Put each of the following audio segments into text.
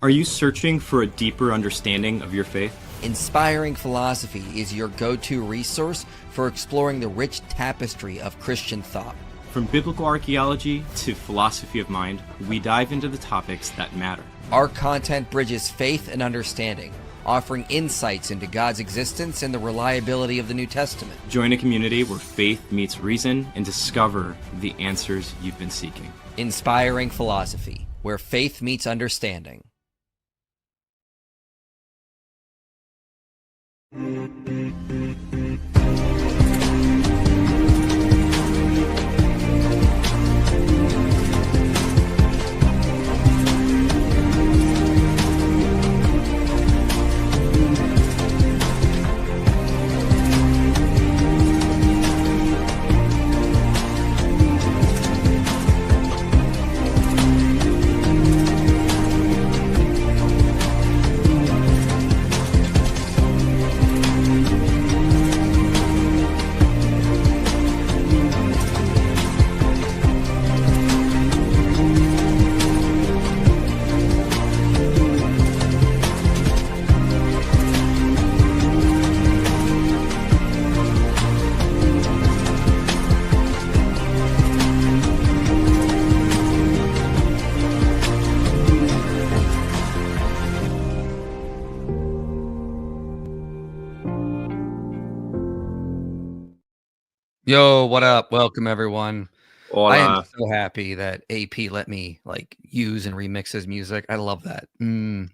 Are you searching for a deeper understanding of your faith? Inspiring Philosophy is your go-to resource for exploring the rich tapestry of Christian thought. From biblical archaeology to philosophy of mind, we dive into the topics that matter. Our content bridges faith and understanding, offering insights into God's existence and the reliability of the New Testament. Join a community where faith meets reason and discover the answers you've been seeking. Inspiring Philosophy, where faith meets understanding. Yo, what up? Welcome, everyone. Hola. I am so happy that AP let me use and remix his music. I love that.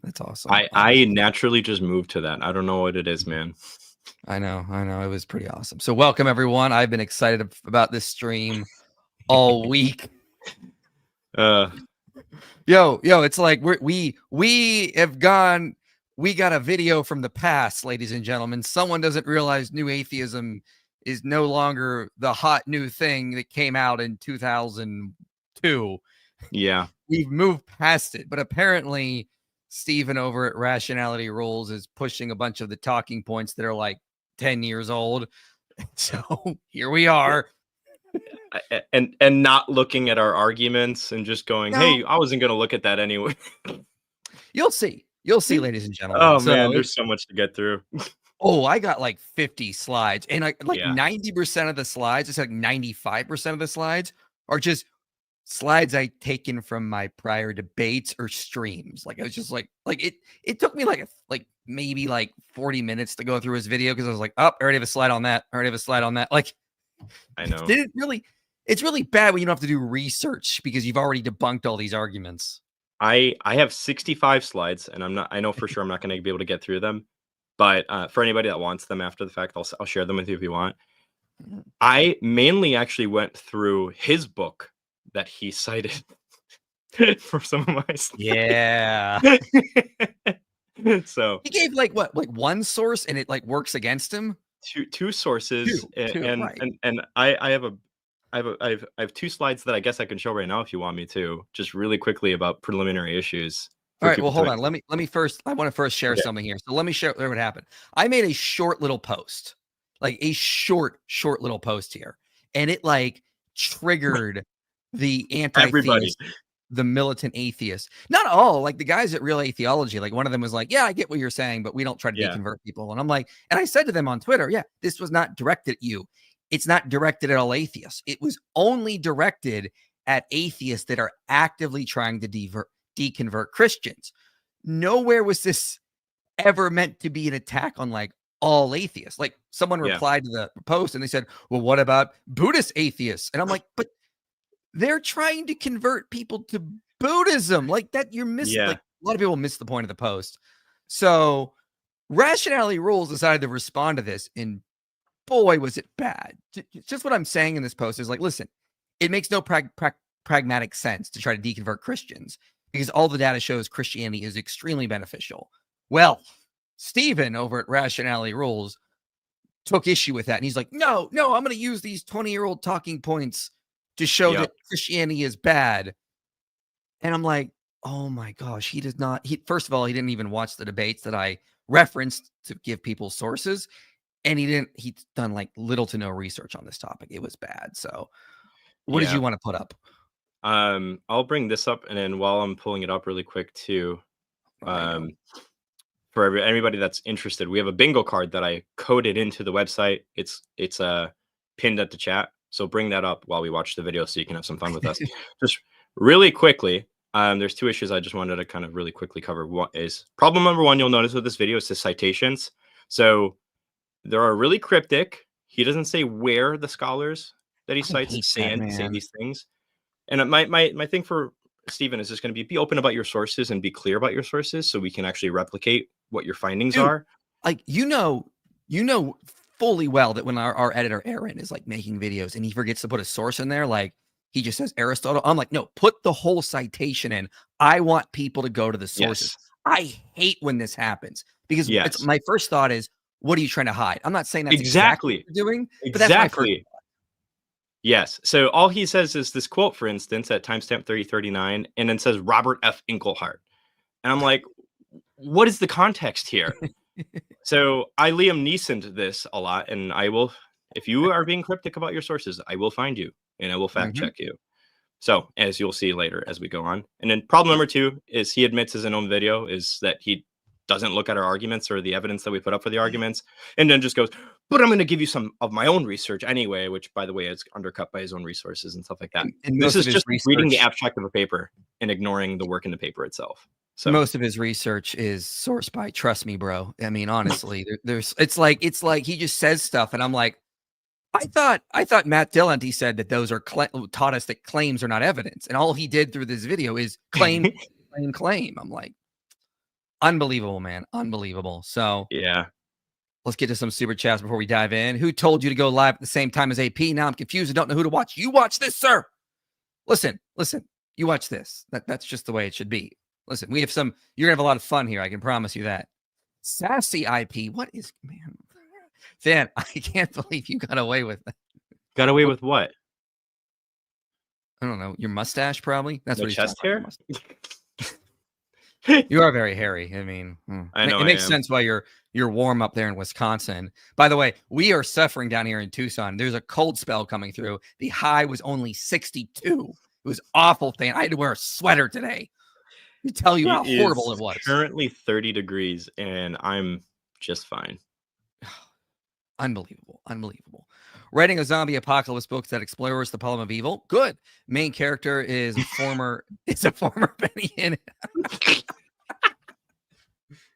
That's awesome. I naturally just moved to that. I don't know what it is, man. I know. It was pretty awesome. So welcome, everyone. I've been excited about this stream all week. Yo, it's like we got a video from the past, ladies and gentlemen. Someone doesn't realize new atheism is no longer the hot new thing that came out in 2002. Yeah. We've moved past it, but apparently Stephen over at Rationality Rules is pushing a bunch of the talking points that are like 10 years old. So here we are. And not looking at our arguments and just going, hey, I wasn't going to look at that anyway. You'll see, ladies and gentlemen. Oh, man, there's so much to get through. Oh, I got like 50 slides, and 90% of the slides, it's like 95% of the slides are just slides I taken from my prior debates or streams. Like I was just like it took me maybe 40 minutes to go through his video because I was like, oh, I already have a slide on that. Like, I know. It's really bad when you don't have to do research because you've already debunked all these arguments. I have 65 slides, and I know for sure I'm not going to be able to get through them. But for anybody that wants them after the fact, I'll share them with you if you want. I mainly actually went through his book that he cited for some of my slides. Yeah. So he gave one source, and it works against him. Two sources, and I have two slides that I guess I can show right now if you want me to, just really quickly about preliminary issues. All right, well, hold on. Let me first. I want to first share something here. So let me share what happened. I made a short little post, a short little post here, and it triggered the anti-theist, the militant atheist. Not all, the guys at Real Theology. One of them was like, "Yeah, I get what you're saying, but we don't try to deconvert people." And I'm like, and I said to them on Twitter, "Yeah, this was not directed at you. It's not directed at all atheists. It was only directed at atheists that are actively trying to deconvert Christians. Nowhere was this ever meant to be an attack on all atheists." Someone replied to the post and they said, well, what about Buddhist atheists? And I'm like, but they're trying to convert people to Buddhism. That you're missing. A lot of people miss the point of the post. So Rationality Rules decided to respond to this, and boy, was it bad. Just what I'm saying in this post is listen, it makes no pragmatic sense to try to deconvert Christians, because all the data shows Christianity is extremely beneficial. Well, Stephen over at Rationality Rules took issue with that. And he's like, no, I'm going to use these 20-year-old talking points to show that Christianity is bad. And I'm like, oh my gosh, he does not. First of all, he didn't even watch the debates that I referenced to give people sources. And he's done little to no research on this topic. It was bad. So what did you want to put up? I'll bring this up, and then while I'm pulling it up really quick too, For anybody that's interested, we have a bingo card that I coded into the website. It's pinned at the chat. So bring that up while we watch the video so you can have some fun with us. Just really quickly, there's two issues I just wanted to kind of really quickly cover. What is problem number one you'll notice with this video is the citations. So there are really cryptic. He doesn't say where the scholars that he cites say these things. And my thing for Stephen is just going to be open about your sources and be clear about your sources so we can actually replicate what your findings are. Like, you know fully well that when our editor Aaron is like making videos and he forgets to put a source in there, like he just says Aristotle. I'm like, no, put the whole citation in. I want people to go to the sources. Yes. I hate when this happens because it's, my first thought is, what are you trying to hide? I'm not saying that's exactly what you're doing, but that's my first thought. Yes. So all he says is this quote, for instance, at timestamp 3039, and then says Robert F. Inglehart. And I'm like, what is the context here? So I Liam Neesoned this a lot, and I will, if you are being cryptic about your sources, I will find you and I will fact check you. So as you'll see later as we go on. And then problem number two is he admits in his own video is that he doesn't look at our arguments or the evidence that we put up for the arguments, and then just goes, but I'm going to give you some of my own research anyway, which, by the way, is undercut by his own resources and stuff like that. And this is just reading the abstract of a paper and ignoring the work in the paper itself. So most of his research is sourced by, trust me, bro. I mean, honestly, it's like he just says stuff, and I'm like, I thought Matt Dillon, he said that those are taught us that claims are not evidence, and all he did through this video is claim. I'm like, unbelievable, man. Unbelievable. So yeah, let's get to some super chats before we dive in. Who told you to go live at the same time as AP? Now I'm confused. I don't know who to watch. You watch this, sir. Listen. You watch this. That's just the way it should be. Listen, we have some. You're gonna have a lot of fun here. I can promise you that. Sassy IP. What is, man? Fan, I can't believe you got away with that. Got away with what? I don't know. Your mustache, probably. That's what he's chest hair. You are very hairy. I mean, I know it makes sense why you're warm up there in Wisconsin. By the way, we are suffering down here in Tucson. There's a cold spell coming through. The high was only 62. It was awful, thing. I had to wear a sweater today. To tell you how horrible it was. Currently 30 degrees, and I'm just fine. Unbelievable. Writing a zombie apocalypse book that explores the problem of evil. Good. Main character is a former Benny Hinn.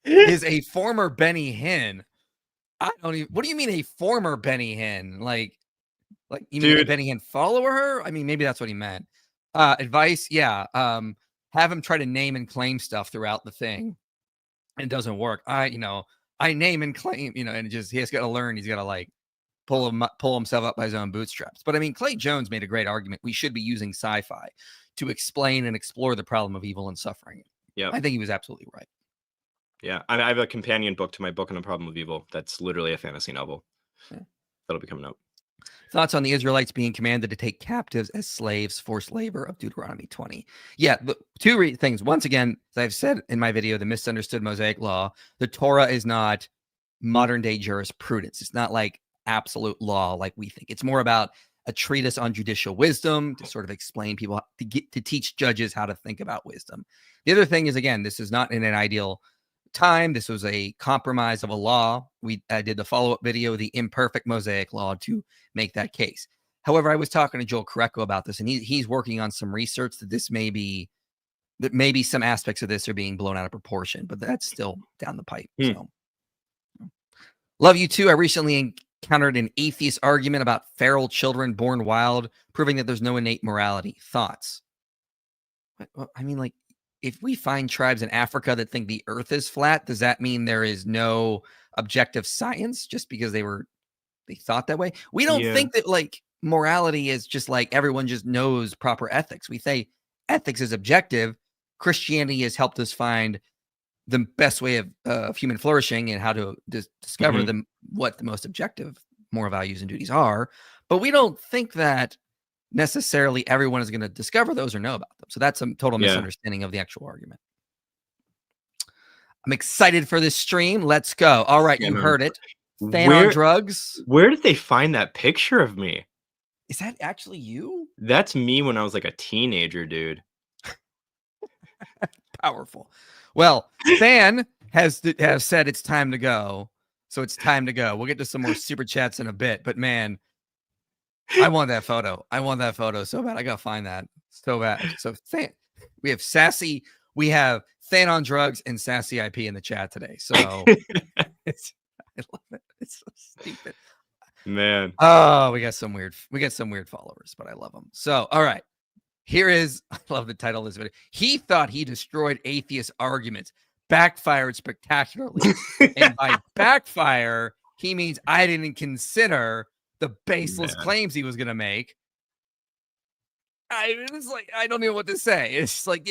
Is a former Benny Hinn. I don't even. What do you mean a former Benny Hinn? Like you mean a Benny Hinn follower? I mean, maybe that's what he meant. Advice, yeah. Have him try to name and claim stuff throughout the thing. It doesn't work. I name and claim, and he has got to learn. He's got to like pull himself up by his own bootstraps. But I mean, Clay Jones made a great argument. We should be using sci-fi to explain and explore the problem of evil and suffering. Yeah, I think he was absolutely right. Yeah, I have a companion book to my book on the problem of evil. That's literally a fantasy novel. Yeah. That'll be coming out. Thoughts on the Israelites being commanded to take captives as slaves, forced labor of Deuteronomy 20. Yeah, two things. Once again, as I've said in my video, the misunderstood Mosaic law, the Torah is not modern day jurisprudence. It's not like absolute law like we think. It's more about a treatise on judicial wisdom to sort of explain people, to teach judges how to think about wisdom. The other thing is, again, this is not in an ideal time. This was a compromise of a law. I did the follow-up video, the imperfect Mosaic law, to make that case. However, I was talking to Joel Korecko about this, and he's working on some research that maybe some aspects of this are being blown out of proportion, but that's still down the pipe. So, love you too. I recently encountered an atheist argument about feral children born wild, proving that there's no innate morality. Thoughts? I mean, like, if we find tribes in Africa that think the earth is flat, does that mean there is no objective science just because they thought that way? We don't think that like morality is just like everyone just knows proper ethics. We say ethics is objective. Christianity has helped us find the best way of human flourishing and how to discover what the most objective moral values and duties are. But we don't think that necessarily everyone is going to discover those or know about them. So that's a total misunderstanding of the actual argument. I'm excited for this stream. Let's go. All right, you heard it. Fan on drugs. Where did they find that picture of me? Is that actually you? That's me when I was like a teenager, dude. powerful. Well, Than has said it's time to go. So it's time to go. We'll get to some more super chats in a bit. But man, I want that photo. I want that photo so bad. I gotta find that so bad. So Than, we have Sassy, we have Than on drugs and Sassy IP in the chat today. So I love it. It's so stupid. Man. Oh, we got some weird followers, but I love them. So, all right. Here is, I love the title of this video. He thought he destroyed atheist arguments, backfired spectacularly. And by backfire, he means I didn't consider the baseless claims he was going to make. It's like, I don't know what to say. It's like,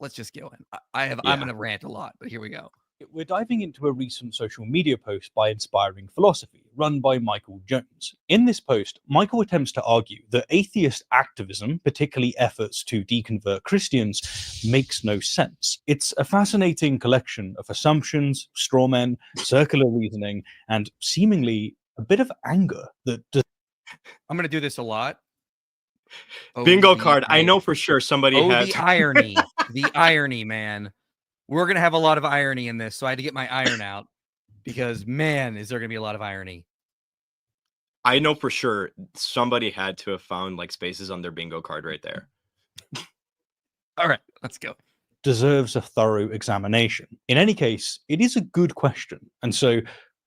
let's just go in. I'm going to rant a lot, but here we go. We're diving into a recent social media post by Inspiring Philosophy, run by Michael Jones. In this post, Michael attempts to argue that atheist activism, particularly efforts to deconvert Christians, makes no sense. It's a fascinating collection of assumptions, straw men, circular reasoning, and seemingly a bit of anger that does. I'm going to do this a lot. Bingo card. I know for sure somebody has. The irony. The irony, man. We're going to have a lot of irony in this, so I had to get my iron out because, man, is there going to be a lot of irony. I know for sure somebody had to have found like spaces on their bingo card right there. All right, let's go. Deserves a thorough examination. In any case, it is a good question, and so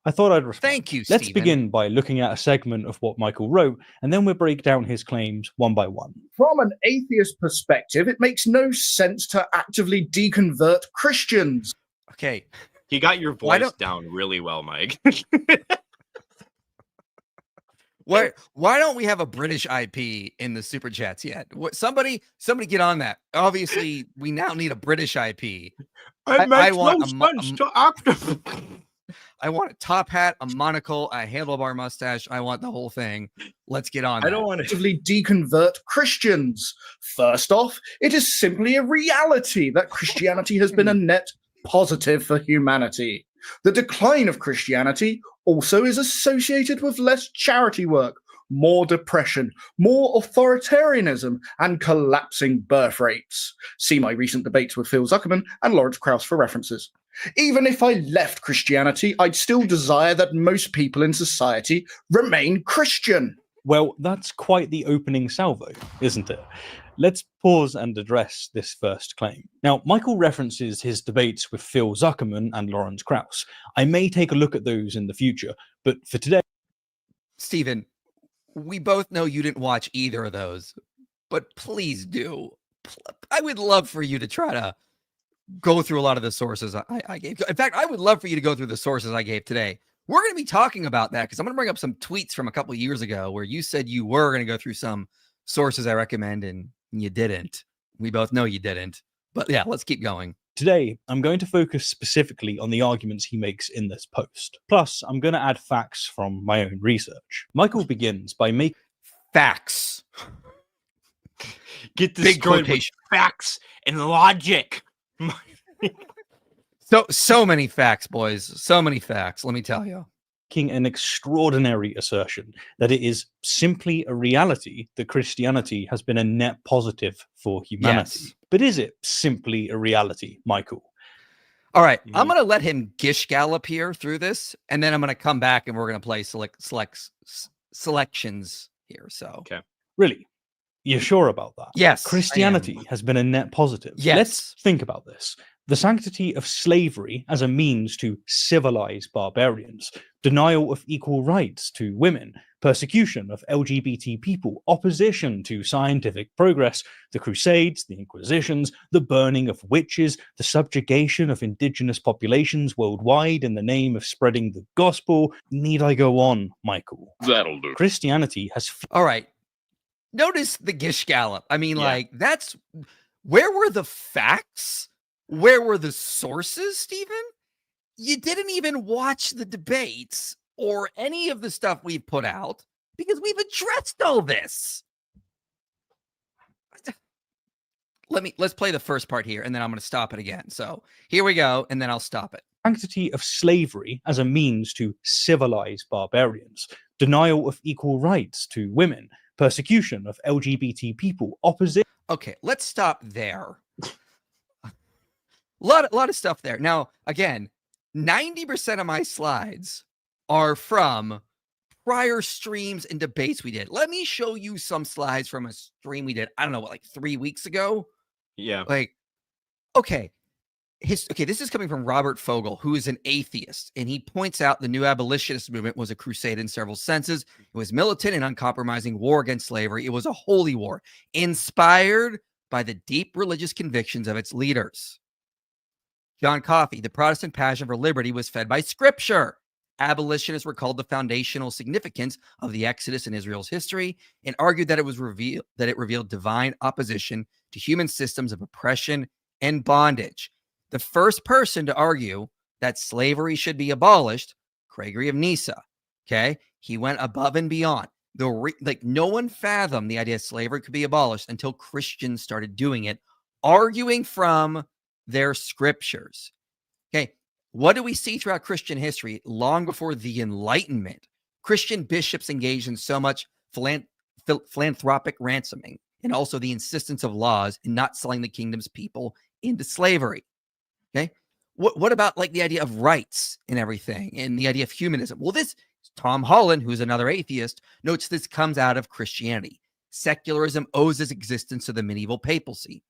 I thought I'd respond. Thank you, Let's Stephen. begin by looking at a segment of what Michael wrote, and then we'll break down his claims one by one. From an atheist perspective, it makes no sense to actively deconvert Christians. Okay. He got your voice down really well, Mike. Why don't we have a British IP in the super chats yet? Somebody get on that. Obviously, we now need a British IP. I want I want a top hat, a monocle, a handlebar mustache. I want the whole thing. Let's get on that. I don't want to actively deconvert Christians. First off, it is simply a reality that Christianity has been a net positive for humanity. The decline of Christianity also is associated with less charity work, more depression, more authoritarianism, and collapsing birth rates. See my recent debates with Phil Zuckerman and Lawrence Krauss for references. Even if I left Christianity, I'd still desire that most people in society remain Christian. Well, that's quite the opening salvo, isn't it? Let's pause and address this first claim. Now, Michael references his debates with Phil Zuckerman and Lawrence Krauss. I may take a look at those in the future, but for today... Stephen, we both know you didn't watch either of those, but please do. I would love for you to try to go through a lot of the sources I gave. In fact, I would love for you to go through the sources I gave today. We're going to be talking about that because I'm going to bring up some tweets from a couple of years ago where you said you were going to go through some sources I recommend and you didn't. We both know you didn't. But yeah, let's keep going. Today, I'm going to focus specifically on the arguments he makes in this post. Plus, I'm going to add facts from my own research. Michael begins by making facts. Get destroyed with facts and logic. So many facts, boys. So many facts. Let me tell you. An extraordinary assertion that it is simply a reality that Christianity has been a net positive for humanity. Yes. But is it simply a reality, Michael? All right, I'm going to let him gish gallop here through this, and then I'm going to come back and we're going to play selections here. So, okay, really, you're sure about that? Yes, Christianity has been a net positive. Yes. Let's think about this. The sanctity of slavery as a means to civilize barbarians, denial of equal rights to women, persecution of LGBT people, opposition to scientific progress, the Crusades, the Inquisitions, the burning of witches, the subjugation of indigenous populations worldwide in the name of spreading the gospel. Need I go on, Michael? That'll do. Christianity has... All right. Notice the gish gallop. I mean, like, that's... Where were the facts? Where were the sources, Stephen? You didn't even watch the debates or any of the stuff we've put out because we've addressed all this. Let's play the first part here, and then I'm going to stop it again. So here we go, and then I'll stop it. Sanctity of slavery as a means to civilize barbarians, denial of equal rights to women, persecution of LGBT people, opposition... Okay, let's stop there. lot of stuff there. Now, again, 90% of my slides are from prior streams and debates we did. Let me show you some slides from a stream we did, I don't know, what, like 3 weeks ago? Yeah. Like, okay. This is coming from Robert Fogel, who is an atheist, and he points out the new abolitionist movement was a crusade in several senses. It was militant and uncompromising war against slavery. It was a holy war, inspired by the deep religious convictions of its leaders. John Coffey, the Protestant passion for liberty was fed by scripture. Abolitionists recalled the foundational significance of the Exodus in Israel's history and argued that it revealed divine opposition to human systems of oppression and bondage. The first person to argue that slavery should be abolished, Gregory of Nyssa. Okay, he went above and beyond. No one fathomed the idea slavery could be abolished until Christians started doing it, arguing from their scriptures. Okay, what do we see throughout Christian history? Long before the Enlightenment, Christian bishops engaged in so much philanthropic ransoming and also the insistence of laws and not selling the kingdom's people into slavery. Okay, what about like the idea of rights and everything and the idea of humanism? Well, this Tom Holland, who's another atheist, notes this comes out of Christianity. Secularism owes its existence to the medieval papacy.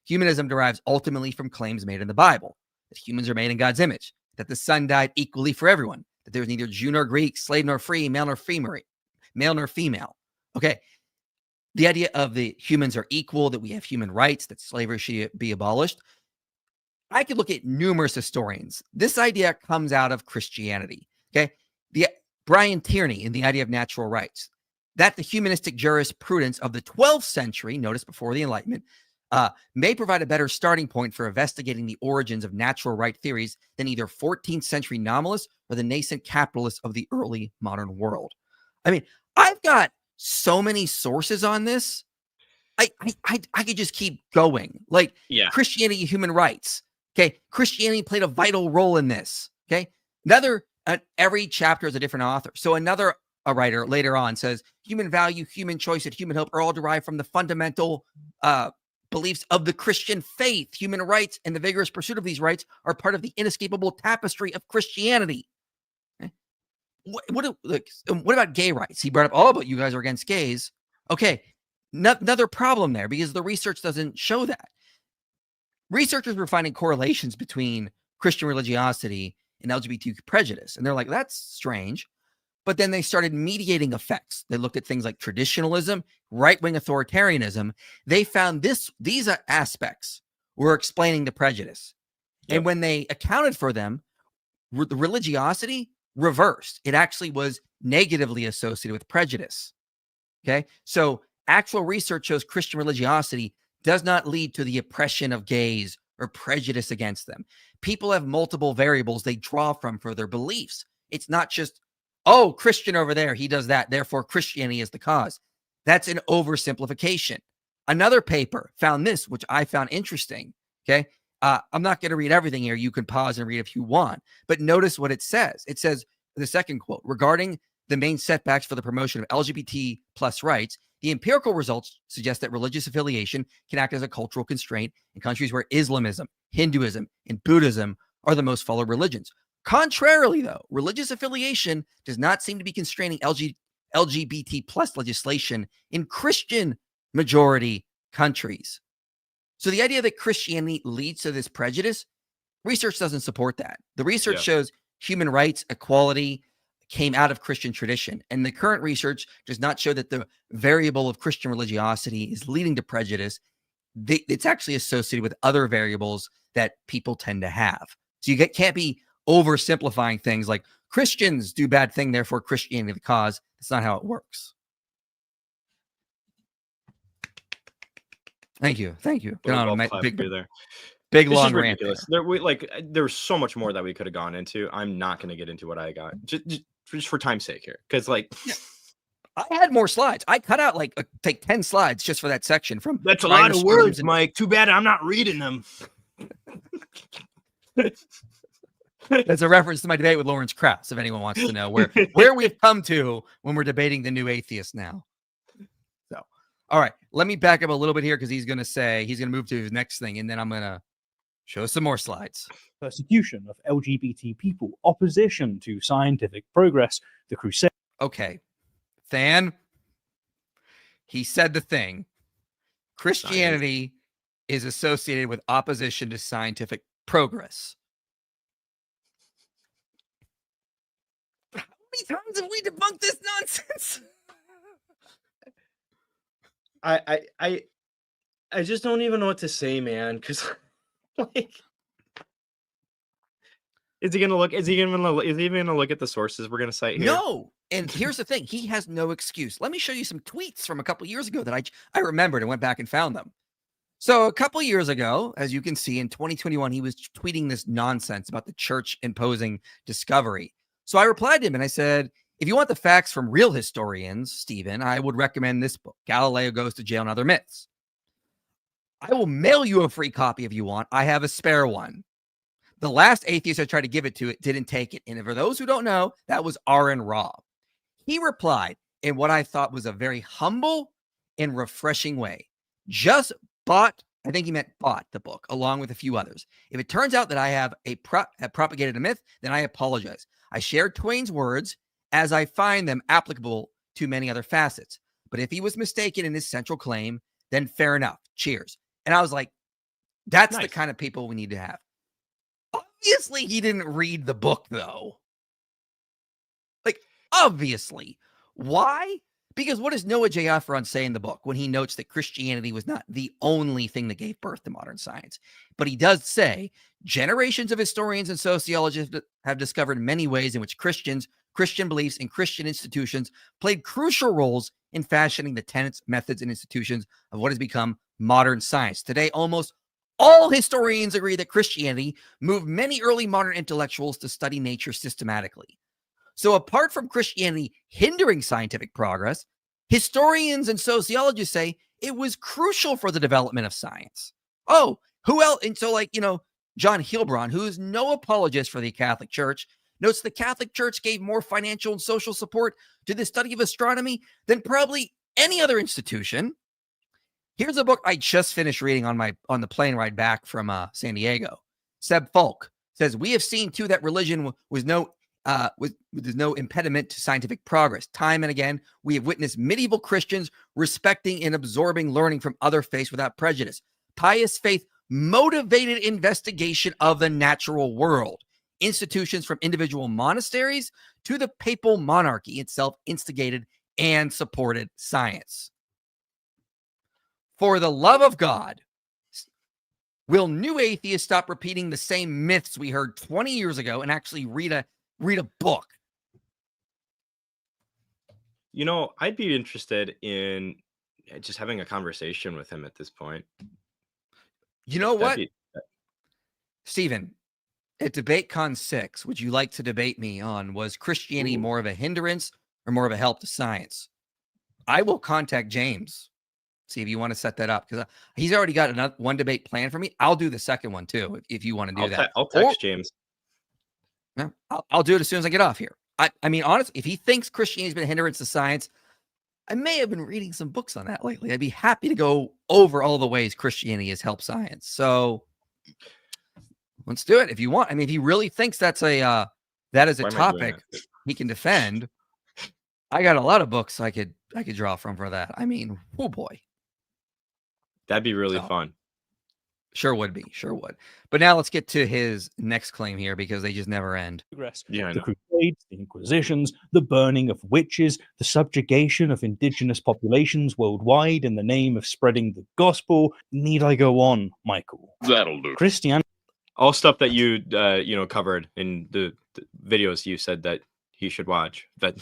Humanism derives ultimately from claims made in the Bible that humans are made in God's image, that the Son died equally for everyone, that there was neither Jew nor Greek, slave nor free, male nor female. Okay, the idea of the humans are equal, that we have human rights, that slavery should be abolished. I could look at numerous historians. This idea comes out of Christianity. Okay, Brian Tierney in the idea of natural rights, that the humanistic jurisprudence of the 12th century, notice before the Enlightenment, may provide a better starting point for investigating the origins of natural right theories than either 14th century nominalists or the nascent capitalists of the early modern world. I mean, I've got so many sources on this. I could just keep going. Like Christianity, human rights. Okay, Christianity played a vital role in this. Okay, every chapter is a different author. So another writer later on says human value, human choice, and human hope are all derived from the fundamental beliefs of the Christian faith. Human rights and the vigorous pursuit of these rights are part of the inescapable tapestry of Christianity. Okay? What about gay rights? He brought up, but you guys are against gays. Okay, another problem there because the research doesn't show that. Researchers were finding correlations between Christian religiosity and LGBT prejudice. And they're like, that's strange. But then they started mediating effects. They looked at things like traditionalism, right-wing authoritarianism. They found these aspects were explaining the prejudice. Yep. And when they accounted for them, the religiosity reversed. It actually was negatively associated with prejudice. Okay? So actual research shows Christian religiosity does not lead to the oppression of gays or prejudice against them. People have multiple variables they draw from for their beliefs. It's not just, oh, Christian over there, he does that, therefore Christianity is the cause. That's an oversimplification. Another paper found this, which I found interesting. Okay. I'm not going to read everything here. You can pause and read if you want, but notice what it says. It says, the second quote, regarding the main setbacks for the promotion of LGBT plus rights, the empirical results suggest that religious affiliation can act as a cultural constraint in countries where Islamism, Hinduism, and Buddhism are the most followed religions. Contrarily, though, religious affiliation does not seem to be constraining LGBT plus legislation in Christian majority countries. So the idea that Christianity leads to this prejudice, research doesn't support that. The research shows human rights, equality came out of Christian tradition. And the current research does not show that the variable of Christian religiosity is leading to prejudice. It's actually associated with other variables that people tend to have. So you can't be oversimplifying things like Christians do bad thing, therefore Christianity the cause. That's not how it works. Thank you. Big long rant. There's so much more that we could have gone into. I'm not going to get into what I got just for time's sake here, because I had more slides. I cut out take 10 slides just for that section. That's a lot of words, Mike. Too bad I'm not reading them. That's a reference to my debate with Lawrence Krauss, if anyone wants to know where we've come to when we're debating the new atheist now. So, all right, let me back up a little bit here because he's going to move to his next thing, and then I'm going to Show us some more slides. Persecution of LGBT people, opposition to scientific progress, the crusade. Okay. Than, he said the thing. Christianity is associated with opposition to scientific progress. How many times have we debunked this nonsense? I just don't even know what to say, man. Because like, is he gonna look? Is he even gonna look at the sources we're gonna cite here? No. And here's the thing: he has no excuse. Let me show you some tweets from a couple years ago that I remembered and went back and found them. So a couple years ago, as you can see, in 2021, he was tweeting this nonsense about the church imposing discovery. So I replied to him and I said, if you want the facts from real historians, Stephen, I would recommend this book, Galileo Goes to Jail and Other Myths. I will mail you a free copy if you want. I have a spare one. The last atheist I tried to give it to, it didn't take it. And for those who don't know, that was Aaron Robb. He replied in what I thought was a very humble and refreshing way. Just bought, I think he meant bought the book along with a few others. If it turns out that I have propagated a myth, then I apologize. I shared Twain's words as I find them applicable to many other facets. But if he was mistaken in his central claim, then fair enough. Cheers. And I was like, that's Nice. the kind of people we need to have. Obviously, he didn't read the book, though. Like, obviously. Why? Because what does Noah J. Efron say in the book when he notes that Christianity was not the only thing that gave birth to modern science? But he does say, generations of historians and sociologists have discovered many ways in which Christian beliefs, and Christian institutions played crucial roles in fashioning the tenets, methods, and institutions of what has become modern science. Today, almost all historians agree that Christianity moved many early modern intellectuals to study nature systematically. So apart from Christianity hindering scientific progress, historians and sociologists say it was crucial for the development of science. Oh, who else? And so, like, John Hilbrand, who is no apologist for the Catholic Church, notes the Catholic Church gave more financial and social support to the study of astronomy than probably any other institution. Here's a book I just finished reading on the plane ride back from San Diego. Seb Falk says, we have seen too that religion was no impediment to scientific progress. Time and again, we have witnessed medieval Christians respecting and absorbing learning from other faiths without prejudice. Pious faith motivated investigation of the natural world. Institutions from individual monasteries to the papal monarchy itself instigated and supported science. For the love of God, will new atheists stop repeating the same myths we heard 20 years ago and actually read a book? I'd be interested in just having a conversation with him at this point. You know what? Stephen, at DebateCon 6, would you like to debate me on, was Christianity more of a hindrance or more of a help to science? I will contact James, see if you want to set that up, because he's already got one debate planned for me. I'll do the second one too, if you want to do that. I'll text James. No, I'll do it as soon as I get off here. I mean, honestly, if he thinks Christianity's been a hindrance to science, I may have been reading some books on that lately. I'd be happy to go over all the ways Christianity has helped science. So let's do it if you want. I mean, if he really thinks that is a topic he can defend, I got a lot of books I could draw from for that. I mean, oh boy. That'd be really fun. Sure would be. Sure would. But now let's get to his next claim here, because they just never end. Yeah, I the know. Crusades, the Inquisitions, the burning of witches, the subjugation of indigenous populations worldwide in the name of spreading the gospel. Need I go on, Michael? That'll do. Christianity. All stuff that you covered in the videos you said that he should watch. But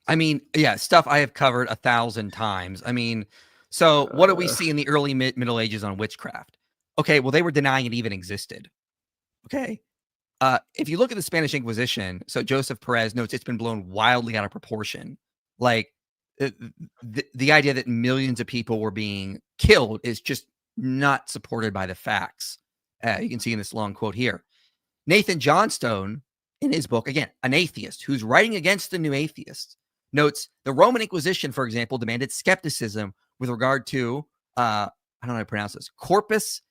I mean, yeah, stuff I have covered 1,000 times. I mean, so what do we see in the early Middle Ages on witchcraft? Okay, well, they were denying it even existed. Okay. If you look at the Spanish Inquisition, so Joseph Perez notes it's been blown wildly out of proportion. Like the idea that millions of people were being killed is just not supported by the facts. You can see in this long quote here. Nathan Johnstone, in his book, again, an atheist who's writing against the new atheists, notes the Roman Inquisition, for example, demanded skepticism with regard to, I don't know how to pronounce this, corpus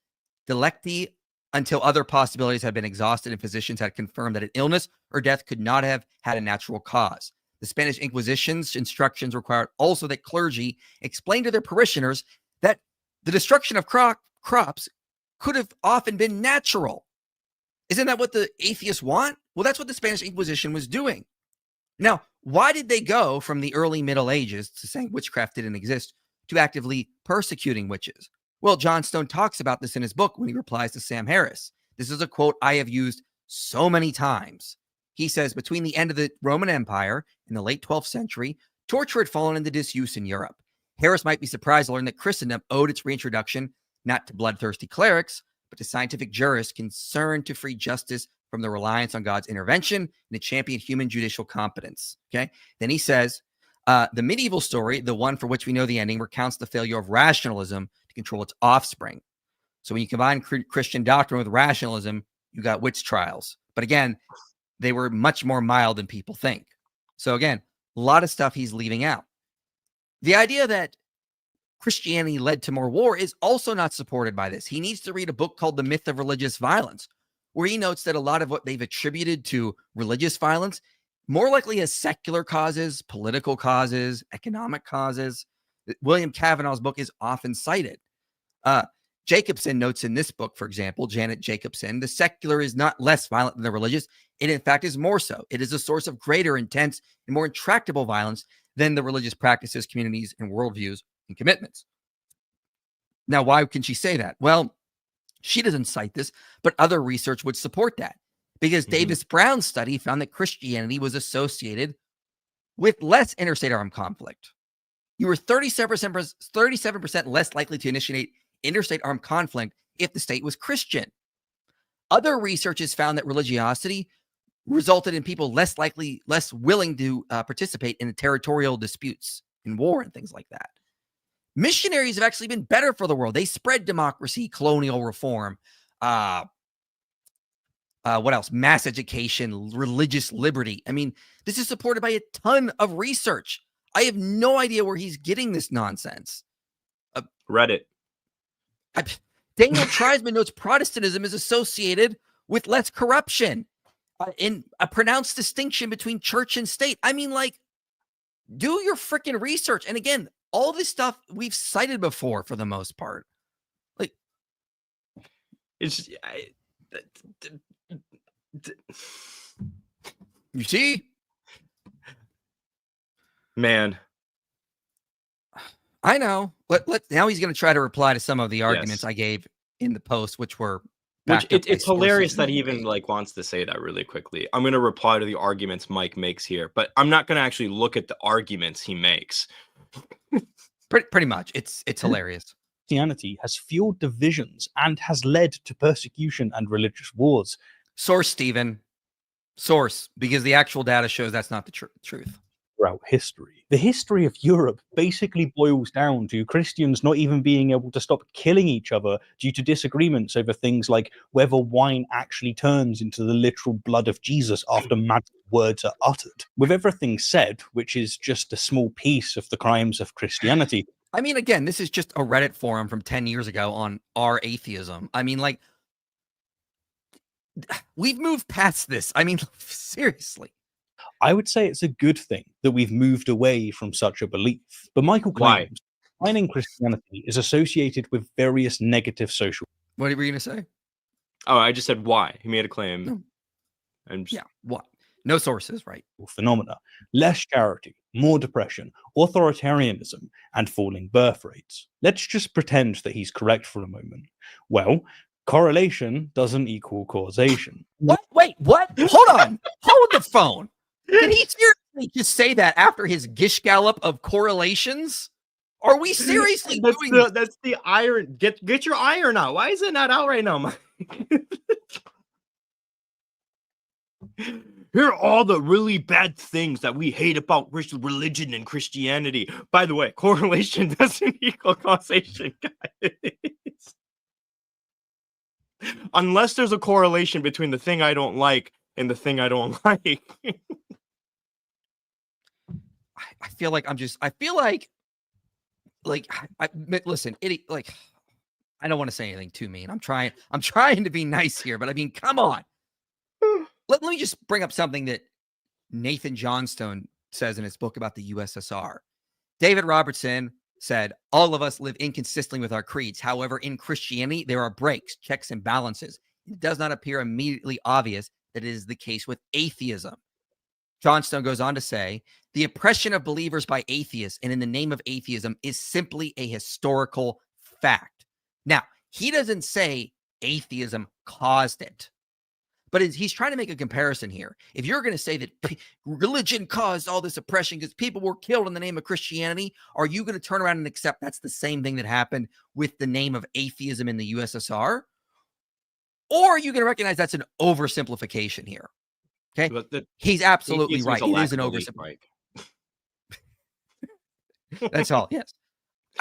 delicti until other possibilities had been exhausted and physicians had confirmed that an illness or death could not have had a natural cause. The Spanish Inquisition's instructions required also that clergy explain to their parishioners that the destruction of crops could have often been natural. Isn't that what the atheists want? Well, that's what the Spanish Inquisition was doing. Now, why did they go from the early Middle Ages to saying witchcraft didn't exist to actively persecuting witches? Well, John Stone talks about this in his book when he replies to Sam Harris. This is a quote I have used so many times. He says, between the end of the Roman Empire in the late 12th century, torture had fallen into disuse in Europe. Harris might be surprised to learn that Christendom owed its reintroduction not to bloodthirsty clerics, but to scientific jurists concerned to free justice from the reliance on God's intervention and to champion human judicial competence. Okay. Then he says, the medieval story, the one for which we know the ending, recounts the failure of rationalism to control its offspring. So when you combine Christian doctrine with rationalism, you got witch trials. But again, they were much more mild than people think. So again, a lot of stuff he's leaving out. The idea that Christianity led to more war is also not supported by this. He needs to read a book called The Myth of Religious Violence, where he notes that a lot of what they've attributed to religious violence more likely as secular causes, political causes, economic causes. William Cavanaugh's book is often cited. Jacobson notes in this book, for example, Janet Jacobson, the secular is not less violent than the religious. It, in fact, is more so. It is a source of greater, intense, and more intractable violence than the religious practices, communities, and worldviews and commitments. Now, why can she say that? Well, she doesn't cite this, but other research would support that, because Davis Brown's study found that Christianity was associated with less interstate armed conflict. You were 37% less likely to initiate interstate armed conflict if the state was Christian. Other research has found that religiosity resulted in people less willing to participate in territorial disputes, in war and things like that. Missionaries have actually been better for the world. They spread democracy, colonial reform, what else? Mass education, religious liberty. I mean, this is supported by a ton of research. I have no idea where he's getting this nonsense. Reddit. Daniel Treisman notes Protestantism is associated with less corruption, in a pronounced distinction between church and state. I mean, like, do your freaking research. And again, all this stuff we've cited before for the most part. Like, It's you see? Man. I know. Now he's going to try to reply to some of the arguments I gave in the post, which were it's hilarious that he even wants to say that really quickly. I'm going to reply to the arguments Mike makes here, but I'm not going to actually look at the arguments he makes. Pretty much. It's hilarious. Christianity has fueled divisions and has led to persecution and religious wars. Source, Stephen. Source, because the actual data shows that's not the truth. Throughout history, the history of Europe basically boils down to Christians not even being able to stop killing each other due to disagreements over things like whether wine actually turns into the literal blood of Jesus after magic words are uttered. With everything said, which is just a small piece of the crimes of Christianity. I mean, again, this is just a Reddit forum from 10 years ago on our atheism. I mean, like, we've moved past this. I mean, seriously. I would say it's a good thing that we've moved away from such a belief. But Michael claims defining Christianity is associated with various negative social... What were you going to say? Oh, I just said why. He made a claim. No. Yeah, what? No sources, right? Phenomena. Less charity, more depression, authoritarianism, and falling birth rates. Let's just pretend that he's correct for a moment. Well, correlation doesn't equal causation. What? Wait, what? Hold on. Hold the phone. Did he seriously just say that after his gish gallop of correlations? Are we seriously doing this? That's the iron. Get your iron out. Why is it not out right now, Mike? Here are all the really bad things that we hate about religion and Christianity. By the way, correlation doesn't equal causation, guys. Unless there's a correlation between the thing I don't like and the thing I don't like. I feel like listen, I don't want to say anything too mean. I'm trying to be nice here, but I mean, come on. Let me just bring up something that Nathan Johnstone says in his book about the USSR. David Robertson said, all of us live inconsistently with our creeds. However, in Christianity, there are breaks, checks, and balances. It does not appear immediately obvious that it is the case with atheism. Johnstone goes on to say, the oppression of believers by atheists and in the name of atheism is simply a historical fact. Now, he doesn't say atheism caused it, but he's trying to make a comparison here. If you're going to say that religion caused all this oppression because people were killed in the name of Christianity, are you going to turn around and accept that's the same thing that happened with the name of atheism in the USSR? Or are you going to recognize that's an oversimplification here? Okay. He's absolutely right. It is an oversimplification. That's all. Yes.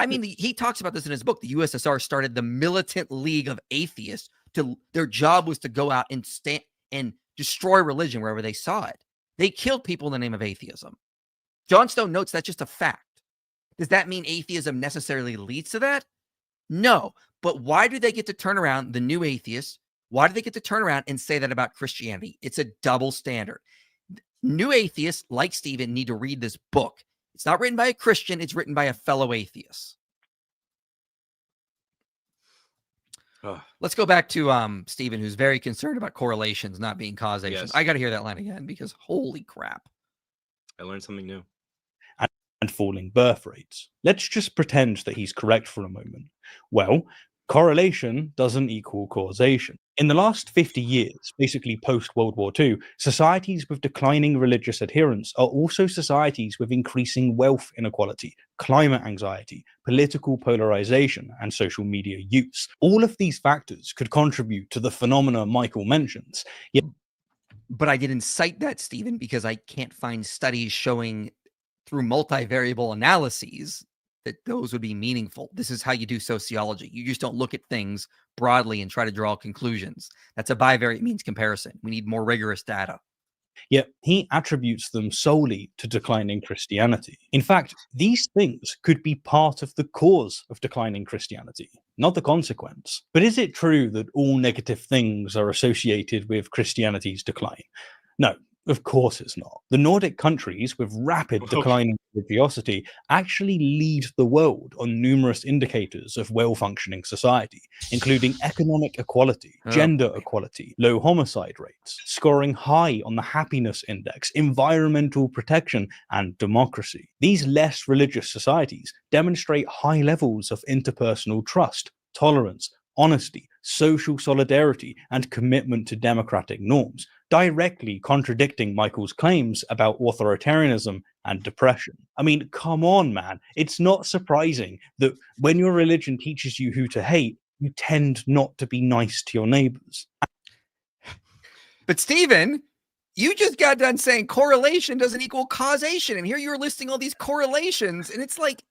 I mean, he talks about this in his book. The USSR started the Militant League of Atheists. Their job was to go out and destroy religion wherever they saw it. They killed people in the name of atheism. Johnstone notes that's just a fact. Does that mean atheism necessarily leads to that? No. But why do they get to turn around, the new atheists, why do they get to turn around and say that about Christianity? It's a double standard. New atheists, like Stephen, need to read this book. It's not written by a Christian. It's written by a fellow atheist. Let's go back to Stephen, who's very concerned about correlations not being causation. Yes. I got to hear that line again because holy crap. I learned something new. And falling birth rates. Let's just pretend that he's correct for a moment. Well, correlation doesn't equal causation. In the last 50 years, basically post-World War II, societies with declining religious adherence are also societies with increasing wealth inequality, climate anxiety, political polarization, and social media use. All of these factors could contribute to the phenomena Michael mentions. Yet, but I didn't cite that, Stephen, because I can't find studies showing through multivariable analyses that those would be meaningful. This is how you do sociology. You just don't look at things broadly and try to draw conclusions. That's a bivariate means comparison. We need more rigorous data. Yet he attributes them solely to declining Christianity. In fact, these things could be part of the cause of declining Christianity, not the consequence. But is it true that all negative things are associated with Christianity's decline? No. Of course it's not. The Nordic countries with rapid declining religiosity actually lead the world on numerous indicators of well-functioning society, including economic equality, gender equality, low homicide rates, scoring high on the happiness index, environmental protection, and democracy. These less religious societies demonstrate high levels of interpersonal trust, tolerance, honesty, social solidarity, and commitment to democratic norms, directly contradicting Michael's claims about authoritarianism and depression. I mean, come on, man. It's not surprising that when your religion teaches you who to hate, you tend not to be nice to your neighbors. But Stephen, you just got done saying correlation doesn't equal causation. And here you're listing all these correlations. And it's like,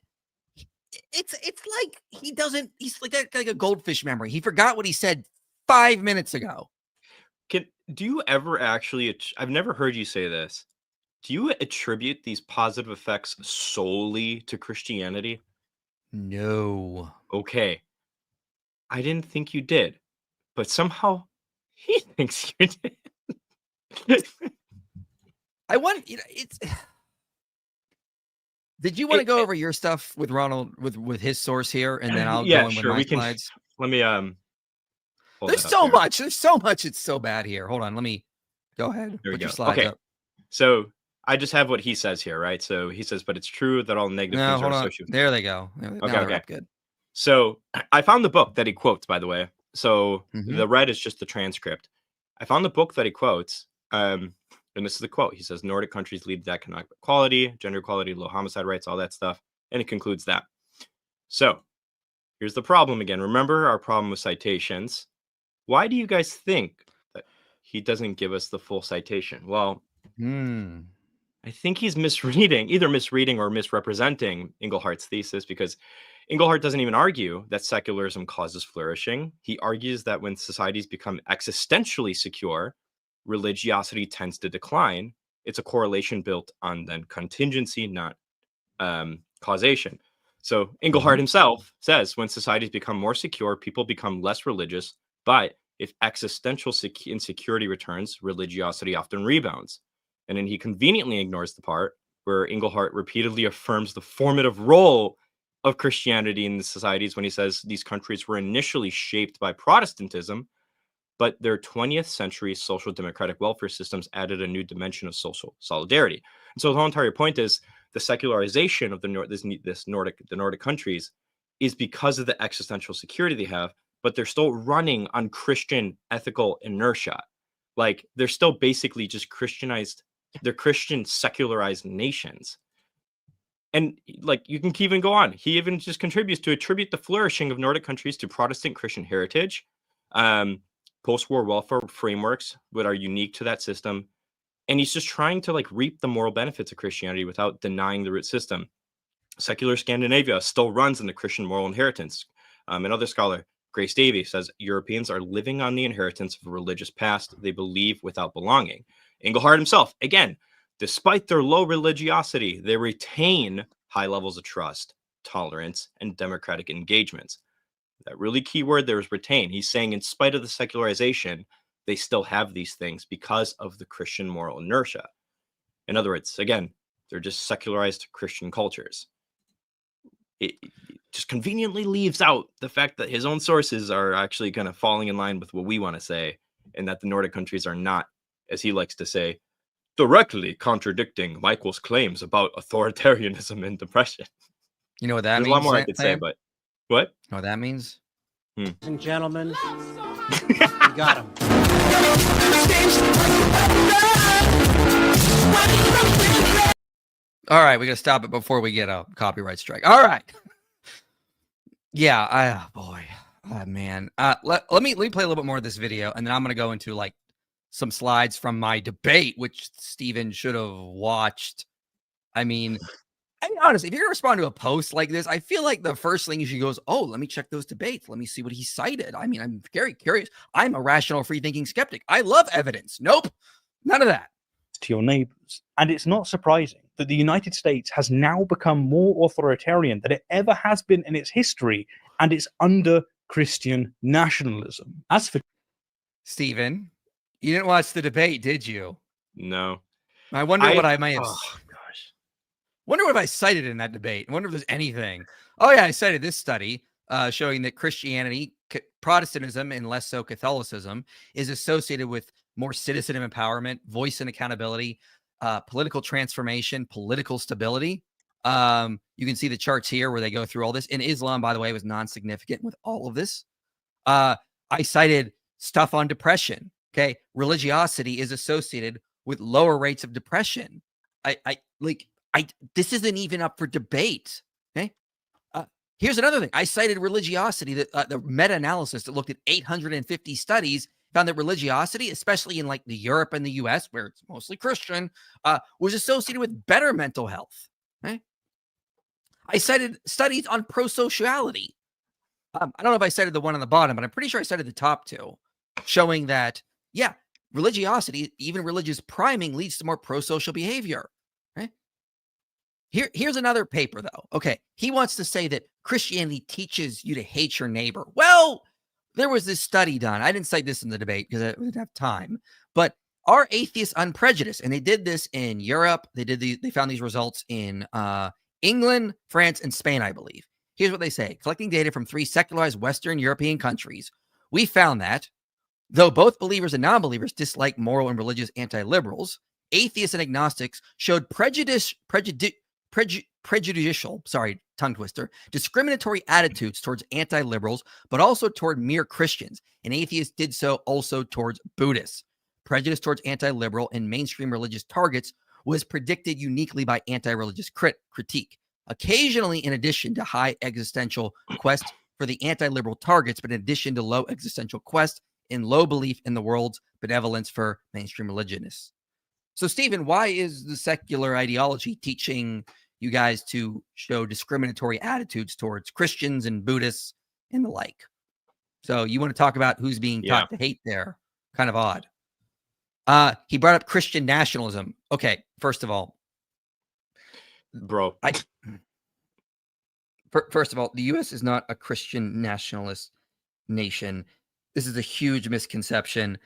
it's like he's like that, like a goldfish memory. He forgot what he said 5 minutes ago. Do you ever actually, I've never heard you say this. Do you attribute these positive effects solely to Christianity? No. Okay. I didn't think you did, but somehow he thinks you did. I want, it's. Did you want to go over your stuff with Ronald, with his source here, and then I'll go in with my slides? Let me, There's so much. There's so much. It's so bad here. Hold on. Let me go ahead. There we Put go. Your slides up. So I just have what he says here, right? So he says, but it's true that all negative things are associated with. There they go. Okay. Good. So I found the book that he quotes, by the way. So the red is just the transcript. I found the book that he quotes. And this is the quote. He says, Nordic countries lead to economic equality, gender equality, low homicide rates, all that stuff. And it concludes that. So here's the problem again. Remember our problem with citations. Why do you guys think that he doesn't give us the full citation? Well, I think he's either misreading or misrepresenting Inglehart's thesis, because Inglehart doesn't even argue that secularism causes flourishing. He argues that when societies become existentially secure, religiosity tends to decline. It's a correlation built on then contingency, not causation. So Engelhardt himself says, when societies become more secure, people become less religious. But if existential insecurity returns, religiosity often rebounds. And then he conveniently ignores the part where Engelhardt repeatedly affirms the formative role of Christianity in the societies when he says these countries were initially shaped by Protestantism, but their 20th century social democratic welfare systems added a new dimension of social solidarity. And so the whole entire point is the secularization of the Nordic countries is because of the existential security they have, but they're still running on Christian ethical inertia. Like they're still basically just Christianized, they're Christian secularized nations. And like you can even go on. He even just contributes to attribute the flourishing of Nordic countries to Protestant Christian heritage, post-war welfare frameworks that are unique to that system. And he's just trying to like reap the moral benefits of Christianity without denying the root system. Secular Scandinavia still runs on the Christian moral inheritance. Another scholar, Grace Davy, says Europeans are living on the inheritance of a religious past they believe without belonging. Engelhardt himself, again, despite their low religiosity, they retain high levels of trust, tolerance, and democratic engagements. That really key word there is retain. He's saying in spite of the secularization, they still have these things because of the Christian moral inertia. In other words, again, they're just secularized Christian cultures. It just conveniently leaves out the fact that his own sources are actually kind of falling in line with what we want to say, and that the Nordic countries are not, as he likes to say, directly contradicting Michael's claims about authoritarianism and depression. You know what that There's means? a lot more I could say, but what? You know what that means? Ladies and gentlemen, we got him. All right, we got to stop it before we get a copyright strike. All right. Yeah, man. Let me play a little bit more of this video, and then I'm going to go into like some slides from my debate, which Steven should have watched. I mean, honestly, if you're going to respond to a post like this, I feel like the first thing is you goes, oh, let me check those debates. Let me see what he cited. I mean, I'm very curious. I'm a rational, free-thinking skeptic. I love evidence. Nope, none of that. To your neighbors. And it's not surprising that the United States has now become more authoritarian than it ever has been in its history, and it's under Christian nationalism. As for Steven, you didn't watch the debate, did you? No. I wonder what I might have. Oh gosh. Wonder what I cited in that debate. I wonder if there's anything. Oh yeah, I cited this study showing that Christianity, Protestantism, and less so Catholicism, is associated with more citizen empowerment, voice and accountability, political transformation, political stability. You can see the charts here where they go through all this. And Islam, by the way, was non-significant with all of this. I cited stuff on depression. Okay, religiosity is associated with lower rates of depression. This isn't even up for debate. Okay. Here's another thing. I cited religiosity, that the meta-analysis that looked at 850 studies found that religiosity, especially in like the Europe and the US, where it's mostly Christian, was associated with better mental health. Okay. I cited studies on pro-sociality. I don't know if I cited the one on the bottom, but I'm pretty sure I cited the top two, showing that, yeah, religiosity, even religious priming, leads to more pro-social behavior. Okay. Here's another paper, though. Okay, he wants to say that Christianity teaches you to hate your neighbor. Well, there was this study done. I didn't cite this in the debate because I didn't have time. But are atheists unprejudiced? And they did this in Europe. They found these results in England, France, and Spain, I believe. Here's what they say. Collecting data from 3 secularized Western European countries, we found that though both believers and non-believers dislike moral and religious anti-liberals, atheists and agnostics showed prejudicial, tongue twister, discriminatory attitudes towards anti-liberals, but also toward mere Christians. And atheists did so also towards Buddhists. Prejudice towards anti-liberal and mainstream religious targets was predicted uniquely by anti-religious critique, occasionally in addition to high existential quest for the anti-liberal targets, but in addition to low existential quest and low belief in the world's benevolence for mainstream religionists. So, Stephen, why is the secular ideology teaching you guys to show discriminatory attitudes towards Christians and Buddhists and the like? So you want to talk about who's being taught to hate there? Kind of odd. He brought up Christian nationalism. Okay, first of all, bro, First of all, the U.S. is not a Christian nationalist nation. This is a huge misconception.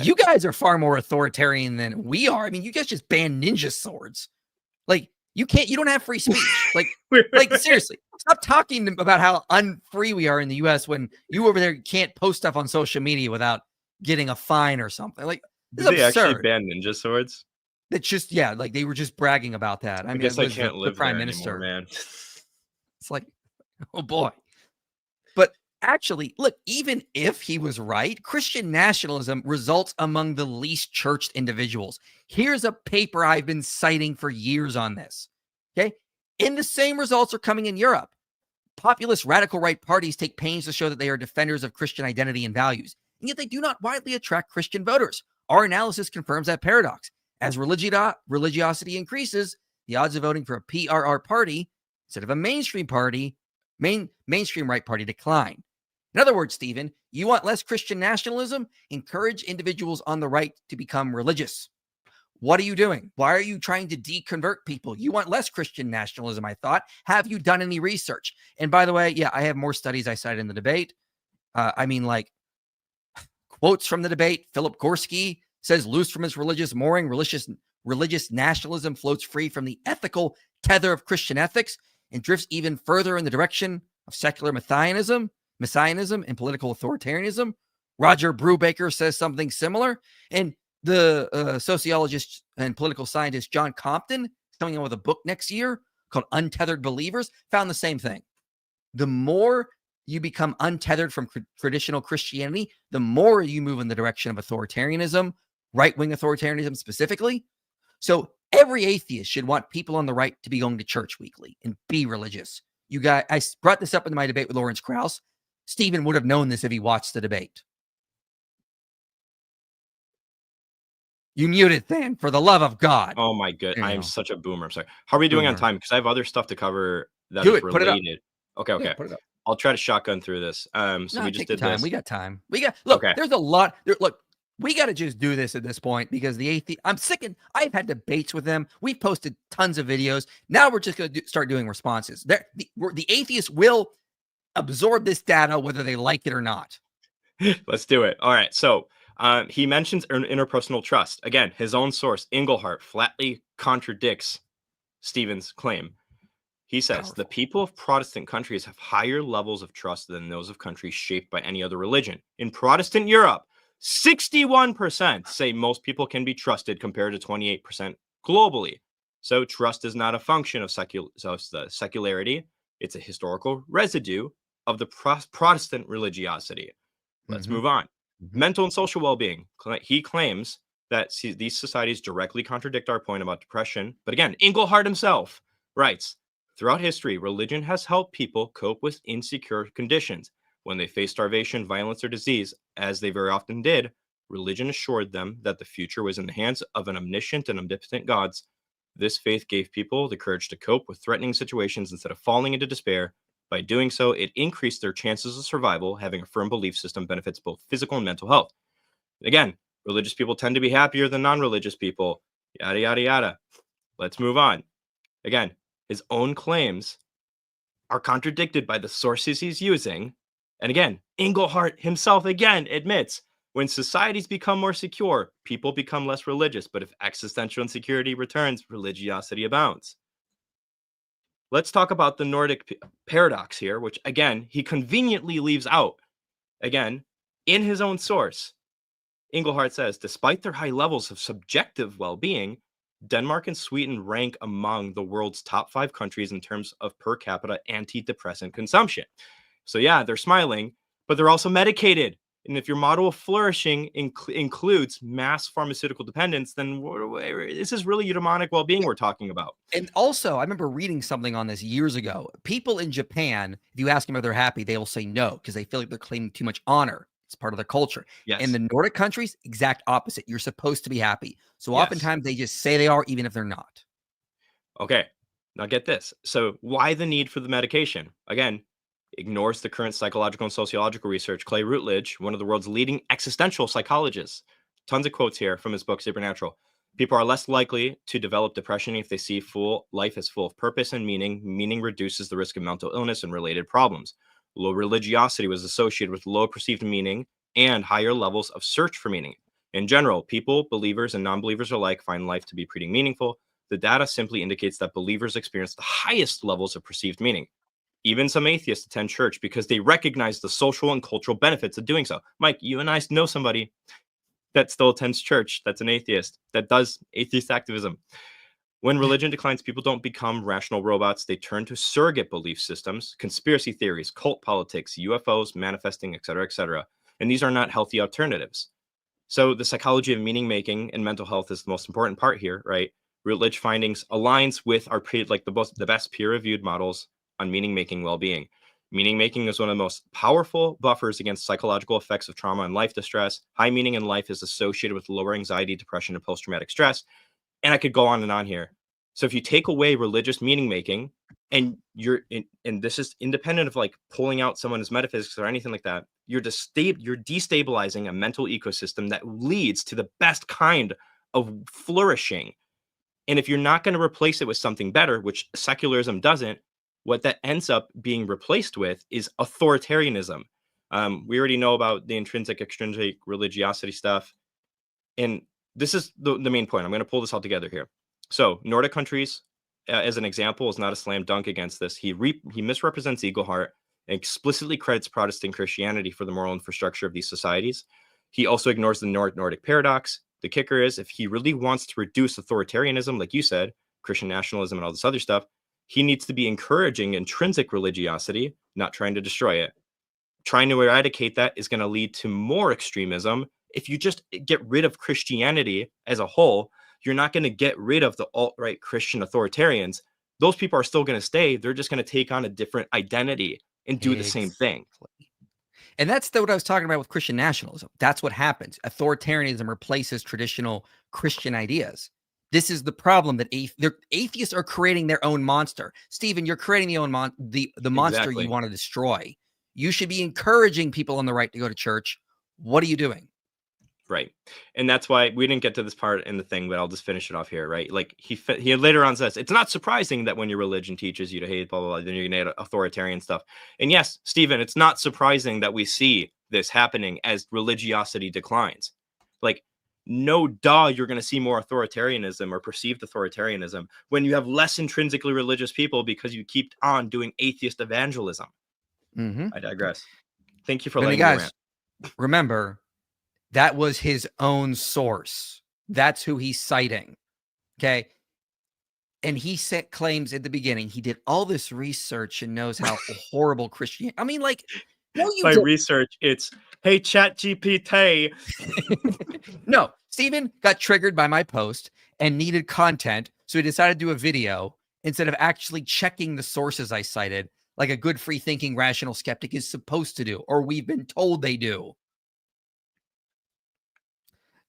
You guys are far more authoritarian than we are. I mean, you guys just ban ninja swords. Like, you don't have free speech. Like seriously, stop talking about how unfree we are in the U.S. when you over there can't post stuff on social media without getting a fine or something. Like, this Did is they actually absurd. ban ninja swords? That's just, yeah, like they were just bragging about that. I guess I can't live prime there minister, anymore, man. It's like, oh boy. But actually, look, even if he was right, Christian nationalism results among the least churched individuals. Here's a paper I've been citing for years on this. Okay. And the same results are coming in Europe. Populist radical right parties take pains to show that they are defenders of Christian identity and values, and yet they do not widely attract Christian voters. Our analysis confirms that paradox. As religiosity increases, the odds of voting for a PRR party instead of a mainstream party, mainstream right party decline. In other words, Stephen, you want less Christian nationalism? Encourage individuals on the right to become religious. What are you doing? Why are you trying to deconvert people? You want less Christian nationalism, I thought. Have you done any research? And by the way, yeah, I have more studies I cited in the debate. Like quotes from the debate. Philip Gorski says, loose from his religious mooring, religious nationalism floats free from the ethical tether of Christian ethics and drifts even further in the direction of secular messianism and political authoritarianism. Roger Brubaker says something similar. And the sociologist and political scientist John Compton, coming out with a book next year called Untethered Believers, found the same thing. The more you become untethered from traditional Christianity, the more you move in the direction of authoritarianism, right-wing authoritarianism specifically. So every atheist should want people on the right to be going to church weekly and be religious. You guys, I brought this up in my debate with Lawrence Krauss. Stephen would have known this if he watched the debate. You muted, Than, for the love of God. Oh my god, I am know. such a boomer. I'm sorry. How are we doing on Boomer. time? Because I have other stuff to cover that Do is it, put it up. related. Okay. Yeah, put it up. I'll try to shotgun through this. So No, we just take did the time. this. We got time. Look, Okay. there's a lot. Look, we got to just do this at this point because I'm sick and I've had debates with them. We've posted tons of videos. Now we're just going to start doing responses. The atheists will absorb this data whether they like it or not. Let's do it. All right. So he mentions interpersonal trust. Again, his own source, Engelhardt, flatly contradicts Stephen's claim. He says, Powerful. The people of Protestant countries have higher levels of trust than those of countries shaped by any other religion. In Protestant Europe, 61% say most people can be trusted compared to 28% globally. So trust is not a function of secularity. It's a historical residue of the Protestant religiosity. Let's move on. Mental and social well-being. He claims that these societies directly contradict our point about depression. But again, Engelhardt himself writes, throughout history, religion has helped people cope with insecure conditions. When they faced starvation, violence, or disease, as they very often did, religion assured them that the future was in the hands of an omniscient and omnipotent gods. This faith gave people the courage to cope with threatening situations instead of falling into despair. By doing so, it increased their chances of survival. Having a firm belief system benefits both physical and mental health. Again, religious people tend to be happier than non-religious people. Yada, yada, yada. Let's move on. Again, his own claims are contradicted by the sources he's using. And again, Engelhardt himself again admits when societies become more secure, people become less religious. But if existential insecurity returns, religiosity abounds. Let's talk about the Nordic paradox here, which again, he conveniently leaves out. Again, in his own source, Engelhardt says, despite their high levels of subjective well-being, Denmark and Sweden rank among the world's top 5 countries in terms of per capita antidepressant consumption. So yeah, they're smiling, but they're also medicated. And if your model of flourishing includes mass pharmaceutical dependence, then this is really eudaimonic well-being we're talking about. And also, I remember reading something on this years ago. People in Japan, if you ask them if they're happy, they will say no because they feel like they're claiming too much honor. It's part of their culture. Yes. In the Nordic countries, exact opposite. You're supposed to be happy. So Yes. oftentimes they just say they are, even if they're not. Okay, now get this. So why the need for the medication? Again, ignores the current psychological and sociological research. Clay Routledge, one of the world's leading existential psychologists. Tons of quotes here from his book, Supernatural. People are less likely to develop depression if they see life as full of purpose and meaning. Meaning reduces the risk of mental illness and related problems. Low religiosity was associated with low perceived meaning and higher levels of search for meaning. In general, people, believers and non-believers alike, find life to be pretty meaningful. The data simply indicates that believers experience the highest levels of perceived meaning. Even some atheists attend church because they recognize the social and cultural benefits of doing so. Mike, you and I know somebody that still attends church that's an atheist, that does atheist activism. When religion declines, people don't become rational robots. They turn to surrogate belief systems, conspiracy theories, cult politics, UFOs, manifesting, etc., etc. And these are not healthy alternatives. So the psychology of meaning making and mental health is the most important part here, right? Routledge findings aligns with our the best peer-reviewed models on meaning making well-being. Meaning making is one of the most powerful buffers against psychological effects of trauma and life distress. High meaning in life is associated with lower anxiety, depression, and post-traumatic stress. And I could go on and on here. So if you take away religious meaning making, and and this is independent of like pulling out someone's metaphysics or anything like that, you're destabilizing a mental ecosystem that leads to the best kind of flourishing. And if you're not going to replace it with something better, which secularism doesn't, what that ends up being replaced with is authoritarianism. We already know about the intrinsic, extrinsic religiosity stuff. And this is the main point. I'm going to pull this all together here. So Nordic countries, as an example, is not a slam dunk against this. He misrepresents Eaglehart and explicitly credits Protestant Christianity for the moral infrastructure of these societies. He also ignores the Nordic paradox. The kicker is, if he really wants to reduce authoritarianism, like you said, Christian nationalism and all this other stuff, he needs to be encouraging intrinsic religiosity, not trying to destroy it. Trying to eradicate that is going to lead to more extremism. If you just get rid of Christianity as a whole, you're not going to get rid of the alt-right Christian authoritarians. Those people are still going to stay. They're just going to take on a different identity and do the same thing. And that's what I was talking about with Christian nationalism. That's what happens. Authoritarianism replaces traditional Christian ideas. This is the problem, that atheists are creating their own monster. Stephen, you're creating the monster Exactly. you want to destroy. You should be encouraging people on the right to go to church. What are you doing? Right. And that's why we didn't get to this part in the thing, but I'll just finish it off here, right? Like he later on says, it's not surprising that when your religion teaches you to hate, blah, blah, blah, then you're going to hate authoritarian stuff. And yes, Stephen, it's not surprising that we see this happening as religiosity declines. Like, no duh, you're going to see more authoritarianism or perceived authoritarianism when you have less intrinsically religious people because you keep on doing atheist evangelism. Mm-hmm. I digress. Thank you for letting me me rant. Remember, that was his own source. That's who he's citing. Okay. And he claims at the beginning he did all this research and knows how horrible Christianity. I mean, like, no, you By don't. research, it's, hey, ChatGPT. No, Stephen got triggered by my post and needed content. So he decided to do a video instead of actually checking the sources I cited, like a good free thinking rational skeptic is supposed to do, or we've been told they do.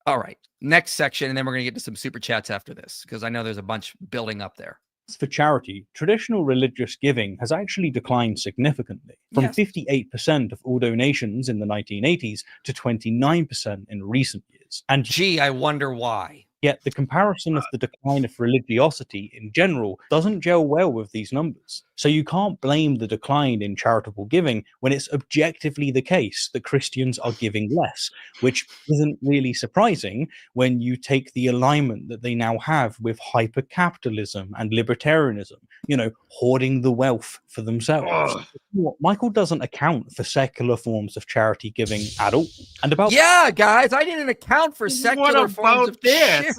All right, next section, and then we're going to get to some super chats after this, because I know there's a bunch building up there. For charity, traditional religious giving has actually declined significantly, from 58% of all donations in the 1980s to 29% in recent years. And gee, I wonder why. Yet the comparison of the decline of religiosity in general doesn't gel well with these numbers. So you can't blame the decline in charitable giving when it's objectively the case that Christians are giving less, which isn't really surprising when you take the alignment that they now have with hyper-capitalism and libertarianism, hoarding the wealth for themselves. Michael doesn't account for secular forms of charity giving at all. And guys, I didn't account for secular forms of charity.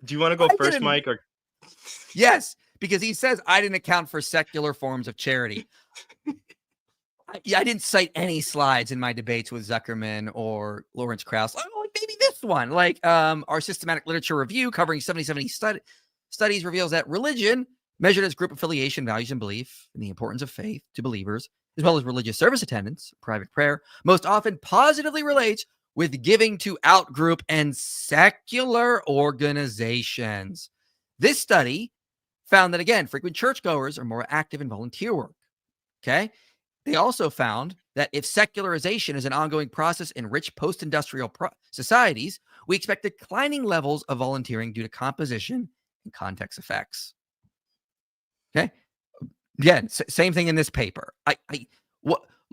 Do you want to go first, Mike? Or yes, because he says I didn't account for secular forms of charity. I didn't cite any slides in my debates with Zuckerman or Lawrence Krauss. Maybe this one, our systematic literature review covering 70 studies reveals that religion, measured as group affiliation, values, and belief, and the importance of faith to believers, as well as religious service attendance, private prayer, most often positively relates with giving to out-group and secular organizations. This study found that, again, frequent churchgoers are more active in volunteer work. Okay? They also found that if secularization is an ongoing process in rich post-industrial societies, we expect declining levels of volunteering due to composition and context effects. Okay. Again, same thing in this paper.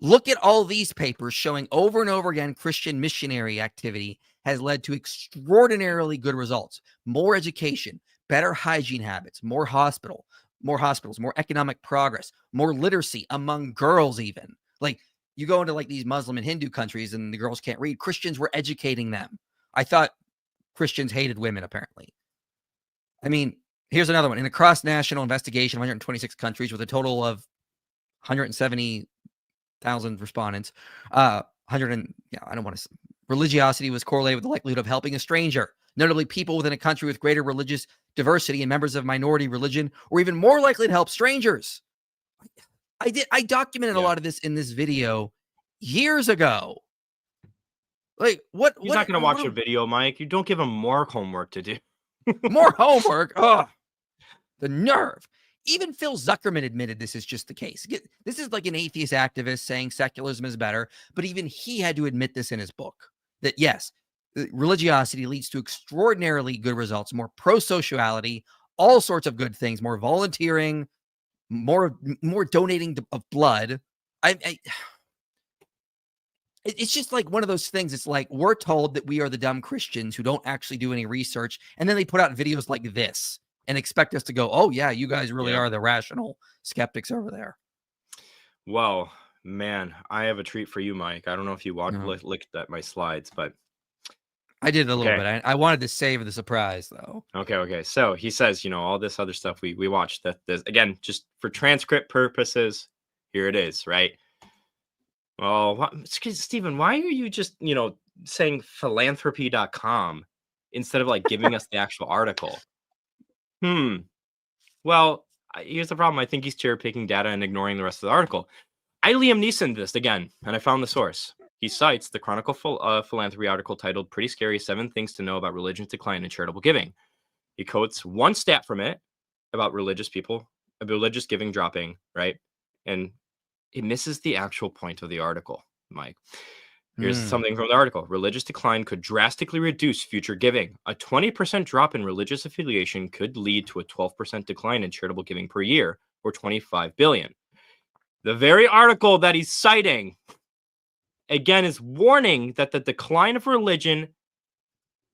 Look at all these papers showing over and over again Christian missionary activity has led to extraordinarily good results. More education, better hygiene habits, more hospitals, more economic progress, more literacy among girls even. Like, you go into like these Muslim and Hindu countries and the girls can't read. Christians were educating them. I thought Christians hated women, apparently. I mean, here's another one. In a cross-national investigation of 126 countries with a total of 170,000 respondents, religiosity was correlated with the likelihood of helping a stranger. Notably, people within a country with greater religious diversity and members of minority religion were even more likely to help strangers. I documented a lot of this in this video years ago. Like, what? He's not going to watch a video, Mike. You don't give him more homework to do. More homework? Oh, the nerve. Even Phil Zuckerman admitted this is just the case. This is like an atheist activist saying secularism is better, but even he had to admit this in his book, that yes, religiosity leads to extraordinarily good results, more pro-sociality, all sorts of good things, more volunteering, more donating of blood. It's just like one of those things. It's like we're told that we are the dumb Christians who don't actually do any research, and then they put out videos like this and expect us to go, oh yeah, you guys really are the rational skeptics over there. Well, man, I have a treat for you, Mike. I don't know if you looked at my slides, but I did a little bit. I wanted to save the surprise though. Okay. So he says, all this other stuff we watched, that this, again, just for transcript purposes, here it is, right? Oh, Stephen, why are you just, saying philanthropy.com instead of like giving us the actual article? Well, here's the problem. I think he's cherry picking data and ignoring the rest of the article. I Liam Neeson this again, and I found the source. He cites the Chronicle Philanthropy article titled "Pretty Scary: 7 Things to Know About Religion's Decline in Charitable Giving." He quotes one stat from it about religious giving dropping, right? And it misses the actual point of the article, Mike. Here's something from the article. Religious decline could drastically reduce future giving. A 20% drop in religious affiliation could lead to a 12% decline in charitable giving per year, or $25 billion. The very article that he's citing, again, is warning that the decline of religion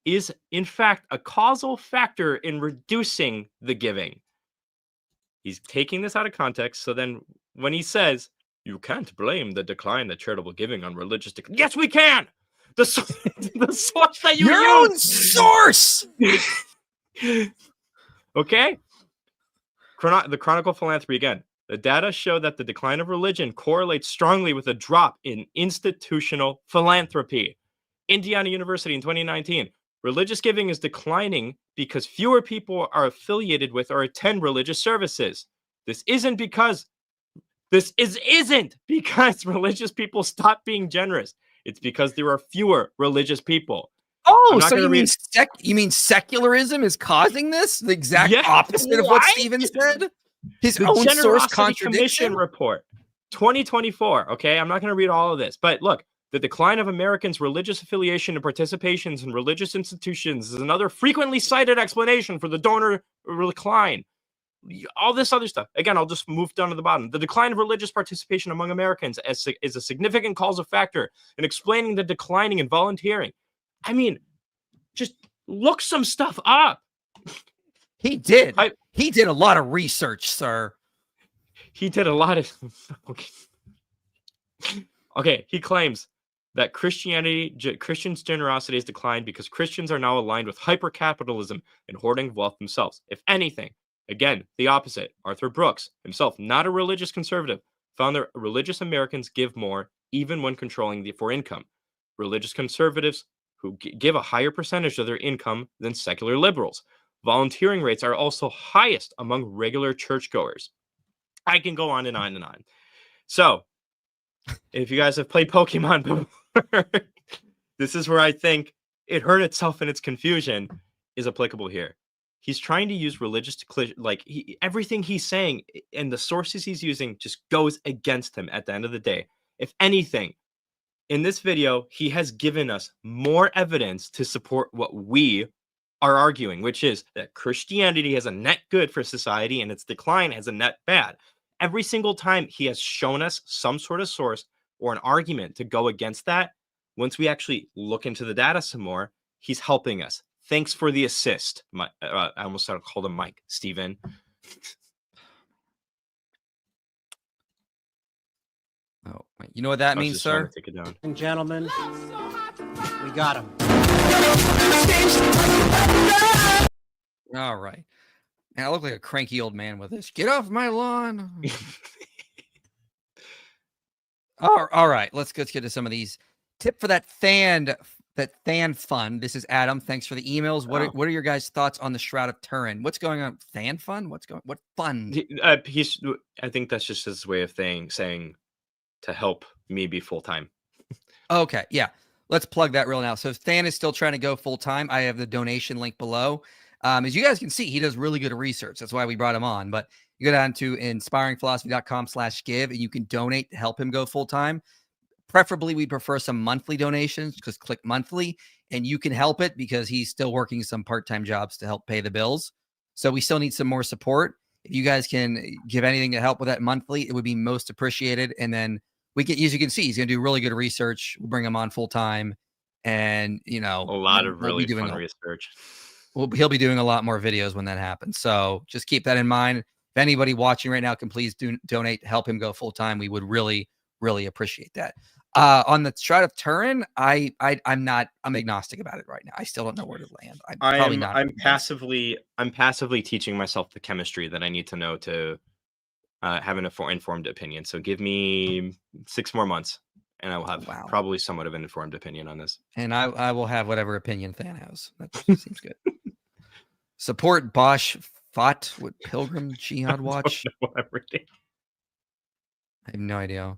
is, in fact, a causal factor in reducing the giving. He's taking this out of context. So then when he says, you can't blame the decline of charitable giving on religious decline. Yes, we can. The source that you Your own source. Okay. The Chronicle Philanthropy again. The data show that the decline of religion correlates strongly with a drop in institutional philanthropy. Indiana University in 2019. Religious giving is declining because fewer people are affiliated with or attend religious services. This isn't because religious people stop being generous. It's because there are fewer religious people. Oh, so you mean secularism is causing this? The exact opposite of what Stephen said? His own source contradiction? Commission report, 2024. Okay, I'm not going to read all of this, but look, the decline of Americans' religious affiliation and participations in religious institutions is another frequently cited explanation for the donor decline. All this other stuff. Again, I'll just move down to the bottom. The decline of religious participation among Americans is a significant causal factor in explaining the declining in volunteering. I mean, just look some stuff up. He did. He did a lot of research, sir. He did a lot of... Okay, he claims that Christians' generosity has declined because Christians are now aligned with hyper-capitalism and hoarding wealth themselves. If anything, again, the opposite. Arthur Brooks, himself not a religious conservative, found that religious Americans give more even when controlling for income. Religious conservatives who give a higher percentage of their income than secular liberals. Volunteering rates are also highest among regular churchgoers. I can go on and on and on. So, if you guys have played Pokemon before, this is where I think it hurt itself in its confusion is applicable here. He's trying to use religious everything he's saying and the sources he's using just goes against him at the end of the day. If anything, in this video, he has given us more evidence to support what we are arguing, which is that Christianity has a net good for society and its decline has a net bad. Every single time he has shown us some sort of source or an argument to go against that, once we actually look into the data some more, he's helping us. Thanks for the assist. I almost called him Mike. Steven. Oh, wait, you know what that I was means, just trying sir? to take it down. and gentlemen, we got him. All right. Man, I look like a cranky old man with this. Get off my lawn. All right. Let's get to some of these. Tip for that Than fund. This is Adam. Thanks for the emails. What are your guys' thoughts on the Shroud of Turin? What's going on? Than fund? What fund? I think that's just his way of saying to help me be full time. Okay, yeah. Let's plug that real now. So Than is still trying to go full time. I have the donation link below. As you guys can see, he does really good research. That's why we brought him on. But you go down to inspiringphilosophy.com/give and you can donate to help him go full time. Preferably, we prefer some monthly donations. Just click monthly and you can help it because he's still working some part-time jobs to help pay the bills. So we still need some more support. If you guys can give anything to help with that monthly, it would be most appreciated. And then we can, as you can see, he's going to do really good research. We'll bring him on full time, and a lot of really fun research. He'll be doing a lot more videos when that happens. So just keep that in mind. If anybody watching right now can please donate to help him go full time, we would really, really appreciate that. On the Shroud of Turin, I'm agnostic about it right now. I still don't know where to land. I'm passively teaching myself the chemistry that I need to know to have an informed opinion. So give me 6 more months and I will have probably somewhat of an informed opinion on this. And I will have whatever opinion Than has. That seems good. Support Bosch Fought with Pilgrim Jihad Watch. I have no idea.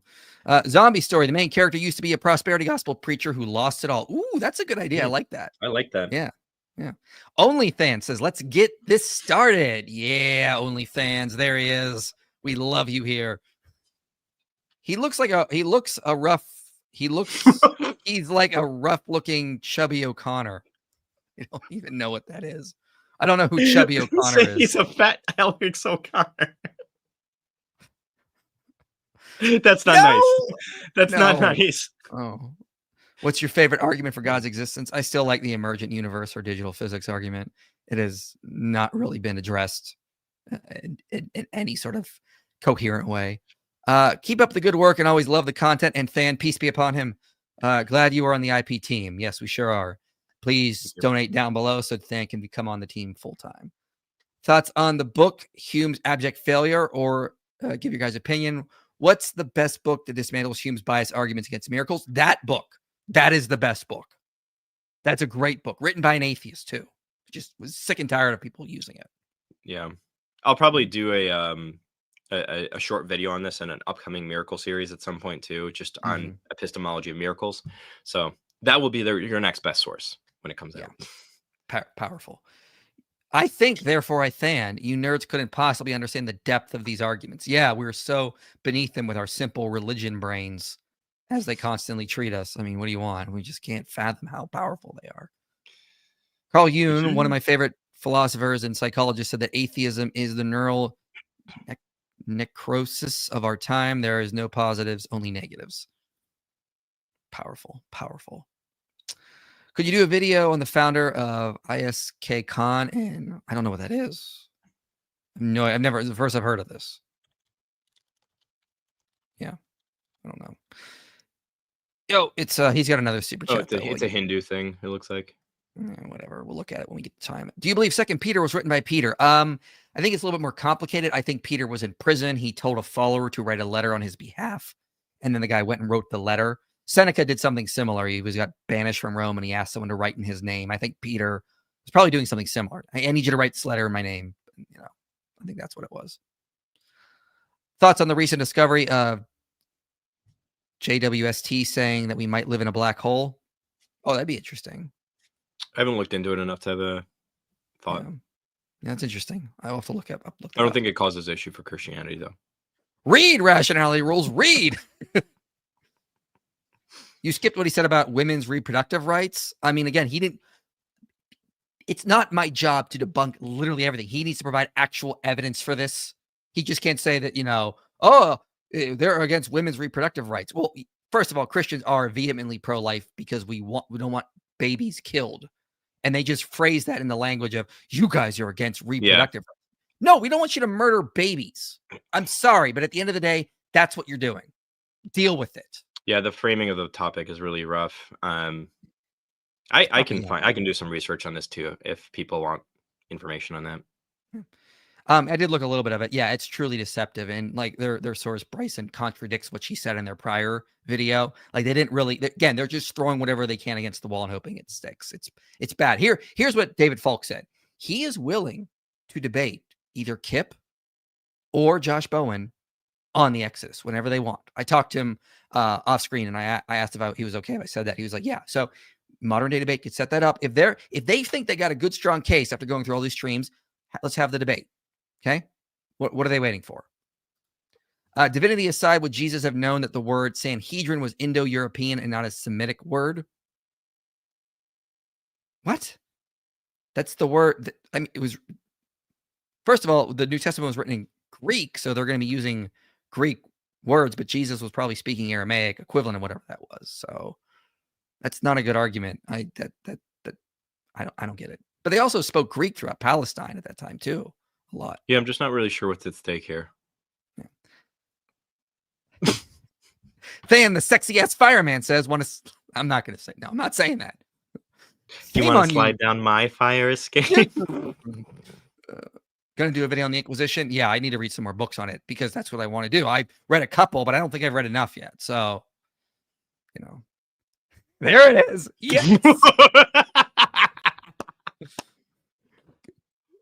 Zombie Story. The main character used to be a prosperity gospel preacher who lost it all. Ooh, that's a good idea. I like that. I like that. Yeah. Yeah. OnlyFans says, let's get this started. Yeah, OnlyFans. There he is. We love you here. He's like a rough looking Chubby O'Connor. I don't even know what that is. I don't know who Chubby O'Connor is. He's a fat Alex O'Connor. That's not nice. That's not nice. Oh. What's your favorite argument for God's existence? I still like the emergent universe or digital physics argument. It has not really been addressed in any sort of coherent way. Keep up the good work and always love the content. And Than, peace be upon him. Glad you are on the IP team. Yes, we sure are. Please donate down below so Than can become on the team full time. Thoughts on the book Hume's Abject Failure, or give your guys' opinion. What's the best book that dismantles Hume's biased arguments against miracles? That book. That is the best book. That's a great book, written by an atheist too. Just was sick and tired of people using it. Yeah, I'll probably do a short video on this in an upcoming miracle series at some point too, just on epistemology of miracles. So that will be your next best source when it comes out. Powerful. I think, therefore, you nerds couldn't possibly understand the depth of these arguments. Yeah, we're so beneath them with our simple religion brains as they constantly treat us. I mean, what do you want? We just can't fathom how powerful they are. Carl Jung, one of my favorite philosophers and psychologists, said that atheism is the neural necrosis of our time. There is no positives, only negatives. Powerful, powerful. Could you do a video on the founder of ISK Khan? And I don't know what that is. No, it's the first I've heard of this. Yeah, I don't know. Yo, it's he's got another super chat. It's a Hindu thing, it looks like. Whatever, we'll look at it when we get the time. Do you believe Second Peter was written by Peter? I think it's a little bit more complicated. I think Peter was in prison. He told a follower to write a letter on his behalf, and then the guy went and wrote the letter. Seneca did something similar. He got banished from Rome, and he asked someone to write in his name. I think Peter was probably doing something similar. I need you to write this letter in my name. I think that's what it was. Thoughts on the recent discovery of JWST saying that we might live in a black hole? Oh, that'd be interesting. I haven't looked into it enough to have a thought. Yeah, that's interesting. I'll have to look up. I don't think it causes issue for Christianity, though. Read Rationality Rules. Read. You skipped what he said about women's reproductive rights. I mean, again, he didn't. It's not my job to debunk literally everything. He needs to provide actual evidence for this. He just can't say that, they're against women's reproductive rights. Well, first of all, Christians are vehemently pro-life because we don't want babies killed. And they just phrase that in the language of, you guys are against reproductive rights. No, we don't want you to murder babies. I'm sorry, but at the end of the day, that's what you're doing. Deal with it. Yeah, the framing of the topic is really rough. I can do some research on this too if people want information on that. I did look a little bit of it. Yeah, it's truly deceptive. And like their source, Bryson, contradicts what she said in their prior video. Like they didn't really, again, they're just throwing whatever they can against the wall and hoping it sticks. It's bad. Here's what David Falk said. He is willing to debate either Kip or Josh Bowen on the Exodus whenever they want. I talked to him off screen and I asked if he was okay if I said that. He was like, yeah. So modern day debate could set that up. If they think they got a good, strong case after going through all these streams, let's have the debate. Okay. What are they waiting for? Divinity aside, would Jesus have known that the word Sanhedrin was Indo-European and not a Semitic word? What? That's the word. It was, first of all, the New Testament was written in Greek, so they're going to be using Greek words, but Jesus was probably speaking Aramaic equivalent of whatever that was. So that's not a good argument. I don't get it. But they also spoke Greek throughout Palestine at that time too. A lot. Yeah, I'm just not really sure what's at stake here. Yeah. Than the sexy ass fireman says, I'm not going to say, no, I'm not saying that. You want to slide down my fire escape? Going to do a video on the Inquisition. Yeah, I need to read some more books on it because that's what I want to do. I read a couple, but I don't think I've read enough yet. So, there it is. Yes.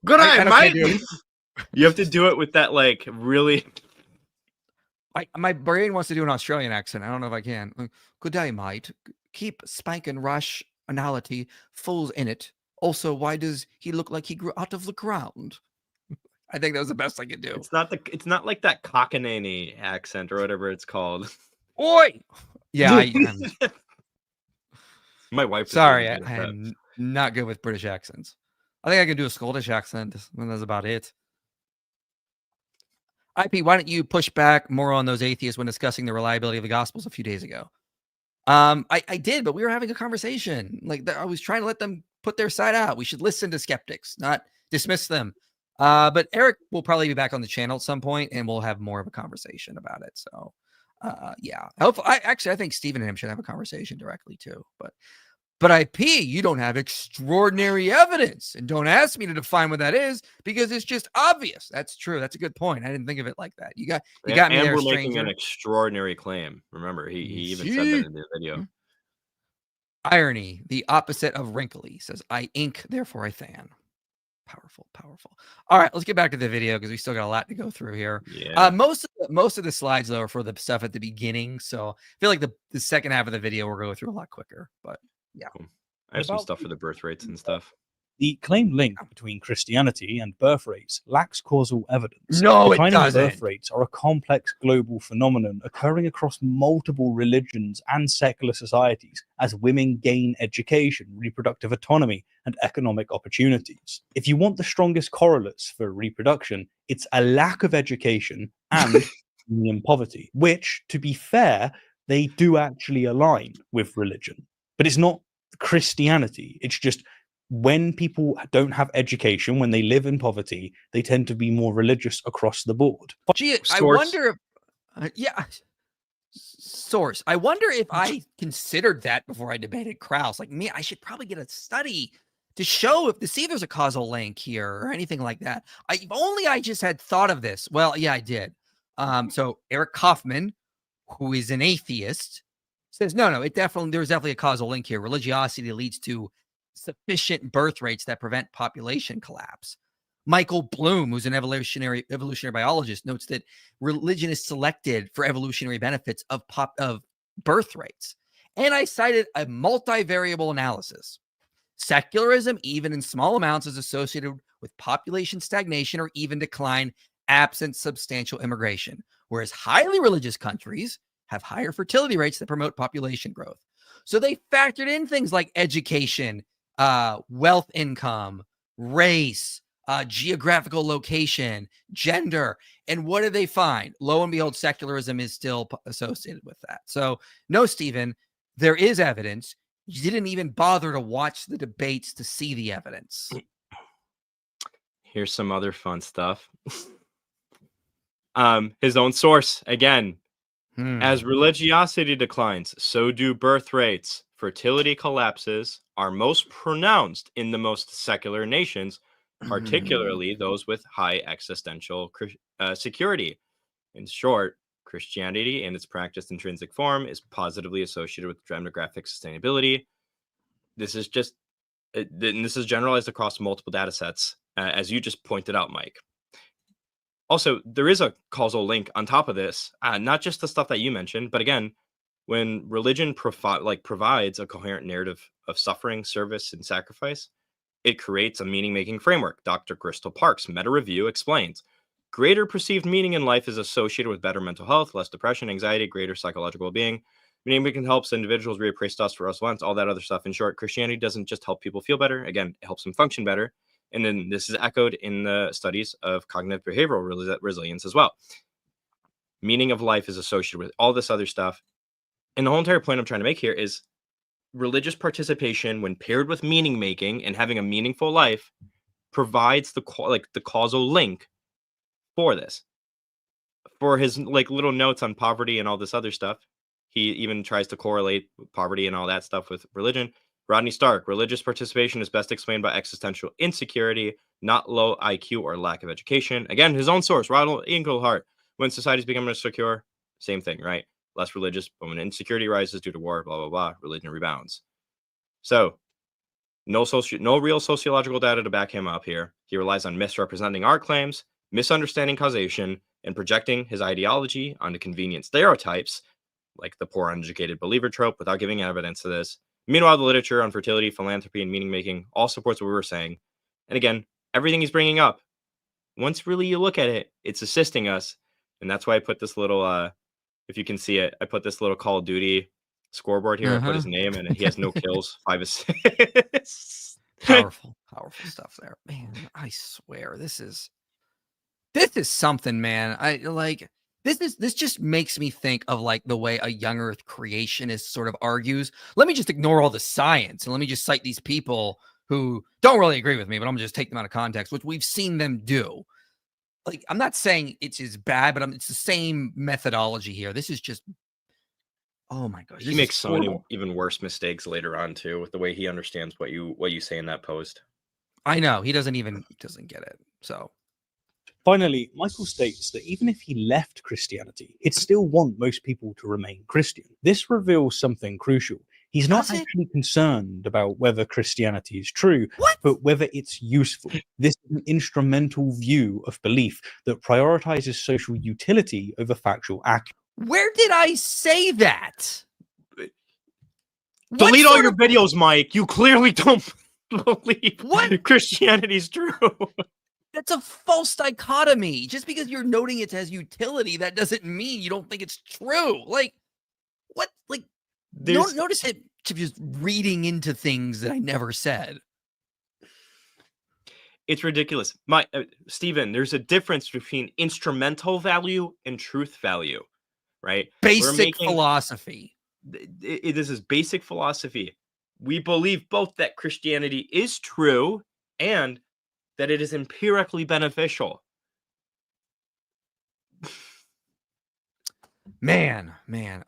Good night, mate. You have to do it with that, like, really. My brain wants to do an Australian accent. I don't know if I can. Good day, mate. Keep spanking rationality fools in it. Also, why does he look like he grew out of the ground? I think that was the best I could do. It's not like that Cockney accent or whatever it's called. Oi! Yeah, my wife. Sorry, I'm not good with British accents. I think I can do a Scottish accent, and that's about it. IP, why don't you push back more on those atheists when discussing the reliability of the Gospels a few days ago? I did, but we were having a conversation. Like I was trying to let them put their side out. We should listen to skeptics, not dismiss them. But Eric will probably be back on the channel at some point, and we'll have more of a conversation about it. So, yeah. Hopefully, I think Stephen and him should have a conversation directly too. But IP, you don't have extraordinary evidence, and don't ask me to define what that is because it's just obvious. That's true. That's a good point. I didn't think of it like that. You got me there, and we're stranger. Making an extraordinary claim. Remember, he even said that in the video. Irony, the opposite of wrinkly, says I ink, therefore I fan. Powerful. All right, let's get back to the video because we still got a lot to go through here. Yeah. Most of the slides though are for the stuff at the beginning, so I feel like the second half of the video we'll go through a lot quicker. But yeah, cool. I have some stuff for the birth rates and stuff. The claimed link between Christianity and birth rates lacks causal evidence. No, it Declining doesn't. Birth rates are a complex global phenomenon occurring across multiple religions and secular societies as women gain education, reproductive autonomy, and economic opportunities. If you want the strongest correlates for reproduction, it's a lack of education and poverty, which, to be fair, they do actually align with religion. But it's not Christianity. It's just when people don't have education, when they live in poverty, they tend to be more religious across the board. Gee, I wonder if, source. I wonder if I considered that before I debated Krauss. Like me, I should probably get a study to show to see if there's a causal link here or anything like that. If only I just had thought of this. Well, yeah, I did. So Eric Kaufman, who is an atheist, says, no, there's definitely a causal link here. Religiosity leads to sufficient birth rates that prevent population collapse. Michael Bloom, who's an evolutionary biologist, notes that religion is selected for evolutionary benefits of birth rates. And I cited a multivariable analysis. Secularism, even in small amounts, is associated with population stagnation or even decline absent substantial immigration, whereas highly religious countries have higher fertility rates that promote population growth. So they factored in things like education, wealth, income, race, geographical location, gender. And what did they find? Lo and behold, secularism is still associated with that. So no, Stephen, there is evidence. You didn't even bother to watch the debates to see the evidence. Here's some other fun stuff. His own source again. As religiosity declines, so do birth rates. Fertility collapses are most pronounced in the most secular nations, particularly those with high existential security. In short, Christianity in its practiced intrinsic form is positively associated with demographic sustainability. This is just, this is generalized across multiple data sets, as you just pointed out, Mike. Also, there is a causal link on top of this, not just the stuff that you mentioned, but again, when religion provides a coherent narrative of suffering, service, and sacrifice, it creates a meaning-making framework. Dr. Crystal Park's meta-review explains, greater perceived meaning in life is associated with better mental health, less depression, anxiety, greater psychological well-being. Meaning-making helps individuals reappraise us for us once, all that other stuff. In short, Christianity doesn't just help people feel better. Again, it helps them function better. And then this is echoed in the studies of cognitive behavioral resilience as well. Meaning of life is associated with all this other stuff. And the whole entire point I'm trying to make here is religious participation, when paired with meaning making and having a meaningful life, provides the causal link for this. For his little notes on poverty and all this other stuff, he even tries to correlate poverty and all that stuff with religion. Rodney Stark, religious participation is best explained by existential insecurity, not low IQ or lack of education. Again, his own source, Ronald Inglehart. When societies become insecure, same thing, right? Less religious, but when insecurity rises due to war, blah, blah, blah, religion rebounds. So, no real sociological data to back him up here. He relies on misrepresenting our claims, misunderstanding causation, and projecting his ideology onto convenient stereotypes, like the poor uneducated believer trope, without giving evidence to this. Meanwhile, the literature on fertility, philanthropy, and meaning-making all supports what we were saying. And again, everything he's bringing up, once really you look at it, it's assisting us. And that's why I put this little, if you can see it, I put this little Call of Duty scoreboard here. I put his name, and he has no kills, 5 assists. Powerful stuff there. Man, I swear, this is something, man. This just makes me think of the way a young earth creationist sort of argues. Let me just ignore all the science and let me just cite these people who don't really agree with me, but I'm gonna just take them out of context, which we've seen them do. I'm not saying it's as bad, but it's the same methodology here. This is just, oh my gosh. He makes so many even worse mistakes later on too, with the way he understands what you say in that post. I know he doesn't get it. So finally, Michael states that even if he left Christianity, he'd still want most people to remain Christian. This reveals something crucial. He's not actually concerned about whether Christianity is true, but whether it's useful. This is an instrumental view of belief that prioritizes social utility over factual accuracy. Where did I say that? Delete all your videos, Mike. You clearly don't believe Christianity's true. That's a false dichotomy. Just because you're noting it as utility, that doesn't mean you don't think it's true. What? Notice it just reading into things that I never said. It's ridiculous. Stephen, there's a difference between instrumental value and truth value, right? Basic philosophy. This is basic philosophy. We believe both that Christianity is true and that it is empirically beneficial. Man.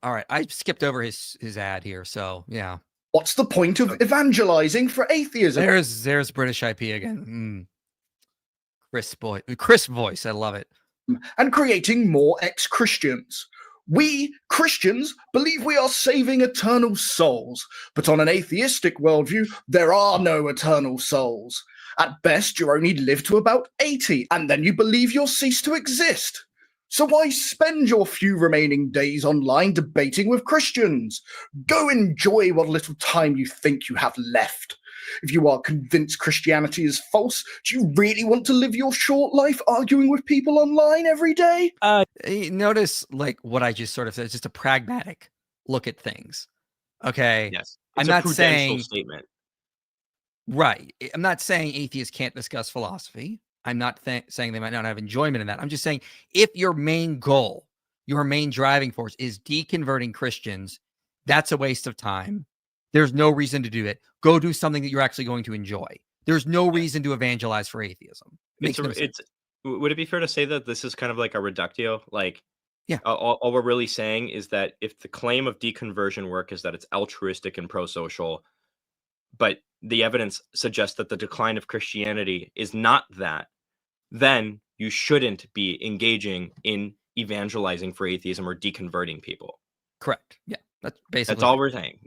All right. I skipped over his ad here. So, yeah. What's the point of evangelizing for atheism? There's British IP again. Chris voice. I love it. And creating more ex-Christians. We, Christians, believe we are saving eternal souls. But on an atheistic worldview, there are no eternal souls. At best, you only live to about 80, and then you believe you'll cease to exist. So why spend your few remaining days online debating with Christians? Go enjoy what little time you think you have left. If you are convinced Christianity is false, do you really want to live your short life arguing with people online every day? Notice what I just sort of said, it's just a pragmatic look at things. Okay. Yes. I'm It's a not prudential saying statement. right. I'm not saying atheists can't discuss philosophy. I'm not saying they might not have enjoyment in that. I'm just saying if your main goal, your main driving force is deconverting Christians, that's a waste of time. There's no reason to do it. Go do something that you're actually going to enjoy. There's no reason to evangelize for atheism. Makes no sense. Would it be fair to say that this is kind of like a reductio? Like, Yeah. all we're really saying is that if the claim of deconversion work is that it's altruistic and pro-social, but the evidence suggests that the decline of Christianity is not that, then you shouldn't be engaging in evangelizing for atheism or deconverting people. Correct. Yeah. That's basically That's all we're saying.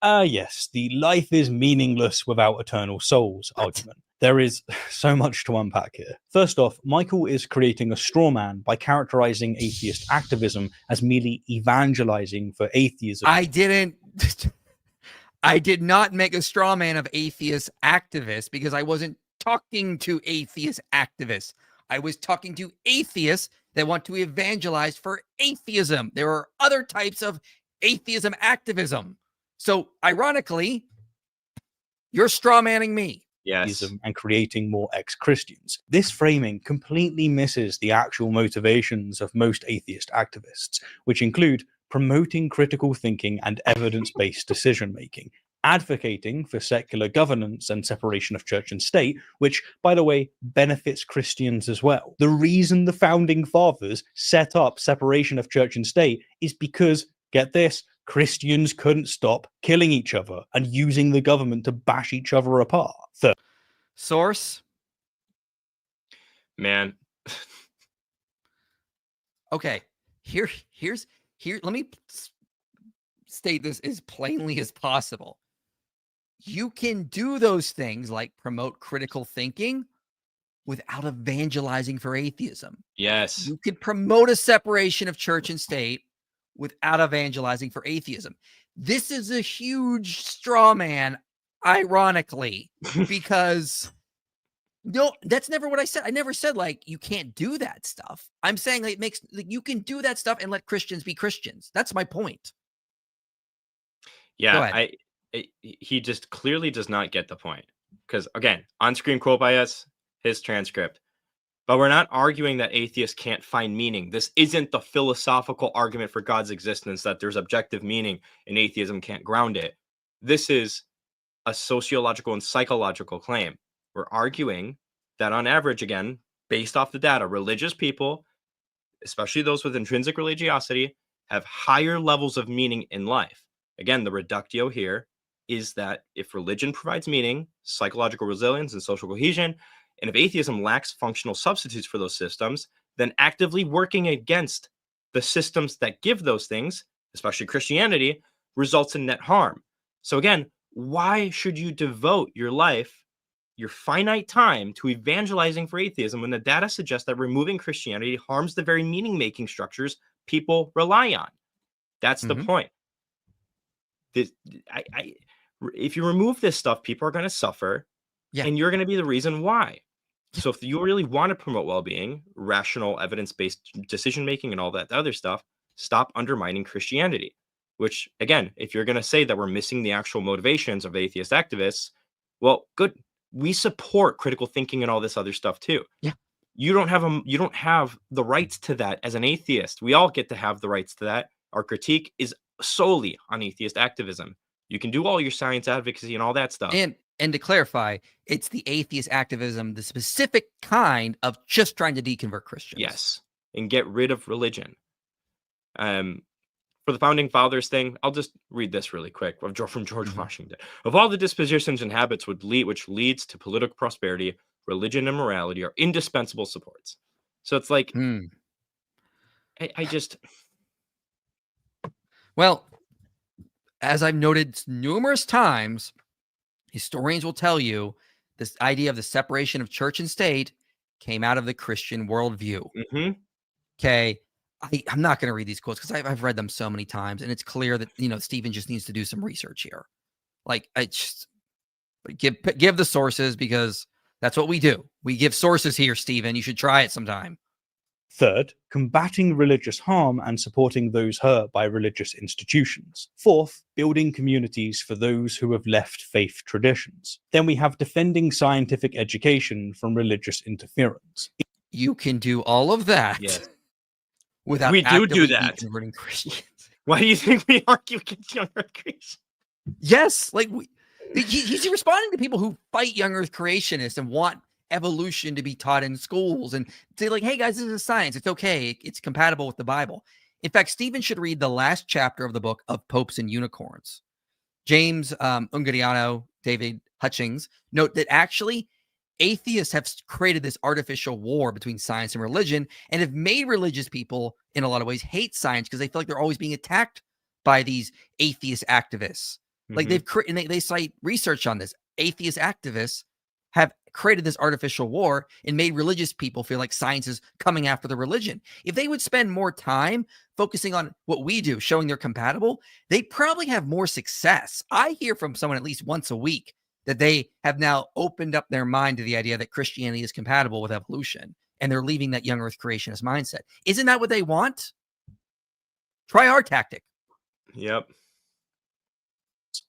Yes, the life is meaningless without eternal souls argument. There is so much to unpack here. First off, Michael is creating a straw man by characterizing atheist activism as merely evangelizing for atheism. I did not make a straw man of atheist activists because I wasn't talking to atheist activists. I was talking to atheists that want to evangelize for atheism. There are other types of atheism activism. So, ironically, you're straw manning me. Yes. And creating more ex-Christians. This framing completely misses the actual motivations of most atheist activists, which include promoting critical thinking and evidence-based decision-making, advocating for secular governance and separation of church and state, which, by the way, benefits Christians as well. The reason the founding fathers set up separation of church and state is because, get this, Christians couldn't stop killing each other and using the government to bash each other apart. Source? Man. Okay. Here, let me state this as plainly as possible. You can do those things like promote critical thinking without evangelizing for atheism. Yes. You could promote a separation of church and state without evangelizing for atheism. This is a huge straw man, ironically, because no, that's never what I said. I never said like you can't do that stuff. I'm saying like, it makes like, you can do that stuff and let Christians be Christians. That's my point. Yeah, he just clearly does not get the point. Because again, on-screen quote by us, his transcript. But we're not arguing that atheists can't find meaning. This isn't the philosophical argument for God's existence that there's objective meaning and atheism can't ground it. This is a sociological and psychological claim. We're arguing that on average, again, based off the data, religious people, especially those with intrinsic religiosity, have higher levels of meaning in life. Again, the reductio here is that if religion provides meaning, psychological resilience, and social cohesion, and if atheism lacks functional substitutes for those systems, then actively working against the systems that give those things, especially Christianity, results in net harm. So again, why should you devote your life, your finite time, to evangelizing for atheism when the data suggests that removing Christianity harms the very meaning-making structures people rely on? That's the point. If you remove this stuff, people are going to suffer, and you're going to be the reason why. So if you really want to promote well-being, rational, evidence-based decision-making, and all that other stuff, stop undermining Christianity. Which, again, if you're going to say that we're missing the actual motivations of atheist activists, well, good. We support critical thinking and all this other stuff too. Yeah. You don't have the rights to that as an atheist. We all get to have the rights to that. Our critique is solely on atheist activism. You can do all your science advocacy and all that stuff. And to clarify, it's the atheist activism, the specific kind of just trying to deconvert Christians. Yes, and get rid of religion. For the founding fathers thing, I'll just read this really quick from George Washington. Of all the dispositions and habits which leads to political prosperity, religion and morality are indispensable supports. So it's like, I just... Well, as I've noted numerous times, historians will tell you this idea of the separation of church and state came out of the Christian worldview. Okay. I'm not going to read these quotes because I've read them so many times, and it's clear that, Stephen just needs to do some research here. Like, I just give the sources because that's what we do. We give sources here, Stephen. You should try it sometime. Third, combating religious harm and supporting those hurt by religious institutions. Fourth, building communities for those who have left faith traditions. Then we have defending scientific education from religious interference. You can do all of that Yes. without We do actively that. converting Christians. Why do you think we argue against young Earth creation? Yes, like he's responding to people who fight young Earth creationists and want evolution to be taught in schools and say like, hey guys, this is science. It's okay. It's compatible with the Bible. In fact, Stephen should read the last chapter of the book of Popes and Unicorns. James Ungariano, David Hutchings note that actually atheists have created this artificial war between science and religion and have made religious people in a lot of ways hate science because they feel like they're always being attacked by these atheist activists. Like they cite research on this. Atheist activists have created this artificial war and made religious people feel like science is coming after the religion. If they would spend more time focusing on what we do, showing they're compatible, they'd probably have more success. I hear from someone at least once a week that they have now opened up their mind to the idea that Christianity is compatible with evolution, and they're leaving that young Earth creationist mindset. Isn't that what they want? Try our tactic. Yep.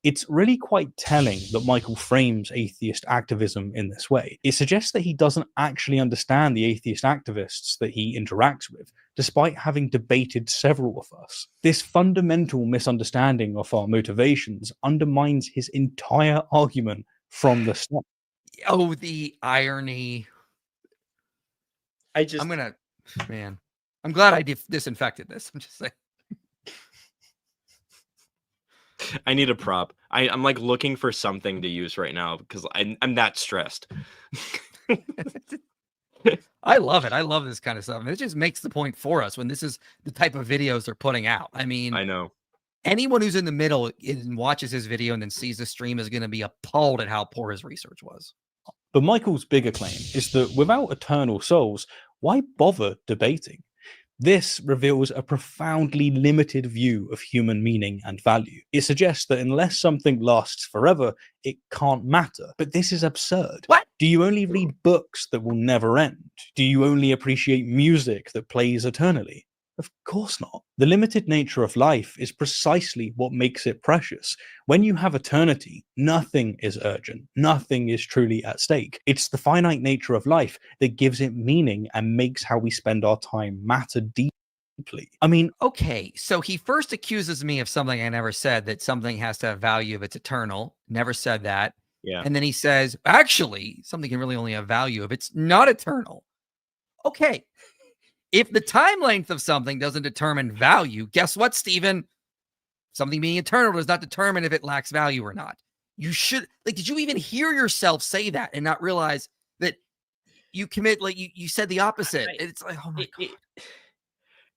It's really quite telling that Michael frames atheist activism in this way. It suggests that he doesn't actually understand the atheist activists that he interacts with, despite having debated several of us. This fundamental misunderstanding of our motivations undermines his entire argument from the start. Oh, the irony. I'm glad I disinfected this. I'm just saying. I need a prop. I'm like looking for something to use right now because I'm that stressed. I love it. I love this kind of stuff. And it just makes the point for us when this is the type of videos they're putting out. I mean, I know. Anyone who's in the middle and watches his video and then sees the stream is going to be appalled at how poor his research was. But Michael's bigger claim is that without eternal souls, why bother debating? This reveals a profoundly limited view of human meaning and value. It suggests that unless something lasts forever, it can't matter. But this is absurd. What? Do you only read books that will never end? Do you only appreciate music that plays eternally? Of course not. The limited nature of life is precisely what makes it precious. When you have eternity, nothing is urgent. Nothing is truly at stake. It's the finite nature of life that gives it meaning and makes how we spend our time matter deeply. I mean, okay, so he first accuses me of something I never said, that something has to have value if it's eternal. Never said that. Yeah. And then he says, actually, something can really only have value if it's not eternal. Okay. If the time length of something doesn't determine value, guess what, Stephen? Something being eternal does not determine if it lacks value or not. You should, like, did you even hear yourself say that and not realize that you commit, like, you said the opposite? It's like, oh my God.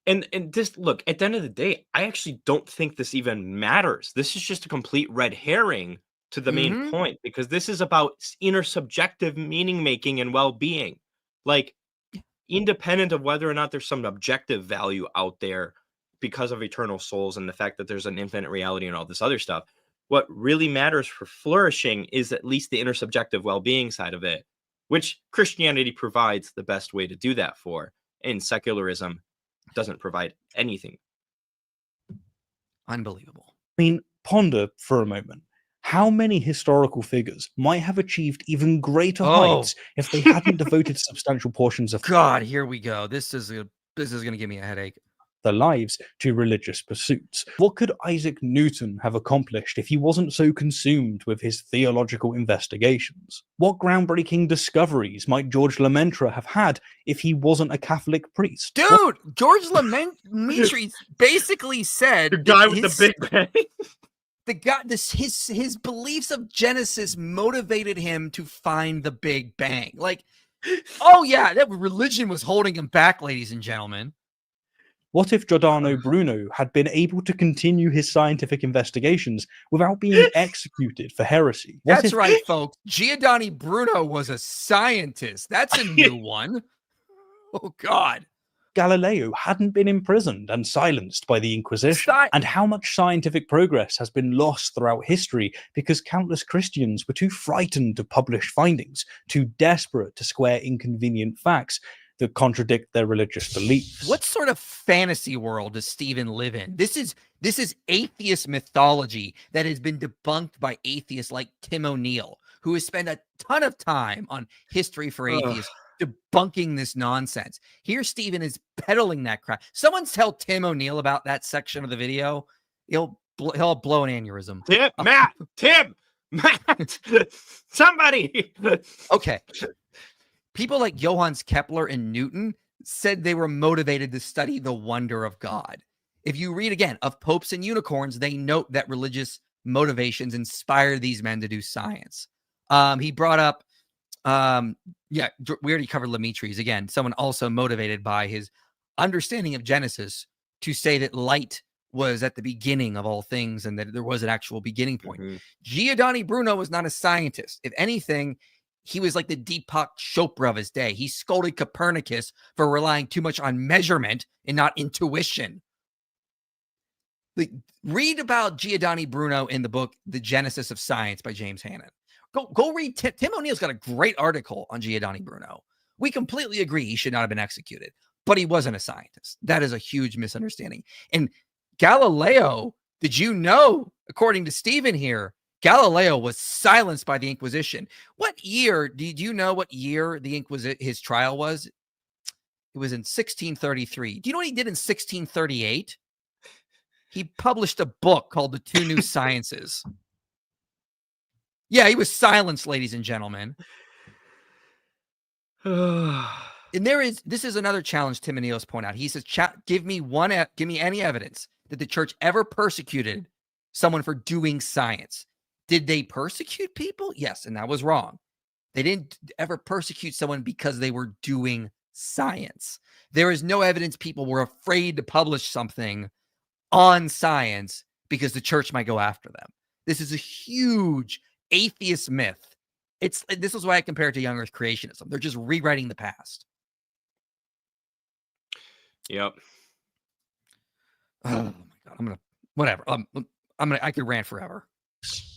And this, look, at the end of the day, I actually don't think this even matters. This is just a complete red herring to the main point, because this is about intersubjective meaning making and well-being. Like, independent of whether or not there's some objective value out there because of eternal souls and the fact that there's an infinite reality and all this other stuff, what really matters for flourishing is at least the intersubjective well-being side of it, which Christianity provides the best way to do that for, and secularism doesn't provide anything. Unbelievable. I mean, ponder for a moment. How many historical figures might have achieved even greater heights if they hadn't devoted substantial portions of God, here we go. This is going to give me a headache. their lives to religious pursuits? What could Isaac Newton have accomplished if he wasn't so consumed with his theological investigations? What groundbreaking discoveries might George Lemaitre have had if he wasn't a Catholic priest? Dude, George Lemaitre basically said The guy with the big bang. the guy, his beliefs of Genesis motivated him to find the Big Bang. Like, oh yeah, that religion was holding him back, ladies and gentlemen. What if Giordano Bruno had been able to continue his scientific investigations without being executed for heresy? That's right, folks. Giordano Bruno was a scientist. That's a new one. Oh God. Galileo hadn't been imprisoned and silenced by the Inquisition, and how much scientific progress has been lost throughout history because countless Christians were too frightened to publish findings, too desperate to square inconvenient facts, that contradict their religious beliefs. What sort of fantasy world does Stephen live in? This is atheist mythology that has been debunked by atheists like Tim O'Neill, who has spent a ton of time on History for Atheists debunking this nonsense. Here Stephen is peddling that crap. Someone tell Tim O'Neill about that section of the video. He'll blow an aneurysm. Tim, Matt, somebody. Okay. People like Johannes Kepler and Newton said they were motivated to study the wonder of God. If you read again of Popes and Unicorns, they note that religious motivations inspired these men to do science. He brought up, we already covered Lemaitres. Again, someone also motivated by his understanding of Genesis to say that light was at the beginning of all things and that there was an actual beginning point. Giordani Bruno was not a scientist. If anything, he was like the Deepak Chopra of his day. He scolded Copernicus for relying too much on measurement and not intuition. Like, read about Giordani Bruno in the book The Genesis of Science by James Hannon. Go read. Tim O'Neill's got a great article on Giordani Bruno. We completely agree he should not have been executed, but he wasn't a scientist. That is a huge misunderstanding. And Galileo, did you know, according to Stephen here, Galileo was silenced by the Inquisition. What year, did you know what year his trial was? It was in 1633. Do you know what he did in 1638? He published a book called The Two New Sciences. Yeah, he was silenced, ladies and gentlemen. And this is another challenge Tim O'Neill's point out. He says, give me any evidence that the church ever persecuted someone for doing science. Did they persecute people? Yes, and that was wrong. They didn't ever persecute someone because they were doing science. There is no evidence people were afraid to publish something on science because the church might go after them. This is a huge atheist myth. This is why I compare it to young earth creationism. They're just rewriting the past. Yep. Oh my God. I could rant forever.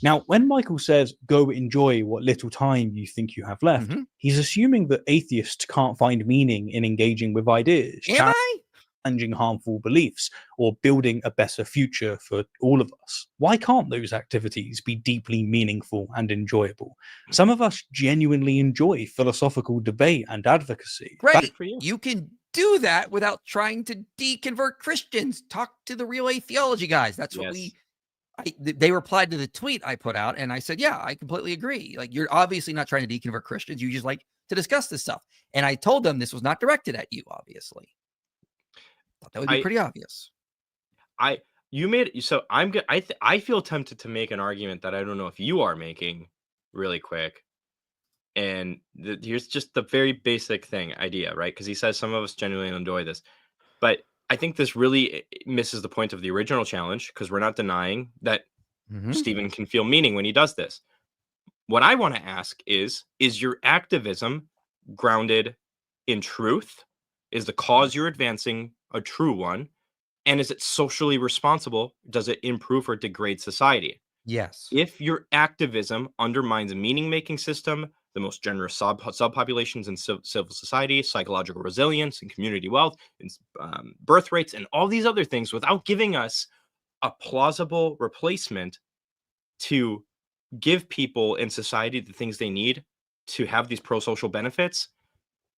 Now, when Michael says, go enjoy what little time you think you have left, he's assuming that atheists can't find meaning in engaging with ideas, challenging harmful beliefs, or building a better future for all of us. Why can't those activities be deeply meaningful and enjoyable? Some of us genuinely enjoy philosophical debate and advocacy. Great. You can do that without trying to deconvert Christians. Talk to the real theology guys. That's what they replied to the tweet I put out, and I said, yeah, I completely agree. Like, you're obviously not trying to deconvert Christians. You just like to discuss this stuff. And I told them this was not directed at you, obviously. Thought that would be pretty obvious. I feel tempted to make an argument that I don't know if you are making really quick. And here's just the very basic idea, right? Because he says some of us genuinely enjoy this. But I think this really misses the point of the original challenge, because we're not denying that Stephen can feel meaning when he does this. What I want to ask is your activism grounded in truth? Is the cause you're advancing a true one? And is it socially responsible? Does it improve or degrade society? Yes. If your activism undermines a meaning-making system, the most generous subpopulations in civil society, psychological resilience and community wealth, and birth rates, and all these other things, without giving us a plausible replacement to give people in society the things they need to have these pro-social benefits,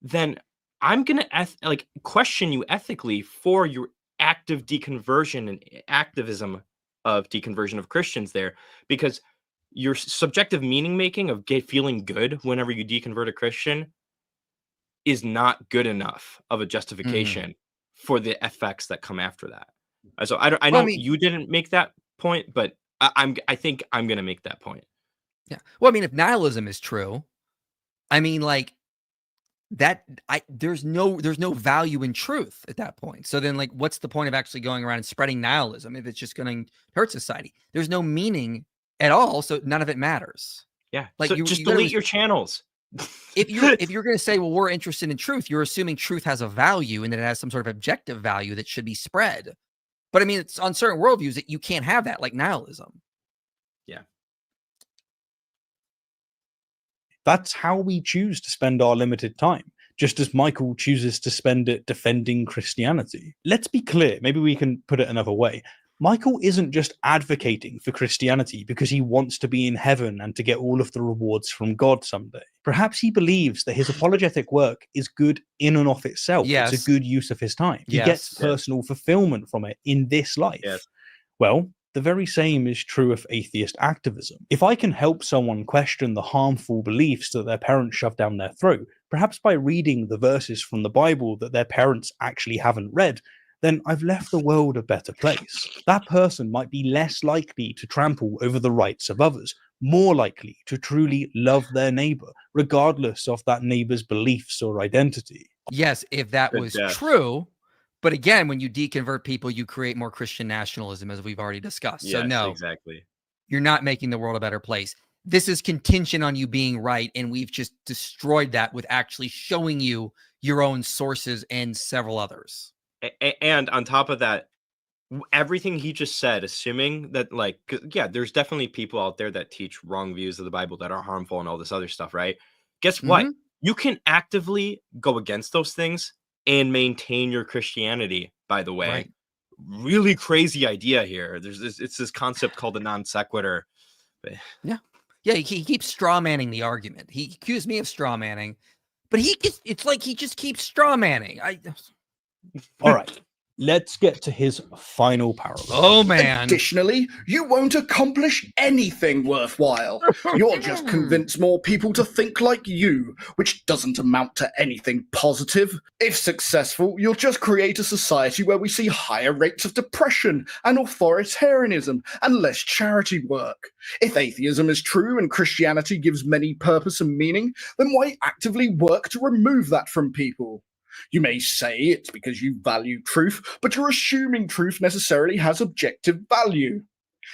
then I'm going to question you ethically for your active deconversion and activism of deconversion of Christians there, because your subjective meaning making of feeling good whenever you deconvert a Christian is not good enough of a justification for the effects that come after that. So I know you didn't make that point, but I think I'm going to make that point. Yeah. Well, I mean, if nihilism is true, I mean, like that, there's no value in truth at that point. So then, like, what's the point of actually going around and spreading nihilism if it's just going to hurt society? There's no meaning at all, so none of it matters. Yeah, like, so just delete your channels. If you're going to say, well, we're interested in truth, you're assuming truth has a value and that it has some sort of objective value that should be spread. But I mean, it's on certain worldviews that you can't have that, like nihilism. Yeah. That's how we choose to spend our limited time. just as Michael chooses to spend it defending Christianity. Let's be clear, maybe we can put it another way. Michael isn't just advocating for Christianity because he wants to be in heaven and to get all of the rewards from God someday. Perhaps he believes that his apologetic work is good in and of itself. Yes. It's a good use of his time. He Yes. gets personal fulfillment from it in this life. Yes. Well, the very same is true of atheist activism. If I can help someone question the harmful beliefs that their parents shove down their throat, perhaps by reading the verses from the Bible that their parents actually haven't read, then I've left the world a better place. That person might be less likely to trample over the rights of others, more likely to truly love their neighbor, regardless of that neighbor's beliefs or identity. Yes, if that Good was death. true. But again, when you deconvert people, you create more Christian nationalism, as we've already discussed. So Yes, no, exactly. you're not making the world a better place. This is contingent on you being right, and we've just destroyed that with actually showing you your own sources and several others. And on top of that, everything he just said, assuming that, like, yeah, there's definitely people out there that teach wrong views of the Bible that are harmful and all this other stuff, right? Guess what? Mhm. You can actively go against those things and maintain your Christianity, by the way. Right. Really crazy idea here. It's this concept called a non sequitur. Yeah, he keeps straw manning the argument. He accused me of straw manning, but it's like he just keeps straw manning. All right, let's get to his final paragraph. Oh man. Additionally, you won't accomplish anything worthwhile. You'll just convince more people to think like you, which doesn't amount to anything positive. If successful, you'll just create a society where we see higher rates of depression and authoritarianism and less charity work. If atheism is true and Christianity gives many purpose and meaning, then why actively work to remove that from people? You may say it's because you value truth, but you're assuming truth necessarily has objective value.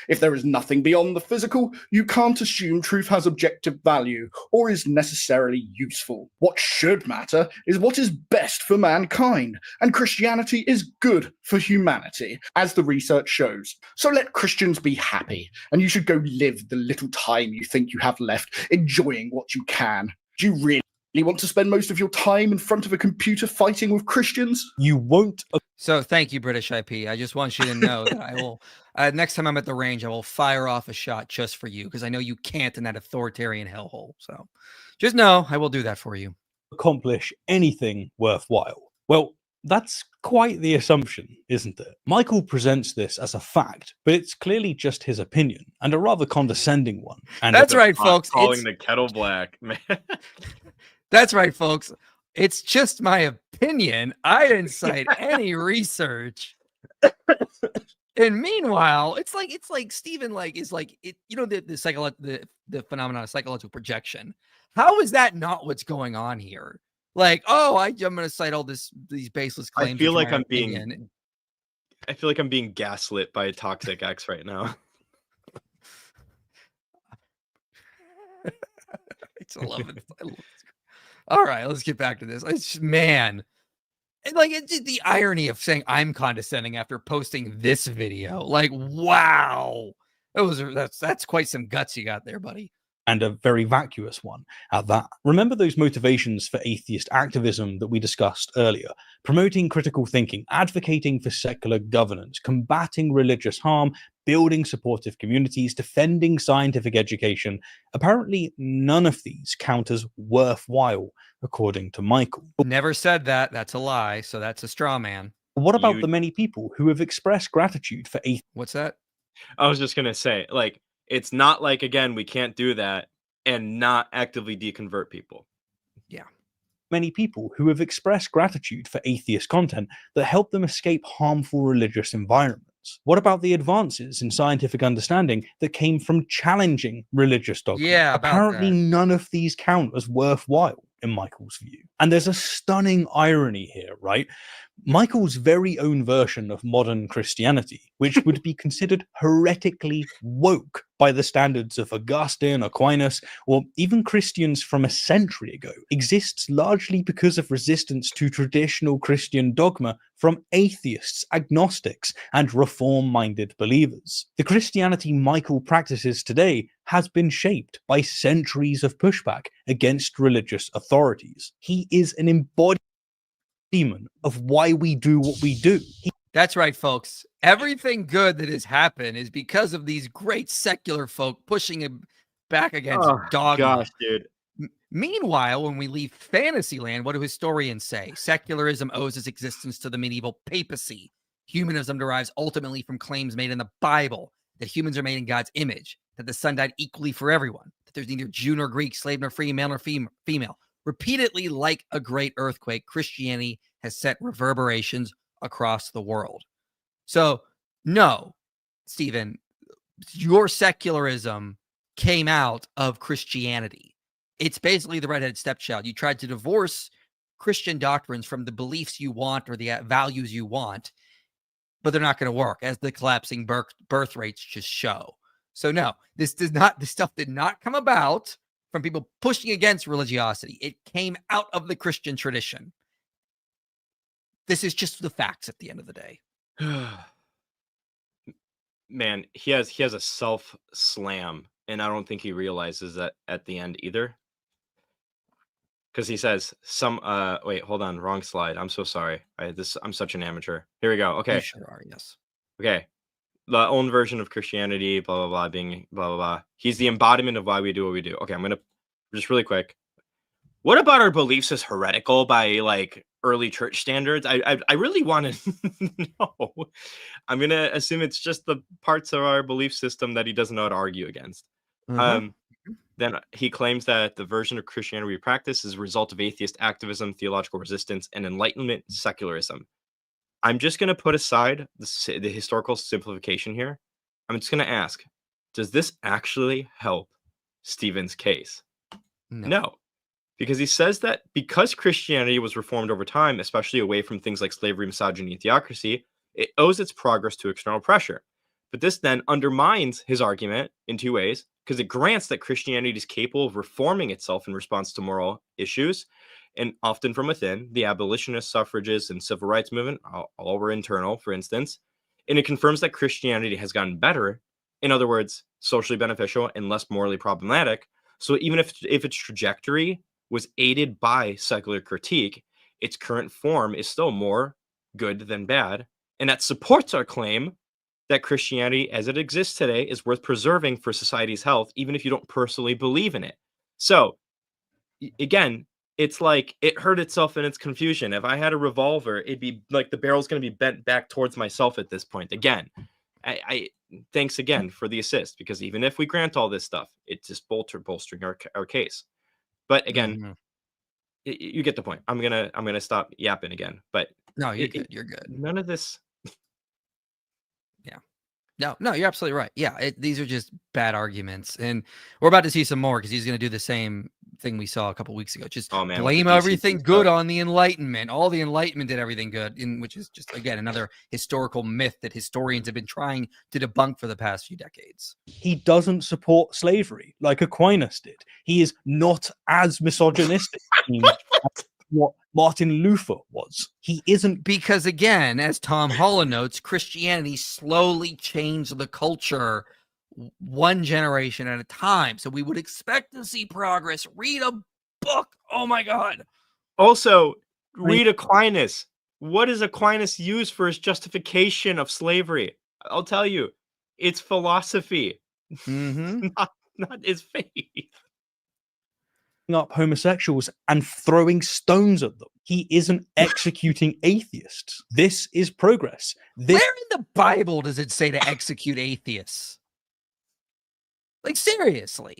If there is nothing beyond the physical, you can't assume truth has objective value or is necessarily useful. What should matter is what is best for mankind, and Christianity is good for humanity, as the research shows. So let Christians be happy, and you should go live the little time you think you have left, enjoying what you can. Do you really want to spend most of your time in front of a computer fighting with Christians? You won't. So thank you, British IP. I just want you to know that I will, next time I'm at the range, I will fire off a shot just for you, because I know you can't in that authoritarian hellhole. So just know I will do that for you. Accomplish anything worthwhile. Well, that's quite the assumption, isn't it? Michael presents this as a fact, but it's clearly just his opinion, and a rather condescending one. And That's right, folks. Calling the kettle black, man. That's right, folks. It's just my opinion. I didn't cite any research. And meanwhile, it's like Stephen is like it. You know the phenomenon of psychological projection. How is that not what's going on here? Like, oh, I'm going to cite all these baseless claims. I feel like I'm being gaslit by a toxic ex right now. I love it. All right, let's get back to this. Man, and like it's the irony of saying I'm condescending after posting this video. Like, wow, that's quite some guts you got there, buddy. And a very vacuous one at that. Remember those motivations for atheist activism that we discussed earlier? Promoting critical thinking, advocating for secular governance, combating religious harm, building supportive communities, defending scientific education. Apparently, none of these count as worthwhile, according to Michael. Never said that. That's a lie. So that's a straw man. What about the many people who have expressed gratitude for atheism? What's that? I was just going to say, like, it's not like, again, we can't do that and not actively deconvert people. Yeah. Many people who have expressed gratitude for atheist content that help them escape harmful religious environments. What about the advances in scientific understanding that came from challenging religious dogma? Yeah, apparently none of these count as worthwhile in Michael's view. And there's a stunning irony here, right? Michael's very own version of modern Christianity, which would be considered heretically woke by the standards of Augustine, Aquinas, or even Christians from a century ago, exists largely because of resistance to traditional Christian dogma from atheists, agnostics, and reform-minded believers. The Christianity Michael practices today has been shaped by centuries of pushback against religious authorities. He is an embodiment of why we do what we do. That's right, folks. Everything good that has happened is because of these great secular folk pushing it back against dogma. Gosh, dude. Meanwhile, when we leave Fantasyland, what do historians say? Secularism owes its existence to the medieval papacy. Humanism derives ultimately from claims made in the Bible that humans are made in God's image, that the Son died equally for everyone, that there's neither Jew nor Greek, slave nor free, male nor female. Repeatedly, like a great earthquake, Christianity has sent reverberations across the world. So, no, Stephen, your secularism came out of Christianity. It's basically the redheaded stepchild. You tried to divorce Christian doctrines from the beliefs you want or the values you want, but they're not going to work, as the collapsing birth rates just show. So, no, this stuff did not come about from people pushing against religiosity. It came out of the Christian tradition. This is just the facts at the end of the day. Man, he has a self slam, and I don't think he realizes that at the end either. Because he says wait, hold on, wrong slide. I'm so sorry. I'm such an amateur. Here we go. Okay. You sure are, yes. Okay. The own version of Christianity, blah, blah, blah, being blah, blah, blah. He's the embodiment of why we do what we do. Okay, I'm going to just really quick. What about our beliefs as heretical by like early church standards? I really want to know. I'm going to assume it's just the parts of our belief system that he doesn't know how to argue against. Then he claims that the version of Christianity we practice is a result of atheist activism, theological resistance, and Enlightenment secularism. I'm just going to put aside the historical simplification here. I'm just going to ask, does this actually help Stephen's case? No. Because he says that because Christianity was reformed over time, especially away from things like slavery, misogyny, and theocracy, it owes its progress to external pressure. But this then undermines his argument in two ways, because it grants that Christianity is capable of reforming itself in response to moral issues, and often from within. The abolitionist, suffragists, and civil rights movement all were internal, for instance. And it confirms that Christianity has gotten better, in other words, socially beneficial and less morally problematic. So even if its trajectory was aided by secular critique, its current form is still more good than bad. And that supports our claim that Christianity as it exists today is worth preserving for society's health, even if you don't personally believe in it. So again, it's like it hurt itself in its confusion. If I had a revolver, it'd be like the barrel's going to be bent back towards myself at this point. Again, I thanks again for the assist, because even if we grant all this stuff, it's just bolstering our case. But again, you get the point. I'm gonna stop yapping again. But no, you're good. You're good. None of this. Yeah. No, you're absolutely right. Yeah, these are just bad arguments, and we're about to see some more because he's going to do the same thing we saw a couple weeks ago. Just blame everything good on the Enlightenment. All the Enlightenment did everything good, which is just, again, another historical myth that historians have been trying to debunk for the past few decades. He doesn't support slavery like Aquinas did. He is not as misogynistic as what Martin Luther was. He isn't. Because, again, as Tom Holland notes, Christianity slowly changed the culture one generation at a time. So we would expect to see progress. Read a book. Oh my God. Also, read Aquinas. What does Aquinas use for his justification of slavery? I'll tell you, it's philosophy, not his faith. Up homosexuals and throwing stones at them. He isn't executing atheists. This is progress. Where in the Bible does it say to execute atheists? Like, seriously.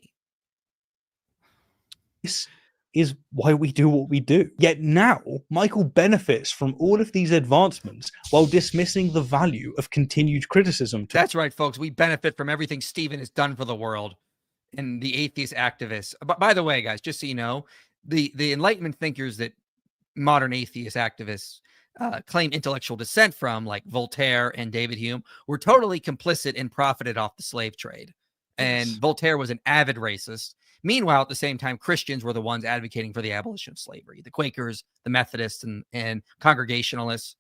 This is why we do what we do. Yet now, Michael benefits from all of these advancements while dismissing the value of continued criticism. That's right, folks. We benefit from everything Stephen has done for the world and the atheist activists. But by the way, guys, just so you know, the Enlightenment thinkers that modern atheist activists claim intellectual descent from, like Voltaire and David Hume, were totally complicit and profited off the slave trade. And Yes. Voltaire was an avid racist. Meanwhile, at the same time, Christians were the ones advocating for the abolition of slavery, the Quakers, the Methodists, and Congregationalists.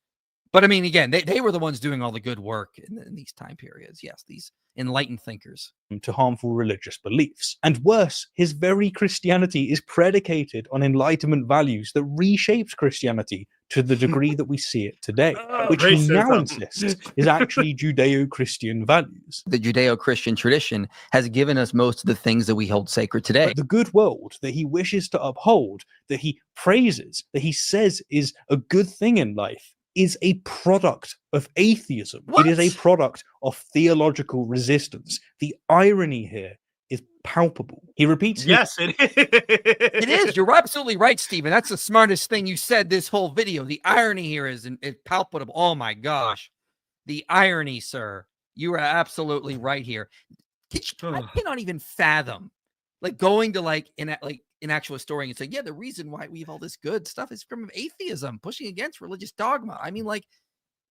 But I mean, again, they were the ones doing all the good work in these time periods. Yes, these enlightened thinkers. To harmful religious beliefs. And worse, his very Christianity is predicated on Enlightenment values that reshaped Christianity to the degree that we see it today, which he now Racism. insists is actually Judeo-Christian values. The Judeo-Christian tradition has given us most of the things that we hold sacred today. But the good world that he wishes to uphold, that he praises, that he says is a good thing in life, is a product of atheism. What? It is a product of theological resistance. The irony here is palpable. He repeats his Yes, it is. It is. You're absolutely right, Stephen. That's the smartest thing you said this whole video. The irony here is palpable. Oh my gosh. The irony, sir. You are absolutely right here. I cannot even fathom going to an actual historian and say, yeah, the reason why we have all this good stuff is from atheism, pushing against religious dogma. I mean,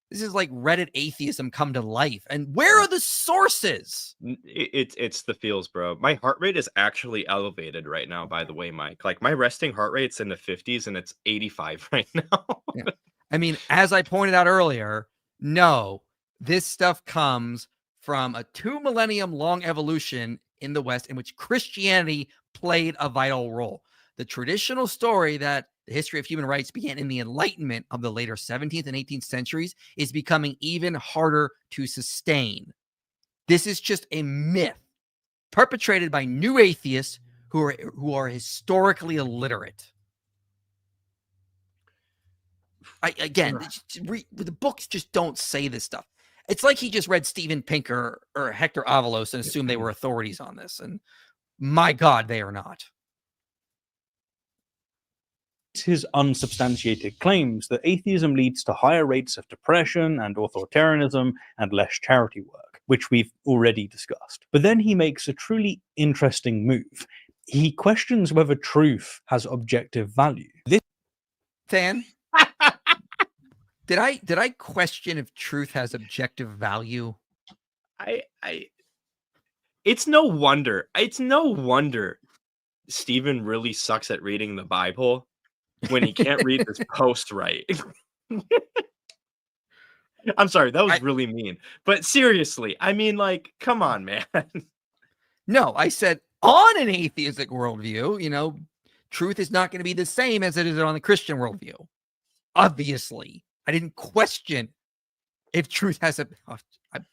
this is like Reddit atheism come to life. And where are the sources? It's the feels, bro. My heart rate is actually elevated right now, by the way, Mike. Like, my resting heart rate's in the 50s and it's 85 right now. Yeah. I mean, as I pointed out earlier, no, this stuff comes from a 2 millennium long evolution in the West in which Christianity played a vital role. The traditional story that the history of human rights began in the Enlightenment of the later 17th and 18th centuries is becoming even harder to sustain. This is just a myth perpetrated by new atheists who are historically illiterate. The books just don't say this stuff. It's like he just read Steven Pinker or Hector Avalos and assumed they were authorities on this. And my God, they are not. His unsubstantiated claims that atheism leads to higher rates of depression and authoritarianism and less charity work, which we've already discussed. But then he makes a truly interesting move. He questions whether truth has objective value. Than, did I question if truth has objective value? It's no wonder Stephen really sucks at reading the Bible when he can't read this post right. I'm sorry, that was really mean. But seriously, I mean, come on, man. No, I said on an atheistic worldview, truth is not going to be the same as it is on the Christian worldview. Obviously, I didn't question if truth has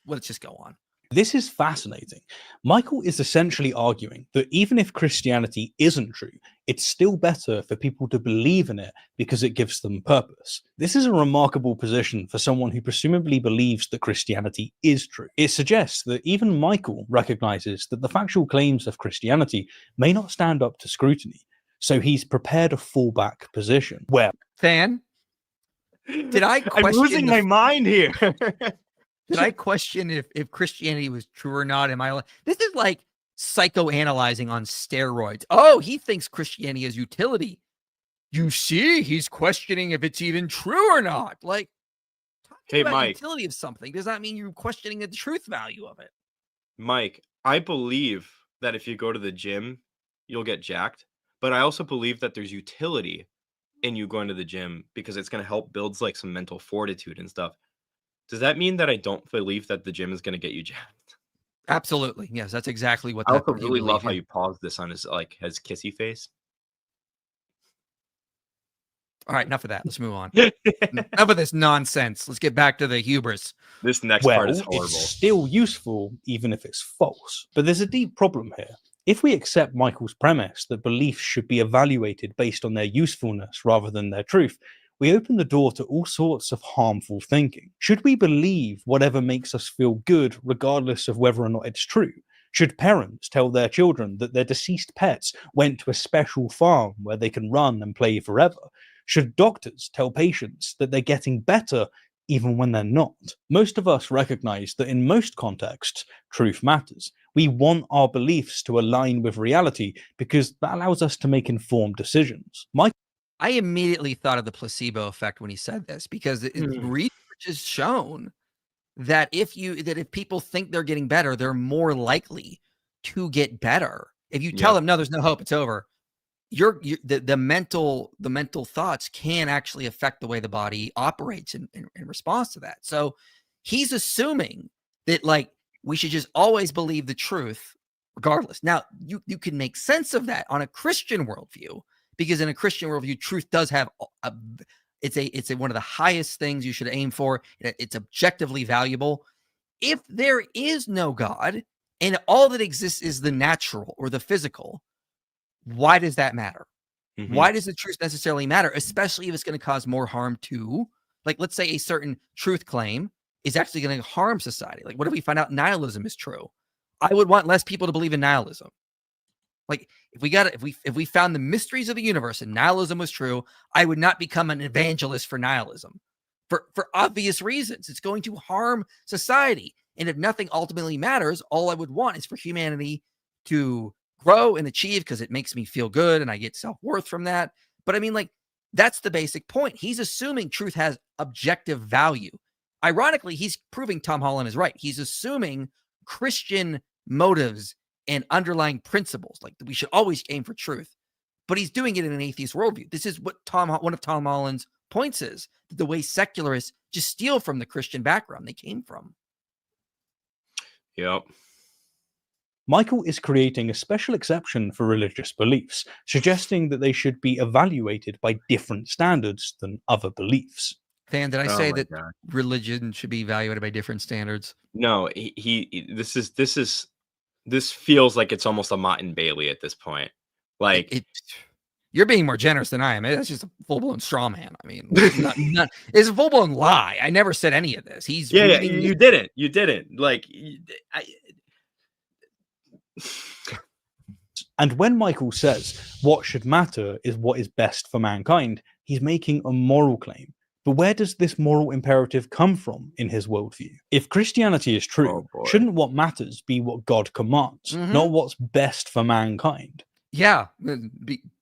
let's just go on. This is fascinating. Michael is essentially arguing that even if Christianity isn't true, it's still better for people to believe in it because it gives them purpose. This is a remarkable position for someone who presumably believes that Christianity is true. It suggests that even Michael recognizes that the factual claims of Christianity may not stand up to scrutiny, so he's prepared a fallback position where... Fan, did I question... I'm losing my mind here. Did I question if Christianity was true or not? This is like psychoanalyzing on steroids. Oh, he thinks Christianity has utility. You see, he's questioning if it's even true or not. Like, talking about Mike, utility of something does not mean you're questioning the truth value of it. Mike, I believe that if you go to the gym, you'll get jacked. But I also believe that there's utility in you going to the gym because it's going to help build some mental fortitude and stuff. Does that mean that I don't believe that the gym is going to get you jacked? Absolutely. Yes, that's exactly what I also really love how you paused this on his kissy face. All right, enough of that. Let's move on. Enough of this nonsense. Let's get back to the hubris. This next part is horrible. It's still useful, even if it's false. But there's a deep problem here. If we accept Michael's premise that beliefs should be evaluated based on their usefulness rather than their truth, we open the door to all sorts of harmful thinking. Should we believe whatever makes us feel good, regardless of whether or not it's true? Should parents tell their children that their deceased pets went to a special farm where they can run and play forever? Should doctors tell patients that they're getting better even when they're not? Most of us recognize that in most contexts, truth matters. We want our beliefs to align with reality because that allows us to make informed decisions. I immediately thought of the placebo effect when he said this, because research has shown that if people think they're getting better, they're more likely to get better. If you tell them, no, there's no hope, it's over, the mental thoughts can actually affect the way the body operates in response to that. So he's assuming that, like, we should just always believe the truth regardless. Now, you can make sense of that on a Christian worldview, because in a Christian worldview, truth does have it's one of the highest things you should aim for. It's objectively valuable. If there is no God and all that exists is the natural or the physical, why does that matter? Why does the truth necessarily matter, especially if it's going to cause more harm to, like, let's say a certain truth claim is actually going to harm society. Like, what if we find out nihilism is true? I would want less people to believe in nihilism. Like, if we found the mysteries of the universe and nihilism was true, I would not become an evangelist for nihilism for obvious reasons. It's going to harm society. And if nothing ultimately matters, all I would want is for humanity to grow and achieve, because it makes me feel good and I get self-worth from that. But I mean, like, that's the basic point. He's assuming truth has objective value. Ironically, he's proving Tom Holland is right. He's assuming Christian motives and underlying principles, like that we should always aim for truth. But he's doing it in an atheist worldview. This is what one of Tom Holland's points is, that the way secularists just steal from the Christian background they came from. Yep. Michael is creating a special exception for religious beliefs, suggesting that they should be evaluated by different standards than other beliefs. Fan, did I say that religion should be evaluated by different standards? No, this feels like it's almost a Mott and Bailey at this point. Like, you're being more generous than I am. That's just a full-blown straw man. I mean, it's a full-blown lie. I never said any of this. He's you didn't. Like, And when Michael says what should matter is what is best for mankind, he's making a moral claim. But where does this moral imperative come from in his worldview? If Christianity is true, shouldn't what matters be what God commands, not what's best for mankind? Yeah,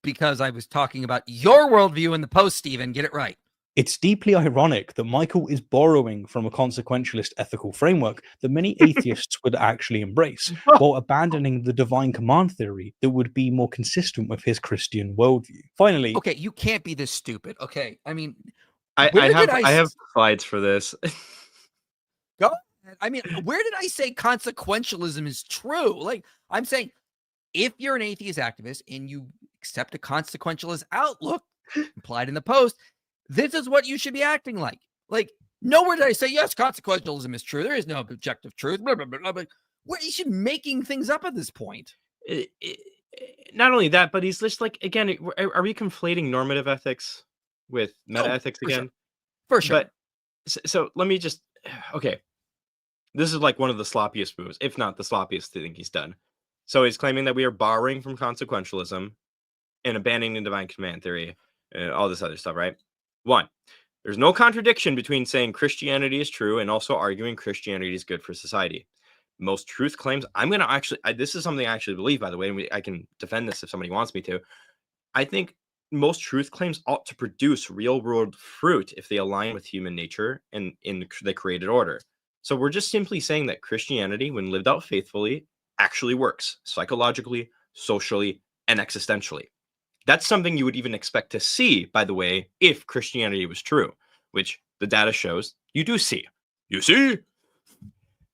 because I was talking about your worldview in the post, Stephen. Get it right. It's deeply ironic that Michael is borrowing from a consequentialist ethical framework that many atheists would actually embrace, while abandoning the divine command theory that would be more consistent with his Christian worldview. Finally... Okay, you can't be this stupid. Okay, I mean... I have slides for this. Go ahead. I mean, where did I say consequentialism is true? Like, I'm saying, if you're an atheist activist and you accept a consequentialist outlook implied in the post, this is what you should be acting like. Like, nowhere did I say, yes, consequentialism is true. There is no objective truth. Blah, blah, blah, blah. But what is he making things up at this point? Not only that, but he's just like, again, are we conflating normative ethics with meta ethics again? For sure. But so let me just, okay. This is like one of the sloppiest moves, if not the sloppiest thing he's done. So he's claiming that we are borrowing from consequentialism and abandoning the divine command theory and all this other stuff, right? One, there's no contradiction between saying Christianity is true and also arguing Christianity is good for society. Most truth claims, I'm going to actually, this is something I actually believe, by the way, and I can defend this if somebody wants me to. I think most truth claims ought to produce real world fruit if they align with human nature and in the created order. So we're just simply saying that Christianity, when lived out faithfully, actually works psychologically, socially, and existentially. That's something you would even expect to see, by the way, if Christianity was true, which the data shows you do see. You see?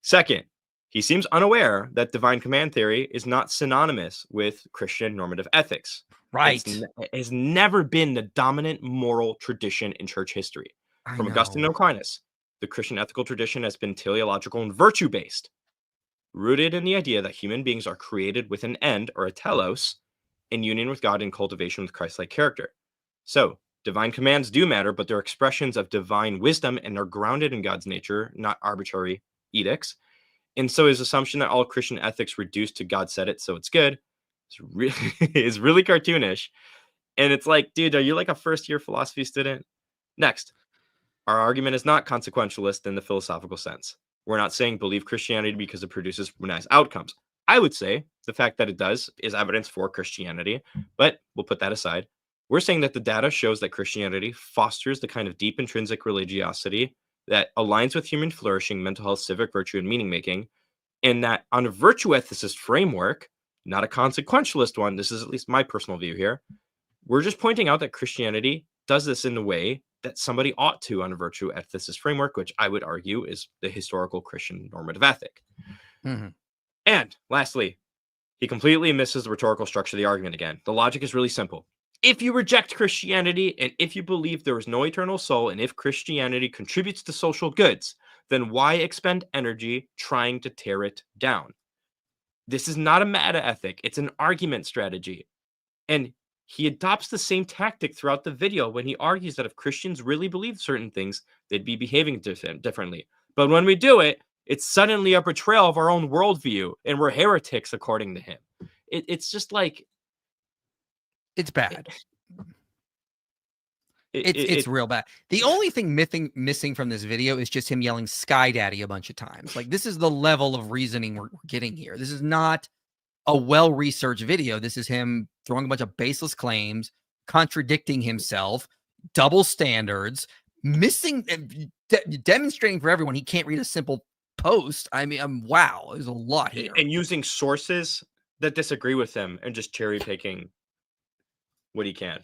Second, he seems unaware that divine command theory is not synonymous with Christian normative ethics. Right. It has never been the dominant moral tradition in church history. From Augustine to Aquinas, the Christian ethical tradition has been teleological and virtue-based, rooted in the idea that human beings are created with an end, or a telos, in union with God and cultivation with Christ-like character. So, divine commands do matter, but they're expressions of divine wisdom and are grounded in God's nature, not arbitrary edicts. And so his assumption that all Christian ethics reduce to God said it, so it's good, is really cartoonish. And it's like, dude, are you like a first-year philosophy student? Next, our argument is not consequentialist in the philosophical sense. We're not saying believe Christianity because it produces nice outcomes. I would say the fact that it does is evidence for Christianity, but we'll put that aside. We're saying that the data shows that Christianity fosters the kind of deep intrinsic religiosity that aligns with human flourishing, mental health, civic virtue, and meaning making, and that on a virtue ethicist framework, not a consequentialist one, this is at least my personal view here, we're just pointing out that Christianity does this in a way that somebody ought to on a virtue ethicist framework, which I would argue is the historical Christian normative ethic. Mm-hmm. And lastly, he completely misses the rhetorical structure of the argument again. The logic is really simple. If you reject Christianity, and if you believe there is no eternal soul, and if Christianity contributes to social goods, then why expend energy trying to tear it down? This is not a meta ethic. It's an argument strategy. And he adopts the same tactic throughout the video when he argues that if Christians really believed certain things, they'd be behaving differently. But when we do it, it's suddenly a betrayal of our own worldview, and we're heretics according to him. It's just like... It's bad. It's real bad. The only thing missing from this video is just him yelling "Sky Daddy" a bunch of times. Like, this is the level of reasoning we're getting here. This is not a well-researched video. This is him throwing a bunch of baseless claims, contradicting himself, double standards, missing, demonstrating for everyone he can't read a simple post. I mean, wow, there's a lot here. And using sources that disagree with him and just cherry picking what he can.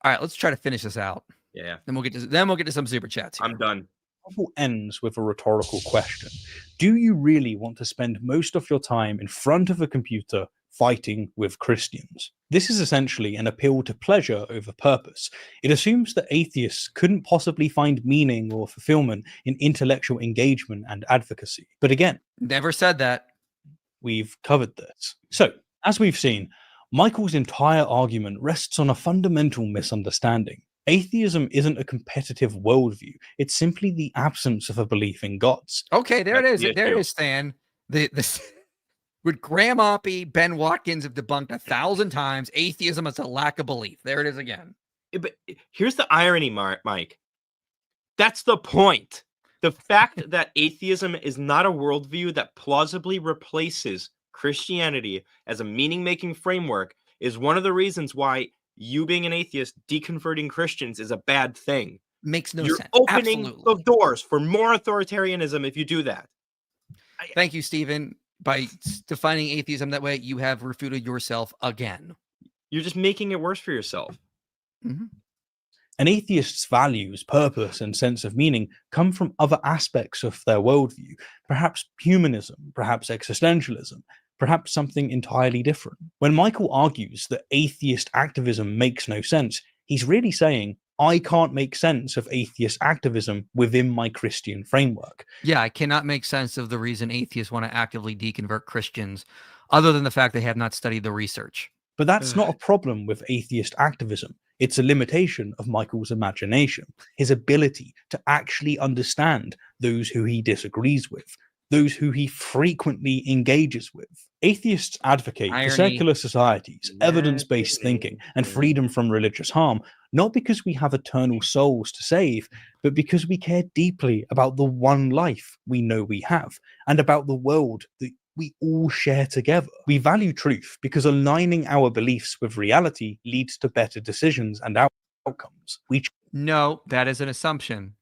All right, let's try to finish this out. Yeah. Then we'll get to some super chats here. I'm done. Novel ends with a rhetorical question. Do you really want to spend most of your time in front of a computer fighting with Christians? This is essentially an appeal to pleasure over purpose. It assumes that atheists couldn't possibly find meaning or fulfillment in intellectual engagement and advocacy. But again, never said that. We've covered this. So, as we've seen, Michael's entire argument rests on a fundamental misunderstanding. Atheism isn't a competitive worldview. It's simply the absence of a belief in gods. Okay, there it is. There it is, Stan. Would Graham Oppie, Ben Watkins have debunked 1,000 times, atheism is a lack of belief. There it is again. But here's the irony, Mike. That's the point. The fact that atheism is not a worldview that plausibly replaces Christianity as a meaning-making framework is one of the reasons why you being an atheist deconverting Christians is a bad thing. Makes no You're sense. opening Absolutely. the doors for more authoritarianism if you do that. Thank you, Stephen. By defining atheism that way, you have refuted yourself again. You're just making it worse for yourself. Mm-hmm. An atheist's values, purpose, and sense of meaning come from other aspects of their worldview, perhaps humanism, perhaps existentialism, perhaps something entirely different. When Michael argues that atheist activism makes no sense, he's really saying, I can't make sense of atheist activism within my Christian framework. Yeah, I cannot make sense of the reason atheists want to actively deconvert Christians, other than the fact they have not studied the research. But that's not a problem with atheist activism. It's a limitation of Michael's imagination, his ability to actually understand those who he disagrees with, those who he frequently engages with. Atheists advocate for secular societies, evidence-based thinking, and freedom from religious harm, not because we have eternal souls to save, but because we care deeply about the one life we know we have, and about the world that we all share together. We value truth because aligning our beliefs with reality leads to better decisions and outcomes. No, that is an assumption.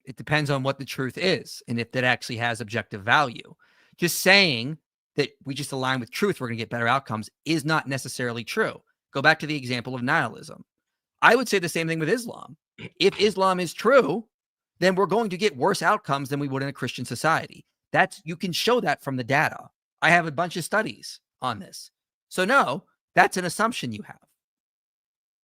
It depends on what the truth is and if that actually has objective value. Just saying that we just align with truth, we're going to get better outcomes is not necessarily true. Go back to the example of nihilism. I would say the same thing with Islam. If Islam is true, then we're going to get worse outcomes than we would in a Christian society. You can show that from the data. I have a bunch of studies on this. So no, that's an assumption you have.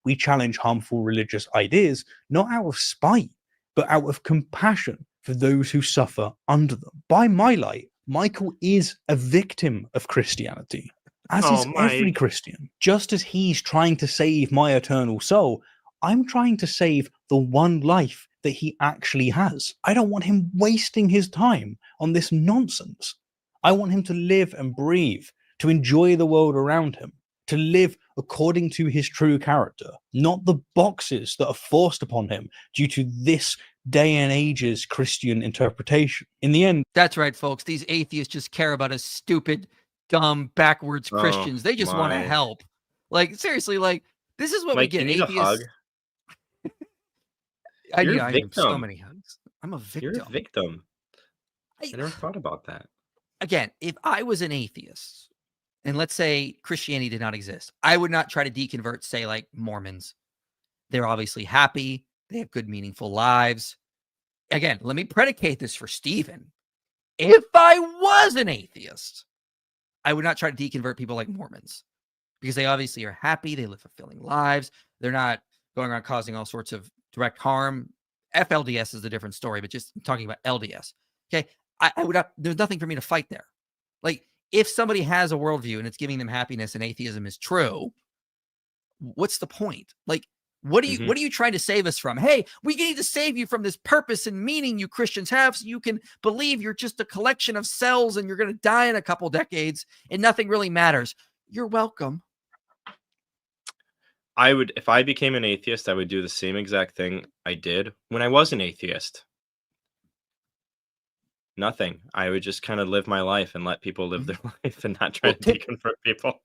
We challenge harmful religious ideas, not out of spite, but out of compassion for those who suffer under them. By my light, Michael is a victim of Christianity, as is every Christian. Just as he's trying to save my eternal soul, I'm trying to save the one life that he actually has. I don't want him wasting his time on this nonsense. I want him to live and breathe, to enjoy the world around him, to live according to his true character, not the boxes that are forced upon him due to this day and age's Christian interpretation. In the end, that's right, folks. These atheists just care about us stupid, dumb, backwards Christians. They just want to help. Like, seriously, like, This is what Mike, we get. you need a hug. I You're a need so victim. many hugs. I'm a victim. You're a victim. I I never thought about that. Again, if I was an atheist, and let's say Christianity did not exist, I would not try to deconvert, say, like Mormons. They're obviously happy. They have good, meaningful lives. Again, let me predicate this for Stephen. If I was an atheist, I would not try to deconvert people like Mormons because they obviously are happy. They live fulfilling lives. They're not going around causing all sorts of direct harm. FLDS is a different story, but just talking about LDS. Okay. I would not, there's nothing for me to fight there. Like, if somebody has a worldview and it's giving them happiness and atheism is true, what's the point? Like, what are you trying to save us from? Hey, we need to save you from this purpose and meaning you Christians have so you can believe you're just a collection of cells and you're going to die in a couple decades and nothing really matters. You're welcome. If I became an atheist, I would do the same exact thing I did when I was an atheist. Nothing. I would just kind of live my life and let people live their life and not try to deconvert people.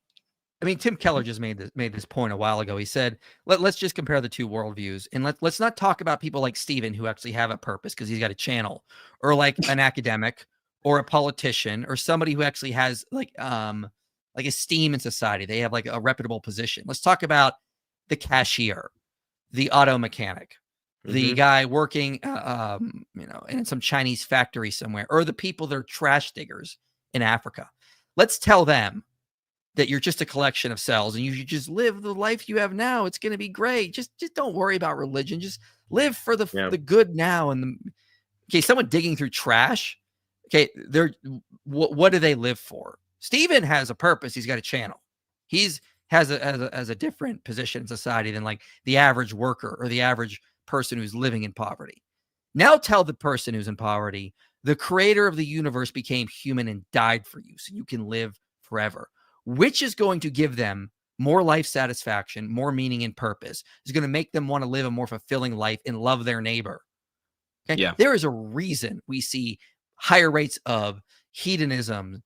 I mean, Tim Keller just made this point a while ago. He said, let's just compare the two worldviews, and let's not talk about people like Stephen who actually have a purpose because he's got a channel, or like an academic or a politician or somebody who actually has like esteem in society. They have like a reputable position. Let's talk about the cashier, the auto mechanic, the guy working, in some Chinese factory somewhere, or the people that are trash diggers in Africa. Let's tell them that you're just a collection of cells and you should just live the life you have now. It's going to be great. Just don't worry about religion. Just live for the good now. And someone digging through trash. Okay. What do they live for? Stephen has a purpose. He's got a channel. Has a different position in society than like the average worker or the average person who's living in poverty. Now tell the person who's in poverty, the creator of the universe became human and died for you so you can live forever. Which is going to give them more life satisfaction, more meaning and purpose. Is going to make them want to live a more fulfilling life and love their neighbor. Okay? Yeah. There is a reason we see higher rates of hedonism,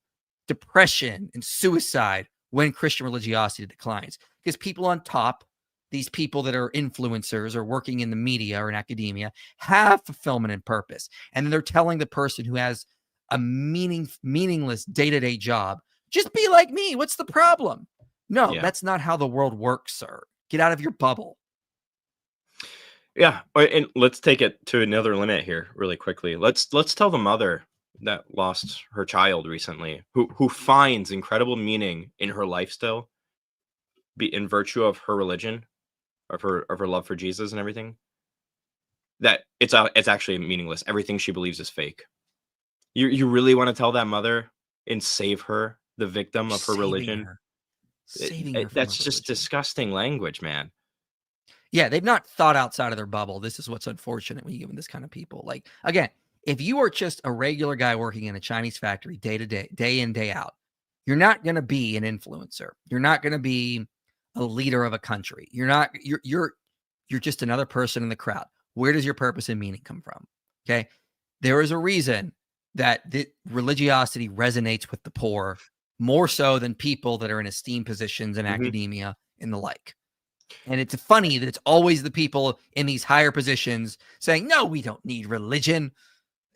depression, and suicide when Christian religiosity declines. Because people on top, these people that are influencers or working in the media or in academia, have fulfillment and purpose. And then they're telling the person who has a meaningless day-to-day job, just be like me. What's the problem? No, that's not how the world works, sir. Get out of your bubble. Yeah, and let's take it to another limit here really quickly. Let's tell the mother that lost her child recently, who finds incredible meaning in her life still, be in virtue of her religion, of her love for Jesus and everything, that it's actually meaningless. Everything she believes is fake. You really want to tell that mother and save her, the victim of her religion? Saving her. That's just disgusting language, man. Yeah, they've not thought outside of their bubble. This is what's unfortunate when you give them this kind of people. Like, again, if you are just a regular guy working in a Chinese factory day to day, day in, day out, you're not going to be an influencer. You're not going to be a leader of a country. You're just another person in the crowd. Where does your purpose and meaning come from? Okay. There is a reason that the religiosity resonates with the poor more so than people that are in esteemed positions in academia and the like. And it's funny that it's always the people in these higher positions saying, no, we don't need religion.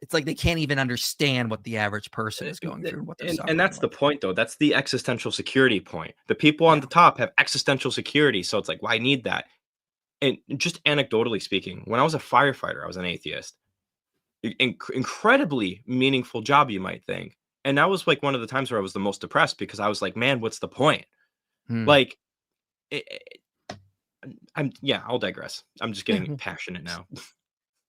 It's like they can't even understand what the average person is going through. What they're and that's the point, though. That's the existential security point. The people on the top have existential security. So it's like, why need that? And just anecdotally speaking, when I was a firefighter, I was an atheist. Incredibly meaningful job, you might think. And that was like one of the times where I was the most depressed because I was like, man, what's the point? Like, I'll digress. I'm just getting passionate now. All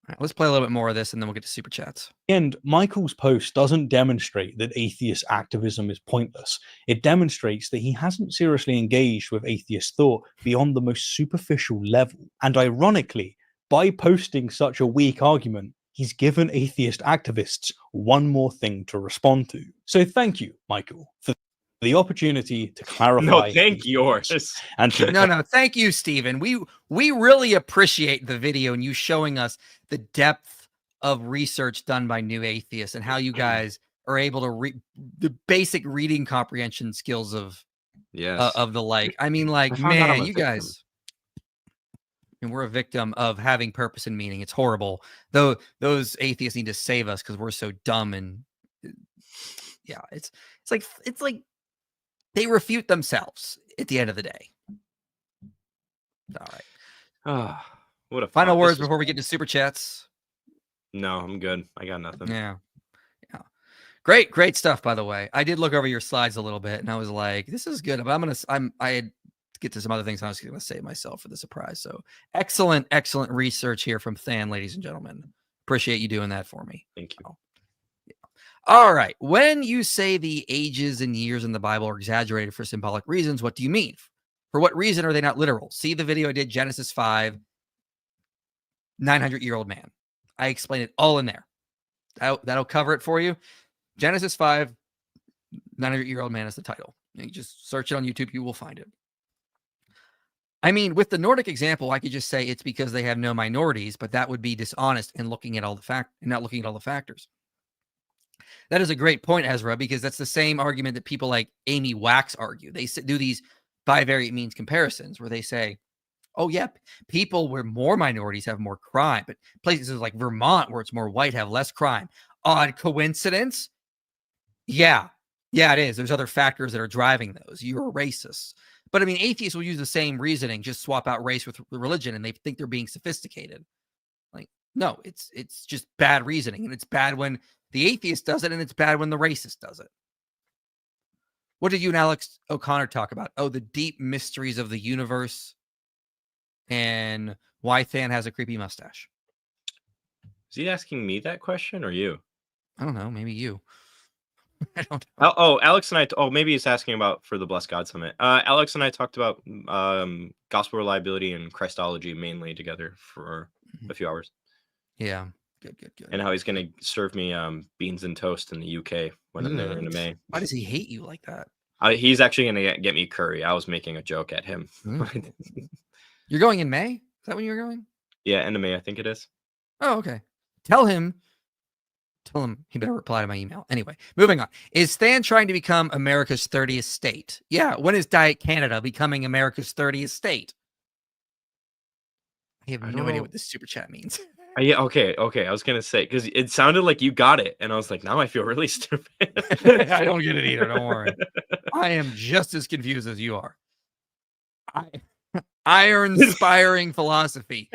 right, let's play a little bit more of this and then we'll get to super chats. And Michael's post doesn't demonstrate that atheist activism is pointless. It demonstrates that he hasn't seriously engaged with atheist thought beyond the most superficial level. And ironically, by posting such a weak argument, he's given atheist activists one more thing to respond to. So thank you, Michael, for the opportunity to clarify. No, thank yours. And no, thank you, Stephen. We really appreciate the video and you showing us the depth of research done by New Atheists and how you guys are able to read the basic reading comprehension skills of the like. I mean, like, man, you guys. And we're a victim of having purpose and meaning. It's horrible. Though those atheists need to save us because we're so dumb and yeah, it's like they refute themselves at the end of the day. All right. Ah, what a Final fun- words this was- before we get to super chats. No, I'm good. I got nothing. Yeah. Great stuff, by the way. I did look over your slides a little bit and I was like, this is good. But I had to get to some other things I was going to save myself for the surprise. So excellent research here from Than, ladies and gentlemen. Appreciate you doing that for me. Thank you. All right. When you say the ages and years in the Bible are exaggerated for symbolic reasons, what do you mean? For what reason are they not literal? See the video I did, Genesis 5, 900-year-old man. I explained it all in there. That'll cover it for you. Genesis 5, 900-year-old man is the title. You just search it on YouTube, you will find it. I mean, with the Nordic example, I could just say it's because they have no minorities, but that would be dishonest in looking at all the not looking at all the factors. That is a great point, Ezra, because that's the same argument that people like Amy Wax argue. They do these bivariate means comparisons where they say, oh, yeah, people where more minorities have more crime, but places like Vermont where it's more white have less crime. Odd coincidence? Yeah, it is. There's other factors that are driving those. You're a racist. But I mean, atheists will use the same reasoning, just swap out race with religion, and they think they're being sophisticated. Like, no, it's just bad reasoning, and it's bad when the atheist does it, and it's bad when the racist does it. What did you and Alex O'Connor talk about? Oh, the deep mysteries of the universe and why Than has a creepy mustache. Is he asking me that question or you? I don't know. Maybe you. I don't know. Oh, Alex and I. Maybe he's asking about for the Blessed God Summit. Alex and I talked about gospel reliability and Christology mainly together for a few hours. Yeah. Good. And how he's going to serve me beans and toast in the UK when I'm there in May. Why does he hate you like that? He's actually going to get me curry. I was making a joke at him. You're going in May? Is that when you're going? Yeah, end of May, I think it is. Oh, okay. Tell him he better reply to my email. Anyway, moving on. Is Than trying to become America's 30th state? Yeah. When is Diet Canada becoming America's 30th state? I have no idea what this super chat means. Yeah, okay. I was going to say, because it sounded like you got it. And I was like, now I feel really stupid. I don't get it either. Don't worry. I am just as confused as you are. Iron-spiring philosophy.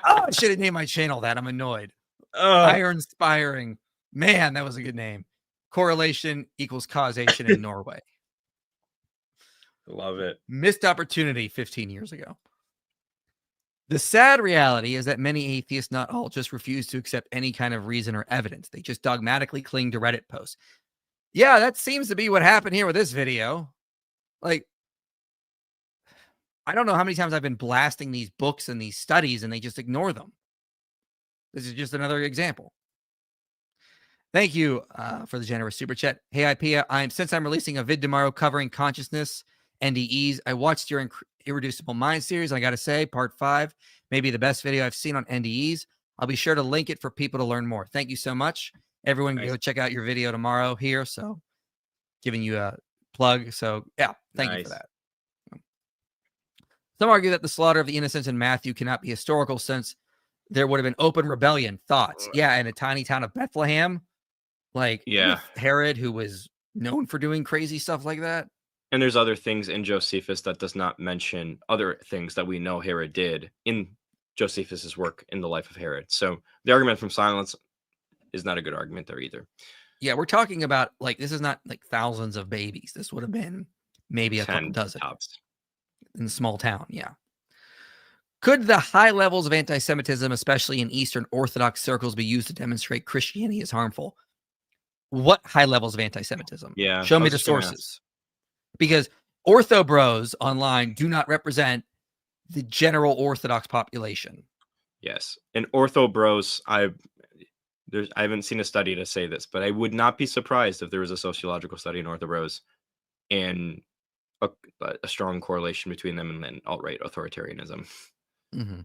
Oh, I should have named my channel that. I'm annoyed. Iron-spiring. Man, that was a good name. Correlation equals causation in Norway. Love it. Missed opportunity 15 years ago. The sad reality is that many atheists, not all, just refuse to accept any kind of reason or evidence. They just dogmatically cling to Reddit posts. Yeah, that seems to be what happened here with this video. Like, I don't know how many times I've been blasting these books and these studies and they just ignore them. This is just another example. Thank you for the generous super chat. Hey, Ipia, since I'm releasing a vid tomorrow covering consciousness, NDEs, I watched your Irreducible Mind series. And I got to say, part 5, maybe the best video I've seen on NDEs. I'll be sure to link it for people to learn more. Thank you so much. Everyone go check out your video tomorrow here. So giving you a plug. So yeah, thank you for that. Some argue that the slaughter of the innocents in Matthew cannot be historical since there would have been open rebellion. Thoughts? Yeah, in a tiny town of Bethlehem. Like, yeah, Herod, who was known for doing crazy stuff like that. And there's other things in Josephus that does not mention other things that we know Herod did in Josephus's work in the life of Herod. So the argument from silence is not a good argument there either. Yeah, we're talking about, like, this is not like thousands of babies. This would have been maybe a couple dozen tops in a small town. Yeah. Could the high levels of anti-Semitism, especially in Eastern Orthodox circles, be used to demonstrate Christianity is harmful? What high levels of anti-Semitism? Yeah. Show me the sources. Because ortho bros online do not represent the general Orthodox population. Yes. And ortho bros, I haven't seen a study to say this, but I would not be surprised if there was a sociological study in ortho bros and a strong correlation between them and then alt-right authoritarianism. Mm-hmm.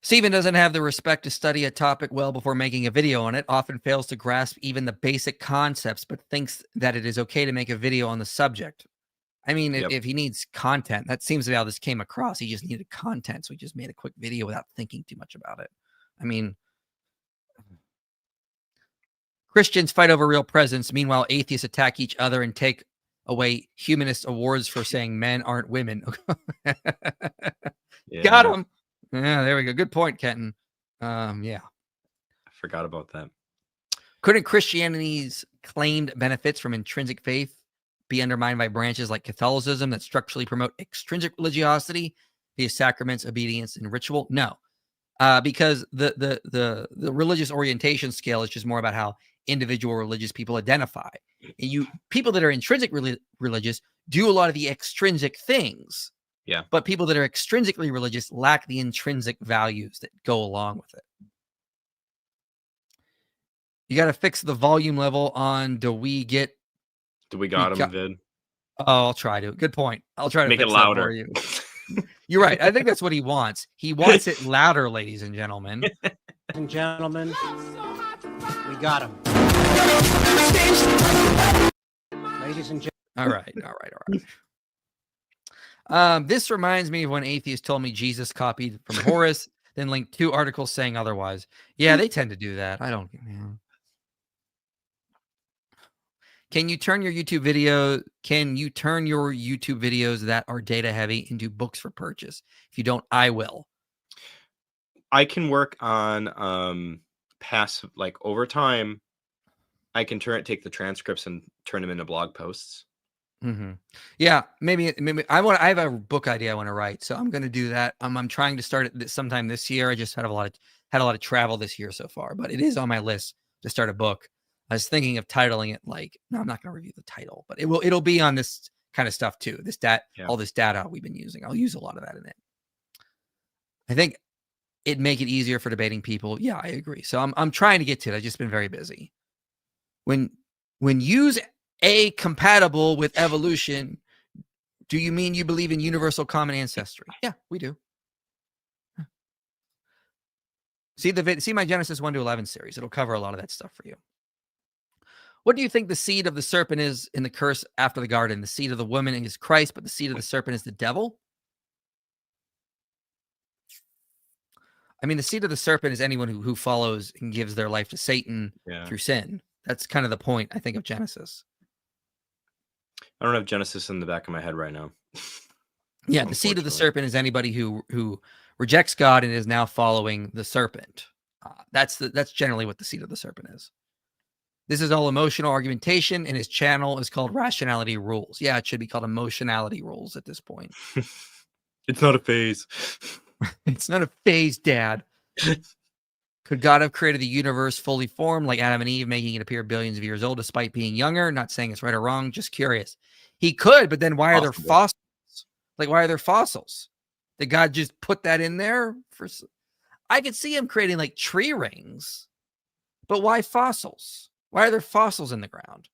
Stephen doesn't have the respect to study a topic well before making a video on it, often fails to grasp even the basic concepts, but thinks that it is okay to make a video on the subject. I mean, Yep. if he needs content, that seems to be how this came across. He just needed content, so he just made a quick video without thinking too much about it. I mean, Christians fight over real presence. Meanwhile, atheists attack each other and take away humanist awards for saying men aren't women. Yeah, Got him. Yeah, there we go. Good point, Kenton. Yeah. I forgot about that. Couldn't Christianity's claimed benefits from intrinsic faith be undermined by branches like Catholicism that structurally promote extrinsic religiosity via sacraments, obedience, and ritual? No, because the religious orientation scale is just more about how individual religious people identify. And people that are intrinsic religious do a lot of the extrinsic things. Yeah. But people that are extrinsically religious lack the intrinsic values that go along with it. You got to fix the volume level on Do We Got Him vid? Oh, I'll try to. Good point. I'll try to Make fix it that louder. for you. You're right. I think that's what he wants. He wants it louder, ladies and gentlemen. Ladies and gentlemen, we got him. Ladies and gentlemen. All right. This reminds me of when atheists told me Jesus copied from Horace, then linked 2 articles saying otherwise. Yeah, they tend to do that. I don't. Yeah. Can you turn your YouTube videos that are data heavy into books for purchase? If you don't, I will. I can work on passive, like over time. I can take the transcripts and turn them into blog posts. Mm-hmm. Yeah, maybe I have a book idea I want to write, so I'm going to do that. I'm trying to start it sometime this year. I just had a lot of travel this year so far, but it is on my list to start a book. I was thinking of titling it like, no, I'm not going to review the title, but it'll be on this kind of stuff too. All this data we've been using. I'll use a lot of that in it. I think it'd make it easier for debating people. Yeah, I agree. So I'm trying to get to it. I've just been very busy. When use A compatible with evolution, do you mean you believe in universal common ancestry? Yeah, we do. See my Genesis 1 to 11 series. It'll cover a lot of that stuff for you. What do you think the seed of the serpent is in the curse after the garden? The seed of the woman is Christ, but the seed of the serpent is the devil? I mean, the seed of the serpent is anyone who follows and gives their life to Satan through sin. That's kind of the point, I think, of Genesis. I don't have Genesis in the back of my head right now. Yeah, the seed of the serpent is anybody who rejects God and is now following the serpent. That's generally what the seed of the serpent is. This is all emotional argumentation, and his channel is called Rationality Rules. Yeah, it should be called Emotionality Rules at this point. It's not a phase. It's not a phase, Dad. Could God have created the universe fully formed like Adam and Eve, making it appear billions of years old despite being younger? Not saying it's right or wrong, just curious. He could, but then why are there fossils? Like, why are there fossils? Did God just put that in there? I could see him creating like tree rings, but why fossils? Why are there fossils in the ground?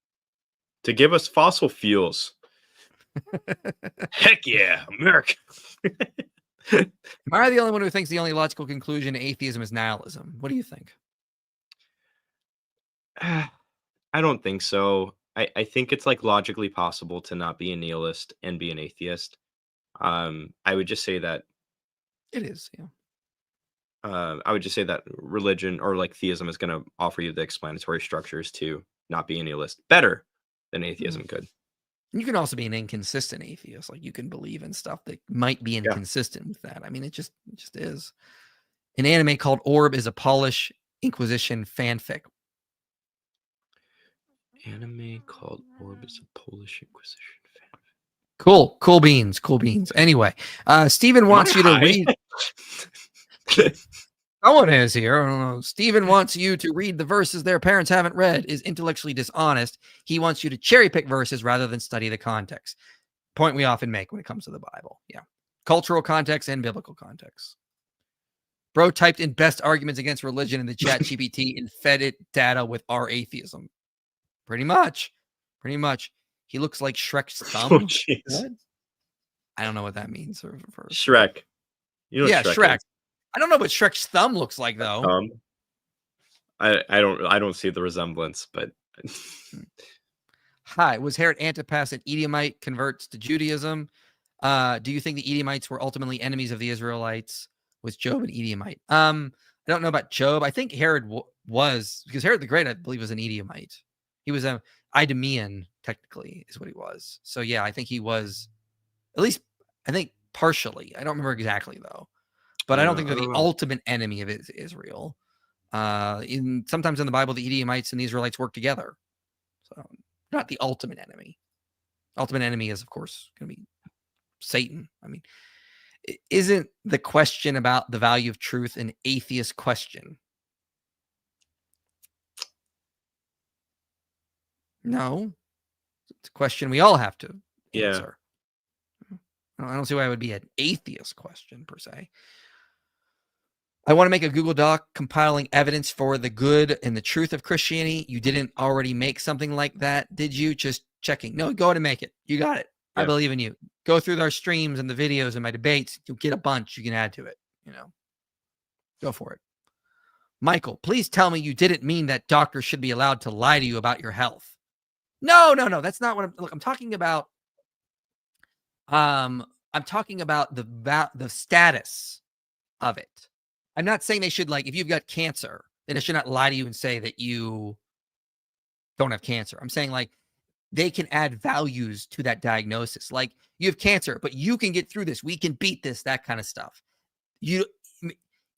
To give us fossil fuels. Heck yeah, America. Am I the only one who thinks the only logical conclusion to atheism is nihilism? What do you think? I don't think so. I think it's like logically possible to not be a nihilist and be an atheist. I would just say that it is, yeah. I would just say that religion or like theism is going to offer you the explanatory structures to not be a nihilist better than atheism could. You can also be an inconsistent atheist. Like you can believe in stuff that might be inconsistent with that. I mean, it just is. An anime called Orb is a Polish Inquisition fanfic. Anime called Orb is a Polish Inquisition fanfic. Cool beans. Anyway, Stephen wants you to read. Someone is here. I don't know. Stephen wants you to read the verses their parents haven't read. Is intellectually dishonest. He wants you to cherry pick verses rather than study the context. Point we often make when it comes to the Bible. Yeah. Cultural context and biblical context. Bro typed in best arguments against religion in the chat GPT and fed it data with our atheism. Pretty much. He looks like Shrek's thumb. Oh, I don't know what that means. Shrek. You know Shrek. I don't know what Shrek's thumb looks like though. I don't see the resemblance, but Hi, was Herod Antipas an Edomite, converts to Judaism? Do you think the Edomites were ultimately enemies of the Israelites? Was Job an Edomite? I don't know about Job. I think Herod was, because Herod the Great, I believe, was an Edomite. He was a Idumean, technically, is what he was. So yeah, I think he was, at least, I think partially. I don't remember exactly though, but I don't think they're the ultimate enemy of Israel. Sometimes in the Bible, the Edomites and the Israelites work together. So not the ultimate enemy. Ultimate enemy is, of course, going to be Satan. I mean, isn't the question about the value of truth an atheist question? No. It's a question we all have to answer. I don't see why it would be an atheist question, per se. I want to make a Google Doc compiling evidence for the good and the truth of Christianity. You didn't already make something like that, did you? Just checking. No, go ahead and make it. You got it. Yeah. I believe in you. Go through our streams and the videos and my debates. You'll get a bunch you can add to it. Go for it. Michael, please tell me you didn't mean that doctors should be allowed to lie to you about your health. No. That's not what I'm talking about. I'm talking about the status of it. I'm not saying they should, like, if you've got cancer, then they should not lie to you and say that you don't have cancer. I'm saying, like, they can add values to that diagnosis. Like, you have cancer, but you can get through this. We can beat this, that kind of stuff. Even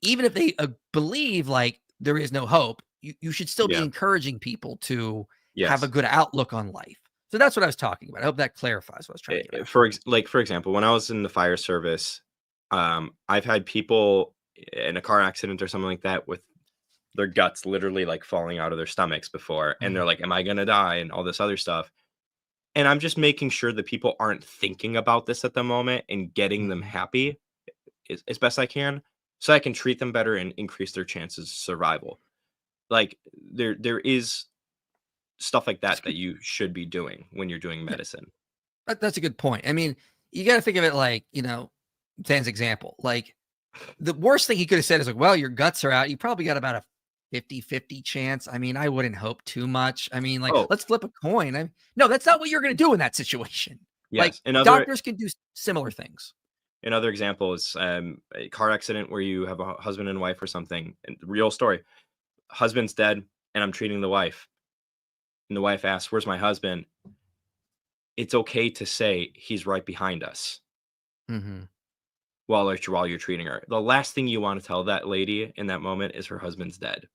if they believe, like, there is no hope, you should still be encouraging people to have a good outlook on life. So that's what I was talking about. I hope that clarifies what I was trying to get at. For example, when I was in the fire service, I've had people in a car accident or something like that with their guts literally like falling out of their stomachs before, and they're like, am I gonna die, and all this other stuff. And I'm just making sure that people aren't thinking about this at the moment and getting them happy as best I can, so I can treat them better and increase their chances of survival. Like, there is stuff like that you should be doing when you're doing medicine. That's a good point. I mean, you got to think of it like, Dan's example. Like, the worst thing he could have said is like, well, your guts are out. You probably got about a 50-50 chance. I mean, I wouldn't hope too much. I mean, like, let's flip a coin. No, that's not what you're going to do in that situation. Yes. Like, doctors can do similar things. Another example is a car accident where you have a husband and wife or something. And real story. Husband's dead, and I'm treating the wife. And the wife asks, where's my husband? It's okay to say he's right behind us. While you're treating her. The last thing you want to tell that lady in that moment is her husband's dead.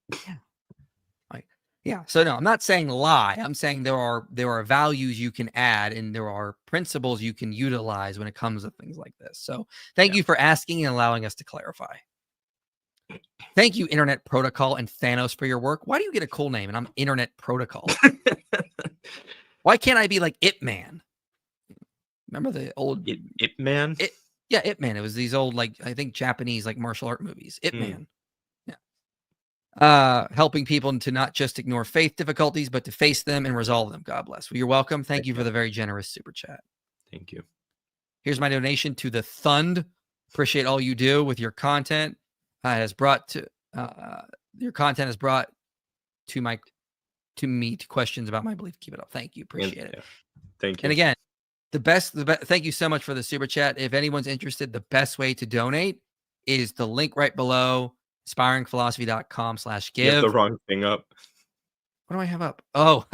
Yeah. So no, I'm not saying lie. I'm saying there are values you can add, and there are principles you can utilize when it comes to things like this. So thank you for asking and allowing us to clarify. Thank you, Internet Protocol and Thanos, for your work. Why do you get a cool name and I'm Internet Protocol? Why can't I be like Ip Man? Remember the old Ip Man? Yeah, Ip Man. It was these old, like, I think Japanese, like, martial art movies. Ip Man. Yeah. Helping people to not just ignore faith difficulties, but to face them and resolve them. God bless. Well, you're welcome. Thank you for the very generous super chat. Thank you. Here's my donation to the Thund. Appreciate all you do with your content. Your content has brought to me to questions about my belief. Keep it up. Thank you. Appreciate it. Thank you. And again, the best. Thank you so much for the super chat. If anyone's interested, the best way to donate is the link right below, inspiringphilosophy.com/give. You have the wrong thing up. What do I have up? Oh,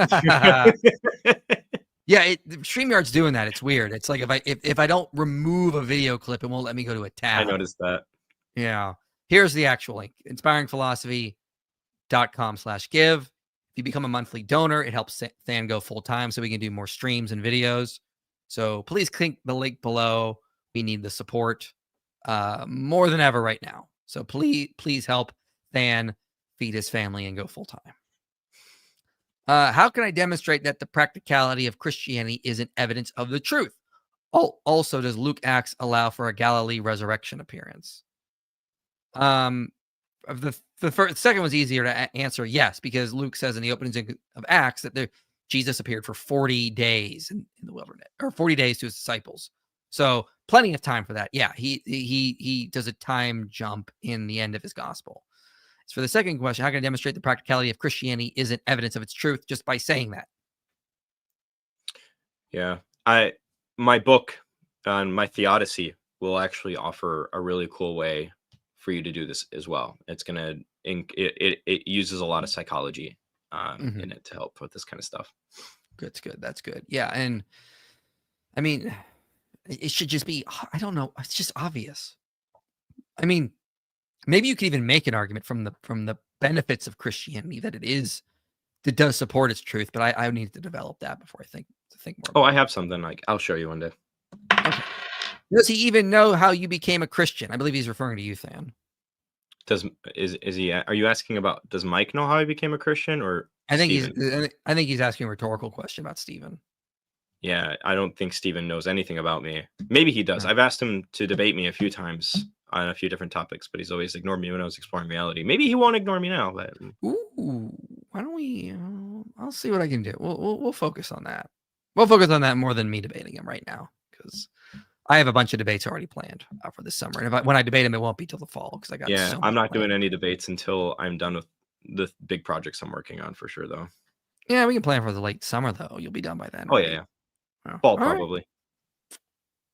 yeah. StreamYard's doing that. It's weird. It's like if I don't remove a video clip, it won't let me go to a tab. I noticed that. Yeah. Here's the actual link: inspiringphilosophy.com/give. If you become a monthly donor, it helps Than go full time so we can do more streams and videos. So please click the link below. We need the support more than ever right now. So please help Than feed his family and go full time. How can I demonstrate that the practicality of Christianity isn't evidence of the truth? Also, does Luke Acts allow for a Galilee resurrection appearance? The second one's easier to answer. Yes, because Luke says in the opening of Acts that Jesus appeared for 40 days in the wilderness, or 40 days to his disciples. So plenty of time for that. Yeah, he does a time jump in the end of his gospel. As for the second question, how can I demonstrate the practicality of Christianity isn't evidence of its truth? Just by saying that. Yeah. My book on my Theodicy will actually offer a really cool way for you to do this as well. It's gonna it uses a lot of psychology in it to help with this kind of stuff. Good. That's good. Yeah, and I mean, it should just be. I don't know. It's just obvious. I mean, maybe you could even make an argument from the benefits of Christianity that it does support its truth. But I need to develop that before I think more. Oh, I have something like I'll show you one day. Okay. Does he even know how you became a Christian? I believe he's referring to you, Than. Is he? Are you asking about? Does Mike know how he became a Christian, or I think Steven? I think he's asking a rhetorical question about Stephen. Yeah, I don't think Steven knows anything about me. Maybe he does. No. I've asked him to debate me a few times on a few different topics, but he's always ignored me when I was exploring reality. Maybe he won't ignore me now. But Ooh, why don't we? I'll see what I can do. We'll focus on that. We'll focus on that more than me debating him right now, because I have a bunch of debates already planned for this summer. And when I debate him, it won't be till the fall because I got. yeah, so I'm much not planned. doing any debates until I'm done with the big projects I'm working on for sure, though. Yeah, we can plan for the late summer though. You'll be done by then. Oh right? yeah. Oh, Fall all right. probably.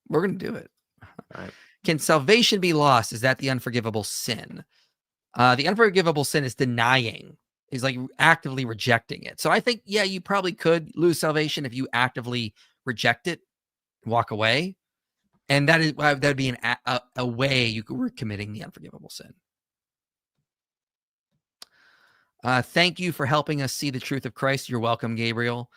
We're gonna do it. All right. Can salvation be lost? Is that the unforgivable sin? The unforgivable sin is denying, is like actively rejecting it. So I think, yeah, you probably could lose salvation if you actively reject it, walk away. And that'd be a way you were committing the unforgivable sin. Thank you for helping us see the truth of Christ. You're welcome, Gabriel.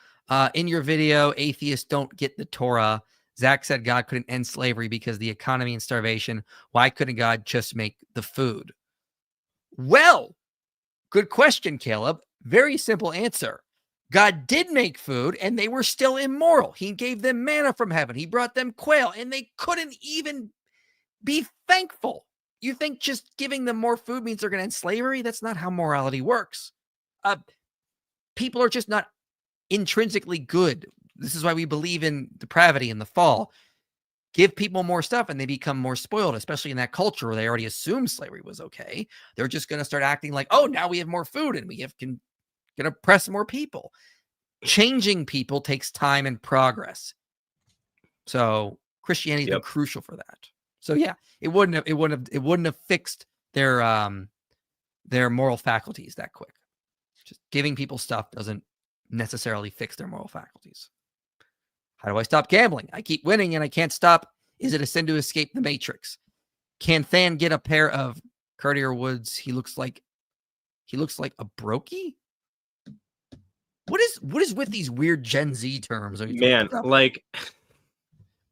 In your video, atheists don't get the Torah. Zach said God couldn't end slavery because the economy and starvation. Why couldn't God just make the food? Well, good question, Caleb. Very simple answer. God did make food and they were still immoral. He gave them manna from heaven. He brought them quail and they couldn't even be thankful. You think just giving them more food means they're going to end slavery? That's not how morality works. People are just not intrinsically good. This is why we believe in depravity and the fall. Give people more stuff and they become more spoiled, especially in that culture where they already assumed slavery was okay. They're just going to start acting like, oh, now we have more food and we can oppress more people. Changing people takes time and progress. So Christianity's been crucial for that. So yeah, it wouldn't have fixed their moral faculties that quick. Just giving people stuff doesn't necessarily fix their moral faculties. How do I stop gambling? I keep winning and I can't stop. Is it a sin to escape the matrix? Can Than get a pair of Cartier Woods? He looks like a brokey. What is with these weird Gen Z terms? Man, like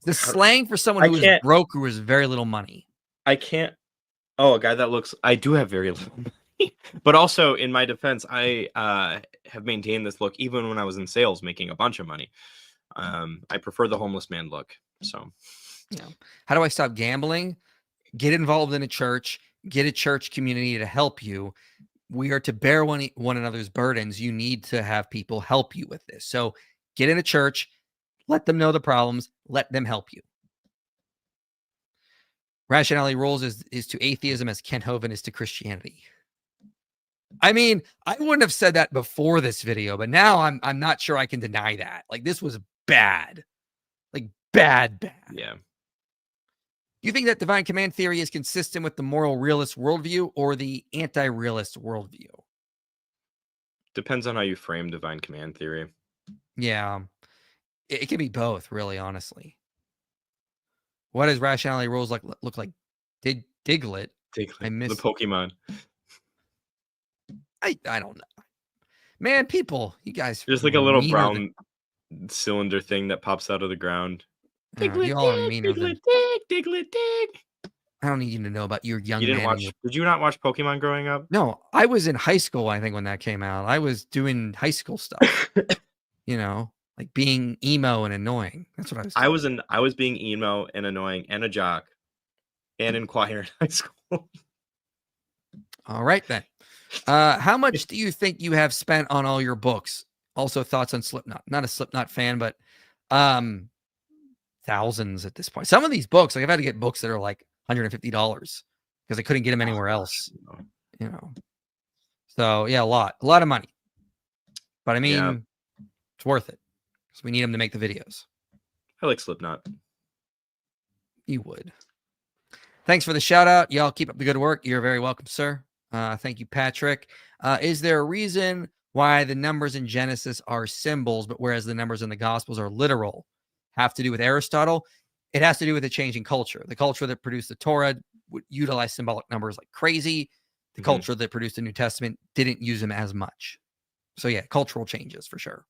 the slang for someone who is broke, who has very little money. I can't. Oh, a guy that looks. I do have very little money, but also in my defense, I have maintained this look even when I was in sales, making a bunch of money. I prefer the homeless man look. So, yeah. How do I stop gambling? Get involved in a church. Get a church community to help you. We are to bear one another's burdens. You need to have people help you with this. So get in a church, let them know the problems, let them help you. Rationality Rules is to atheism as Ken Hovind is to Christianity. I mean, I wouldn't have said that before this video, but now I'm not sure I can deny that. Like, this was bad. Like, bad. Yeah. Do you think that divine command theory is consistent with the moral realist worldview or the anti-realist worldview? Depends on how you frame divine command theory. Yeah. It can be both, really, honestly. What does Rationality Rules look like? Diglett. I miss the Pokemon. I don't know. Man, people, you guys. There's like a little brown cylinder thing that pops out of the ground. You all are meaner than... Diglett. I don't need you to know about your young Did man. you not watch Pokemon growing up? No, I was in high school, I think, when that came out. I was doing high school stuff. Like being emo and annoying. That's what I was doing. I was being emo and annoying and a jock and in choir in high school. All right, then. How much do you think you have spent on all your books? Also, thoughts on Slipknot. Not a Slipknot fan, but thousands at this point. Some of these books, like I've had to get books that are like $150 because I couldn't get them anywhere else. So yeah, a lot of money. But I mean, it's worth it because we need them to make the videos. I like Slipknot. You would. Thanks for the shout out. Y'all keep up the good work. You're very welcome, sir. Thank you, Patrick. Is there a reason why the numbers in Genesis are symbols, but whereas the numbers in the Gospels are literal? Have to do with Aristotle? It has to do with the changing culture. The culture that produced the Torah would utilize symbolic numbers like crazy. The culture that produced the New Testament didn't use them as much. So yeah, cultural changes for sure.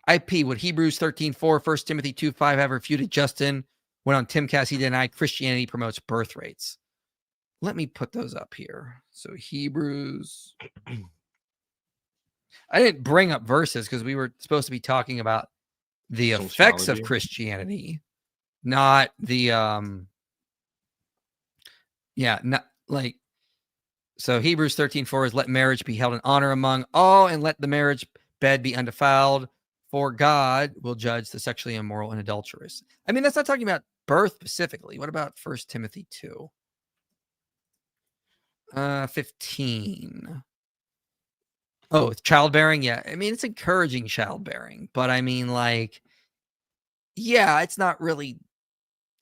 IP, would Hebrews 13:4, 1 Timothy 2:5 have refuted Justin when on Timcast he denied Christianity promotes birth rates? Let me put those up here. So Hebrews. I didn't bring up verses because we were supposed to be talking about the effects of Christianity, not the not like. So Hebrews 13:4 is let marriage be held in honor among all, and let the marriage bed be undefiled, for God will judge the sexually immoral and adulterous. I mean, that's not talking about birth specifically. What about 1 Timothy 2? 15. Oh, childbearing. Yeah. I mean, it's encouraging childbearing, but I mean, like, yeah, it's not really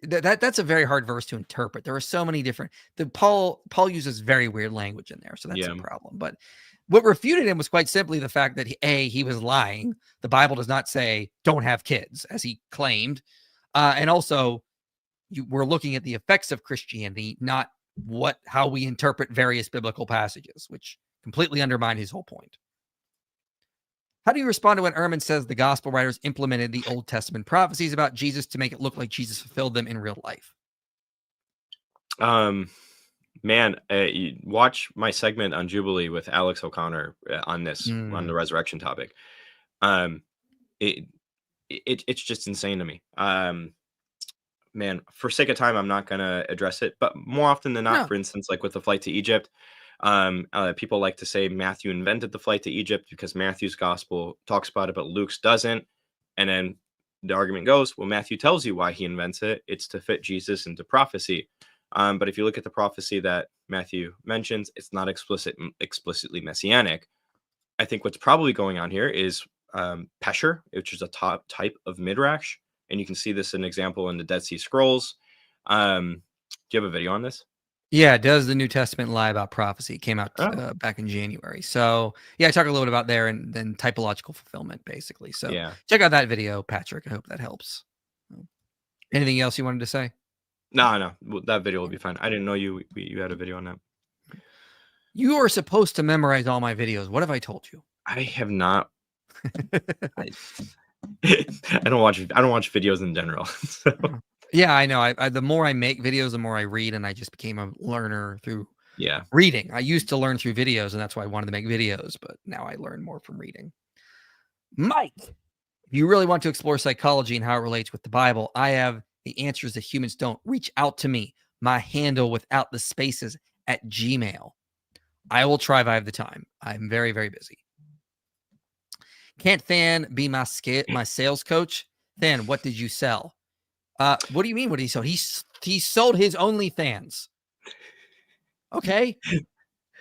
that's a very hard verse to interpret. There are so many different Paul uses very weird language in there, so that's a problem. But what refuted him was quite simply the fact that he was lying. The Bible does not say don't have kids, as he claimed. And also we're looking at the effects of Christianity, not how we interpret various biblical passages, which completely undermine his whole point. How do you respond to when Ehrman says the gospel writers implemented the Old Testament prophecies about Jesus to make it look like Jesus fulfilled them in real life? Man, you watch my segment on Jubilee with Alex O'Connor on this, on the resurrection topic. It's just insane to me. Man, for sake of time, I'm not going to address it, but more often than not, for instance, like with the flight to Egypt, people like to say Matthew invented the flight to Egypt because Matthew's gospel talks about it, but Luke's doesn't. And then the argument goes, well, Matthew tells you why he invents it. It's to fit Jesus into prophecy. But if you look at the prophecy that Matthew mentions, it's not explicitly messianic. I think what's probably going on here is Pesher, which is a type of midrash. And you can see this an example in the Dead Sea Scrolls. Do you have a video on this? Yeah, does the New Testament lie about prophecy? It came out back in January. So yeah, I talk a little bit about there and then typological fulfillment, basically. So check out that video, Patrick. I hope that helps. Anything else you wanted to say? No, that video will be fine. I didn't know you had a video on that. You are supposed to memorize all my videos. What have I told you? I have not. I don't watch videos in general. So. Yeah, I know. I the more I make videos, the more I read, and I just became a learner through reading. I used to learn through videos, and that's why I wanted to make videos, but now I learn more from reading. Mike, if you really want to explore psychology and how it relates with the Bible, I have the answers that humans don't. Reach out to me. My handle without the spaces at Gmail. I will try if I have the time. I'm very, very busy. Can't Than be my sales coach? Than, what did you sell? What do you mean? What did he sell? He sold his OnlyFans. Okay,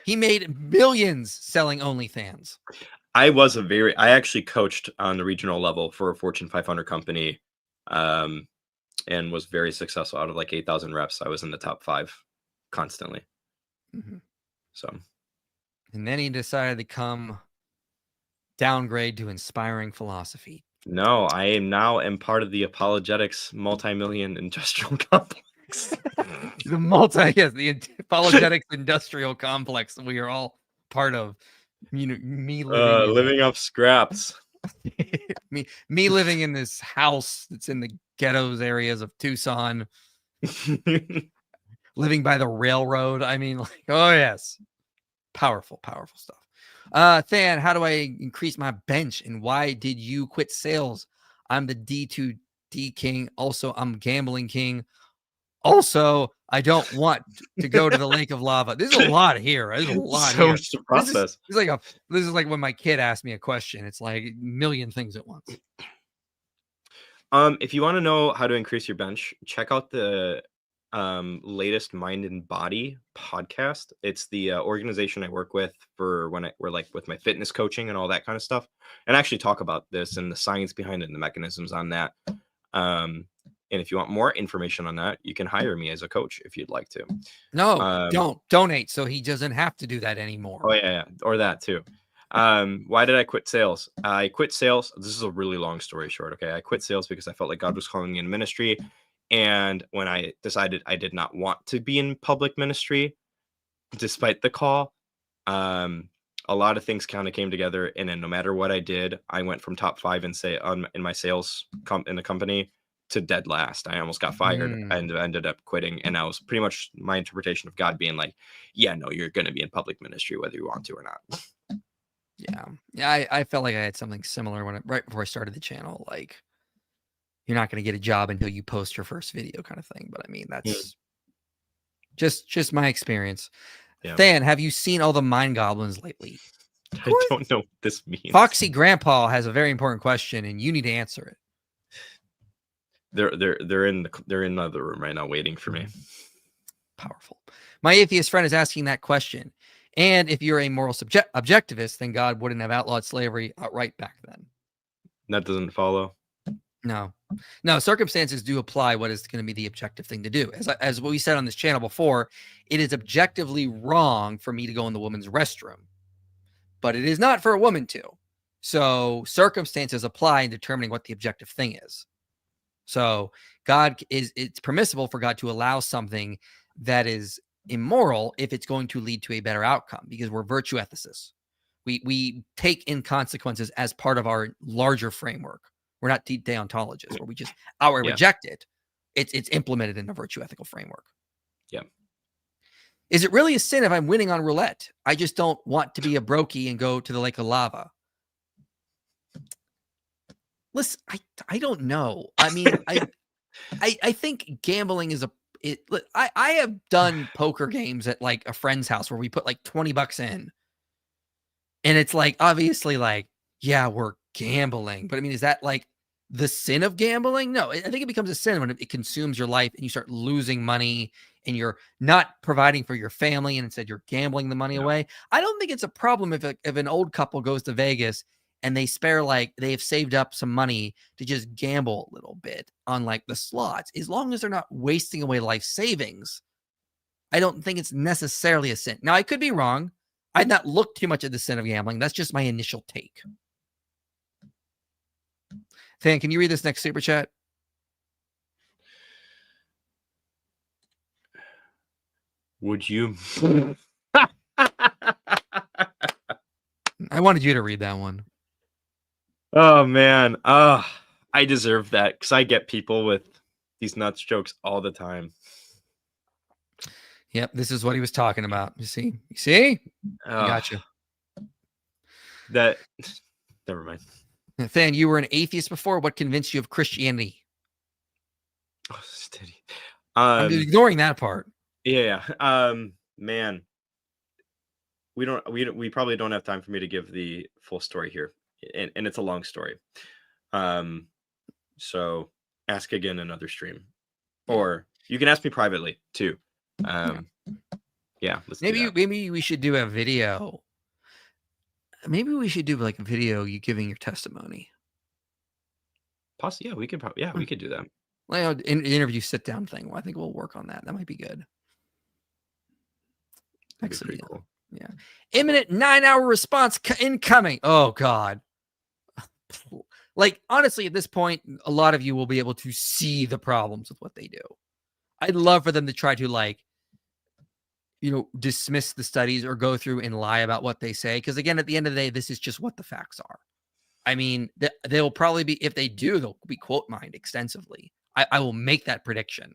he made millions selling OnlyFans. I actually coached on the regional level for a Fortune 500 company, and was very successful. Out of like 8,000 reps, I was in the top 5 constantly. So, and then he decided to come downgrade to inspiring philosophy. No, I am part of the apologetics multi-million industrial complex. The apologetics industrial complex we are all part of. You know, me living off scraps. me living in this house that's in the ghettos areas of Tucson, living by the railroad. I mean, like, oh yes, powerful stuff. Than, how do I increase my bench, and why did you quit sales? I'm the D2D king. Also, I'm gambling king. Also, I don't want to go to the lake of lava. There's a lot here. There's a lot so much to process. This is like when my kid asked me a question. It's like a million things at once. If you want to know how to increase your bench, check out the latest Mind and Body podcast. It's the organization I work with for when we're like with my fitness coaching and all that kind of stuff, and actually talk about this and the science behind it and the mechanisms on that. And if you want more information on that, you can hire me as a coach if you'd like to. No, don't donate so he doesn't have to do that anymore. Oh yeah, or that too. Why did I quit sales? I quit sales. This is a really long story short. Okay. I quit sales because I felt like God was calling me in ministry. And when I decided I did not want to be in public ministry, despite the call, a lot of things kind of came together. And then no matter what I did, I went from top 5 and say in my sales in the company to dead last. I almost got fired and ended up quitting. And that was pretty much my interpretation of God being like, yeah, no, you're going to be in public ministry, whether you want to or not. Yeah. I felt like I had something similar right before I started the channel. Like, you're not going to get a job until you post your first video, kind of thing. But I mean, that's just my experience. Yeah. Than, have you seen all the mind goblins lately? I don't know what this means. Foxy Grandpa has a very important question, and you need to answer it. They're in the other room right now, waiting for me. Powerful. My atheist friend is asking that question. And if you're a moral objectivist, then God wouldn't have outlawed slavery outright back then. That doesn't follow. No, circumstances do apply what is going to be the objective thing to do. As what we said on this channel before, it is objectively wrong for me to go in the woman's restroom, but it is not for a woman to. So circumstances apply in determining what the objective thing is. So it's permissible for God to allow something that is immoral if it's going to lead to a better outcome, because we're virtue ethicists. We take in consequences as part of our larger framework. We're not deontologists where we just reject it. It's implemented in a virtue ethical framework. Yeah. Is it really a sin if I'm winning on roulette? I just don't want to be a brokey and go to the lake of lava. Listen, I don't know. I mean, I think gambling is I have done poker games at like a friend's house where we put like $20 in. And it's like, obviously, like, yeah, we're gambling. But I mean, is that like the sin of gambling? No, I think it becomes a sin when it consumes your life and you start losing money and you're not providing for your family and instead you're gambling the money away. I don't think it's a problem if an old couple goes to Vegas and they spare, like, they've saved up some money to just gamble a little bit on like the slots. As long as they're not wasting away life savings, I don't think it's necessarily a sin. Now, I could be wrong. I've not looked too much at the sin of gambling. That's just my initial take. Than, can you read this next super chat? Would you? I wanted you to read that one. Oh man. I deserve that because I get people with these nuts jokes all the time. Yep, this is what he was talking about. You see? I got you. That. Never mind. Than, you were an atheist before. What convinced you of Christianity? Oh, steady. I'm ignoring that part. Yeah. Man, we probably don't have time for me to give the full story here, and it's a long story. So ask again another stream, or you can ask me privately too. Yeah. Maybe we should do a video. Maybe we should do like a video you giving your testimony. Possibly, yeah. We could probably, we could do that. Like an interview sit down thing. Well, I think we'll work on that. That might be good. Excellent. Cool. Yeah. Imminent 9-hour response incoming. Oh God. Like, honestly, at this point, a lot of you will be able to see the problems with what they do. I'd love for them to try to, like, dismiss the studies or go through and lie about what they say. Because again, at the end of the day, this is just what the facts are. I mean, they will probably be, if they do, they'll be quote mined extensively. I will make that prediction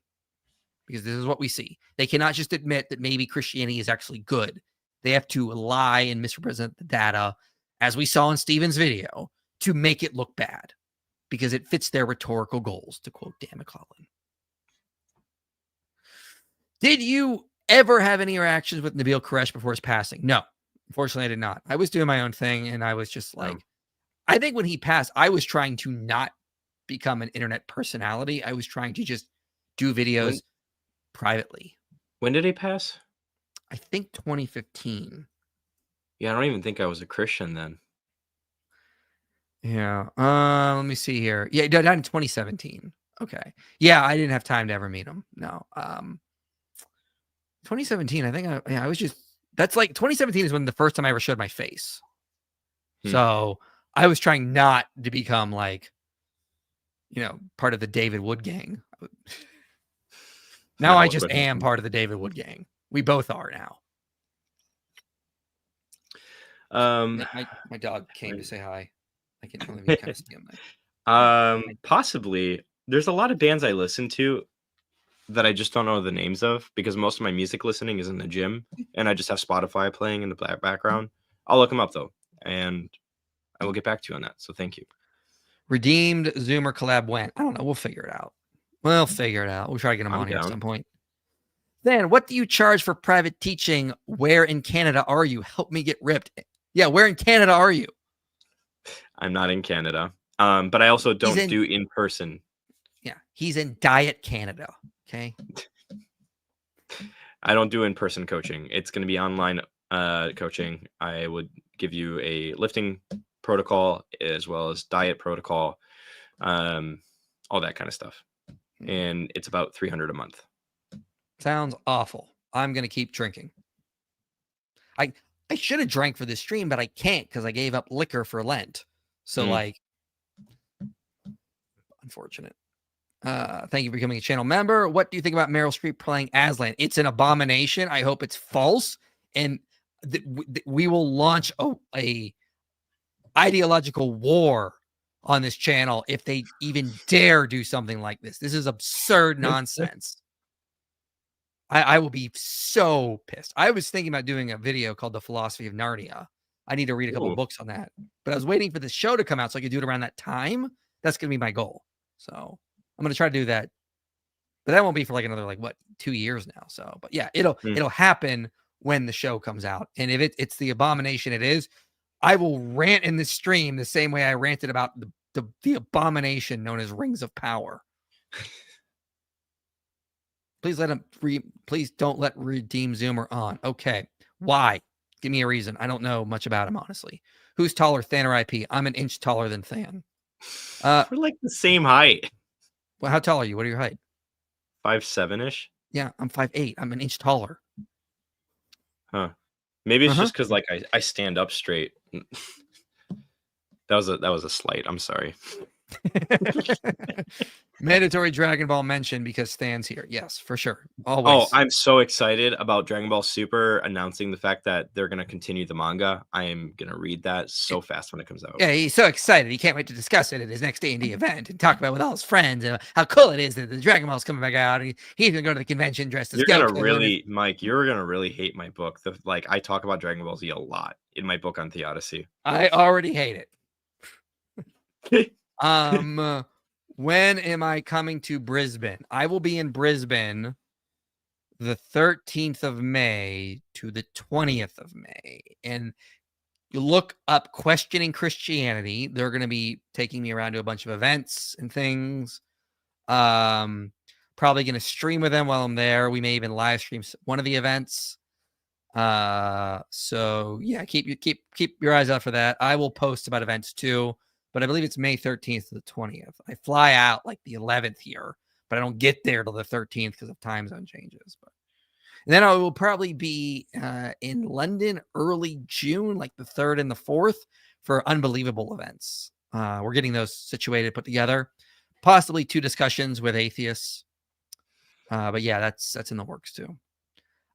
because this is what we see. They cannot just admit that maybe Christianity is actually good. They have to lie and misrepresent the data, as we saw in Steven's video, to make it look bad because it fits their rhetorical goals, to quote Dan McClellan. Did you ever have any interactions with Nabil Quresh before his passing? No, unfortunately, I did not. I was doing my own thing, and I was just like, I think when he passed, I was trying to not become an internet personality. I was trying to just do videos, privately. When did he pass? I think 2015. Yeah, I don't even think I was a Christian then. Yeah. Let me see here. Yeah, he died in 2017. Okay. Yeah, I didn't have time to ever meet him. No. 2017. I think I was just. That's like 2017 is when the first time I ever showed my face. So I was trying not to become like, part of the David Wood gang. Now No, I it just wouldn't. am part of the David Wood gang. We both are now. My dog came to say hi. I can only kind of see him there. Possibly. There's a lot of bands I listen to that I just don't know the names of because most of my music listening is in the gym and I just have Spotify playing in the background. I'll look them up though, and I will get back to you on that. So thank you. Redeemed Zoomer collab when? I don't know. We'll figure it out. We'll try to get him I'm on here at down. some point. Then, what do you charge for private teaching? Where in Canada are you? Help me get ripped. Yeah, where in Canada are you? I'm not in Canada, but I also don't do in person. Yeah, he's in Diet Canada. Okay. I don't do in-person coaching. It's going to be online coaching. I would give you a lifting protocol as well as diet protocol, all that kind of stuff. And it's about $300 a month. Sounds awful. I'm going to keep drinking. I should have drank for this stream, but I can't because I gave up liquor for Lent. So unfortunate. Thank you for becoming a channel member. What do you think about Meryl Streep playing Aslan? It's an abomination. I hope it's false. And we will launch a ideological war on this channel if they even dare do something like this. This is absurd nonsense. I will be so pissed. I was thinking about doing a video called The Philosophy of Narnia. I need to read a couple books on that. But I was waiting for the show to come out so I could do it around that time. That's going to be my goal. So I'm going to try to do that. But that won't be for like another 2 years now. So, but yeah, it'll happen when the show comes out. And if it's the abomination it is, I will rant in the stream the same way I ranted about the abomination known as Rings of Power. Please please don't let Redeem Zoomer on. Okay. Why? Give me a reason. I don't know much about him, honestly. Who's taller, Than or IP? I'm an inch taller than Than. We're like the same height. Well, how tall are you? What are your height? 5'7"-ish. Yeah, I'm 5'8". I'm an inch taller. Huh. Maybe it's just because I stand up straight. That was a slight. I'm sorry. Mandatory Dragon Ball mention because Than's here. Yes, for sure. Always. Oh, I'm so excited about Dragon Ball Super announcing the fact that they're going to continue the manga. I am going to read that so fast when it comes out. Yeah, he's so excited. He can't wait to discuss it at his next D&D event and talk about it with all his friends and how cool it is that the Dragon Ball's coming back out. And he's going to go to the convention dressed as Goku. Mike, you're going to really hate my book. I talk about Dragon Ball Z a lot in my book on Theodicy. I already hate it. When am I coming to Brisbane? I will be in Brisbane the 13th of May to the 20th of May. And you look up Questioning Christianity. They're going to be taking me around to a bunch of events and things. Probably going to stream with them while I'm there. We may even live stream one of the events. So yeah, keep your eyes out for that. I will post about events too. But I believe it's May 13th to the 20th. I fly out like the 11th here, but I don't get there till the 13th because of time zone changes. And then I will probably be in London early June, like the 3rd and the 4th for Unbelievable events. We're getting those situated, put together. Possibly 2 discussions with atheists. But yeah, that's in the works too.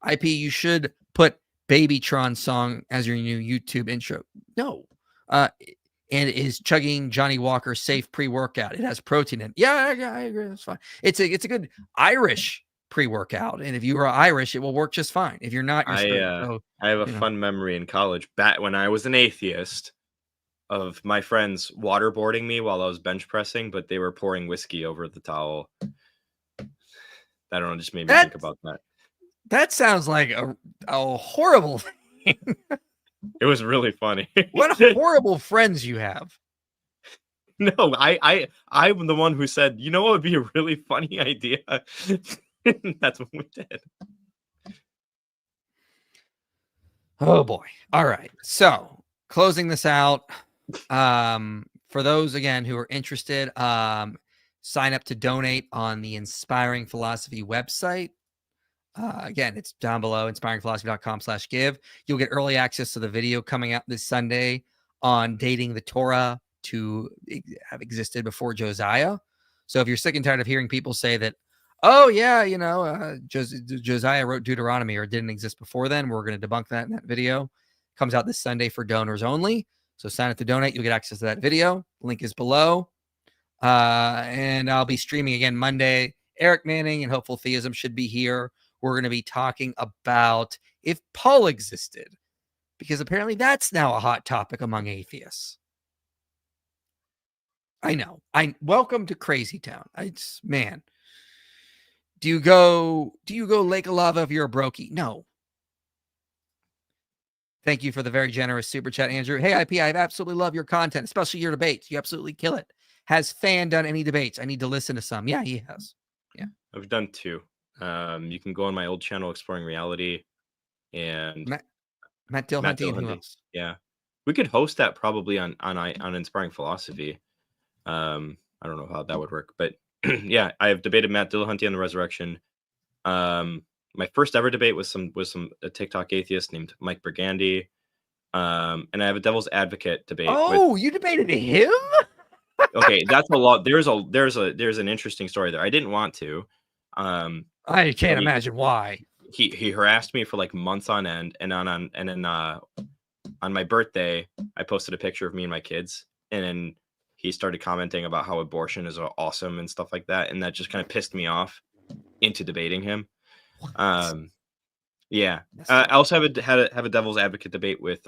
IP, you should put Babytron song as your new YouTube intro. No. And is chugging Johnny Walker safe pre-workout. It has protein in it. Yeah, I agree. That's fine. It's a good Irish pre-workout. And if you are Irish, it will work just fine. If you're not, you're I have a fun memory in college. Back when I was an atheist, of my friends waterboarding me while I was bench pressing, but they were pouring whiskey over the towel. I don't know, just made me think about that. That sounds like a horrible thing. It was really funny. What horrible friends you have. No, I'm the one who said, you know what would be a really funny idea? That's what we did. Oh boy. All right. So closing this out. For those again who are interested, sign up to donate on the Inspiring Philosophy website. Again, it's down below, inspiringphilosophy.com/give. You'll get early access to the video coming out this Sunday on dating the Torah to have existed before Josiah. So if you're sick and tired of hearing people say that, oh yeah, Josiah wrote Deuteronomy or didn't exist before then, we're going to debunk that in that video. Comes out this Sunday for donors only. So sign up to donate. You'll get access to that video. Link is below. And I'll be streaming again Monday. Eric Manning and Hopeful Theism should be here. We're going to be talking about if Paul existed, because apparently that's now a hot topic among atheists. I know. Welcome to Crazy Town. Man. Do you go Lake of Lava if you're a brokey? No. Thank you for the very generous super chat, Andrew. Hey, IP, I absolutely love your content, especially your debates. You absolutely kill it. Has Fan done any debates? I need to listen to some. Yeah, he has. Yeah. I've done 2. You can go on my old channel, Exploring Reality, and Matt Dillhunty and who else? Yeah. We could host that probably on Inspiring Philosophy. I don't know how that would work, but yeah, I have debated Matt Dillhunty on the resurrection. My first ever debate was a TikTok atheist named Mike Burgandy. And I have a devil's advocate debate. Oh, you debated him? Okay, that's a lot. There's an interesting story there. I didn't want to. I can't imagine why. He harassed me for like months on end, and on my birthday, I posted a picture of me and my kids, and then he started commenting about how abortion is awesome and stuff like that, and that just kind of pissed me off into debating him. Yeah. I also have a devil's advocate debate with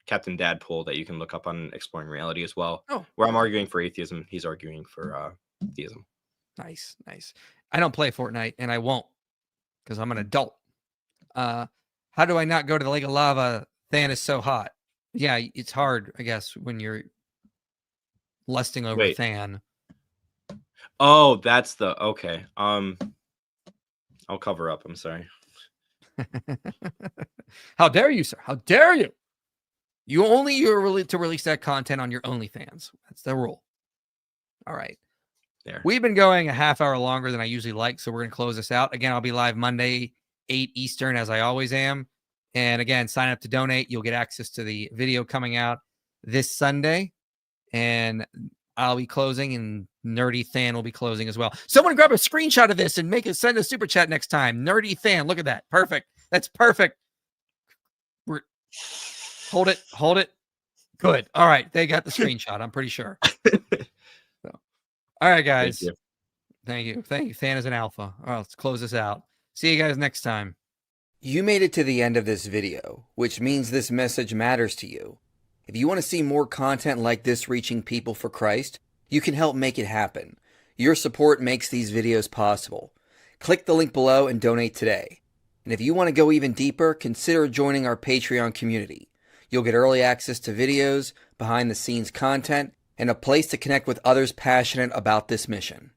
Captain Dadpool that you can look up on Exploring Reality as well. Oh, where I'm arguing for atheism, he's arguing for theism. Nice. I don't play Fortnite, and I won't because I'm an adult. How do I not go to the Lake of Lava? Than is so hot. Yeah, it's hard, I guess, when you're lusting over Than. Oh, that's okay. I'll cover up. I'm sorry. How dare you, sir? How dare you? You're to release that content on your OnlyFans. That's the rule. All right. There. We've been going a half hour longer than I usually like, so we're going to close this out. Again, I'll be live Monday, 8 Eastern, as I always am. And again, sign up to donate. You'll get access to the video coming out this Sunday. And I'll be closing, and Nerdy Than will be closing as well. Someone grab a screenshot of this and send a super chat next time. Nerdy Than, look at that. Perfect. That's perfect. Hold it. Good. All right. They got the screenshot, I'm pretty sure. All right, guys. Thank you. Than is an alpha. All right, let's close this out. See you guys next time. You made it to the end of this video, which means this message matters to you. If you want to see more content like this reaching people for Christ, you can help make it happen. Your support makes these videos possible. Click the link below and donate today. And if you want to go even deeper, consider joining our Patreon community. You'll get early access to videos, behind-the-scenes content, and a place to connect with others passionate about this mission.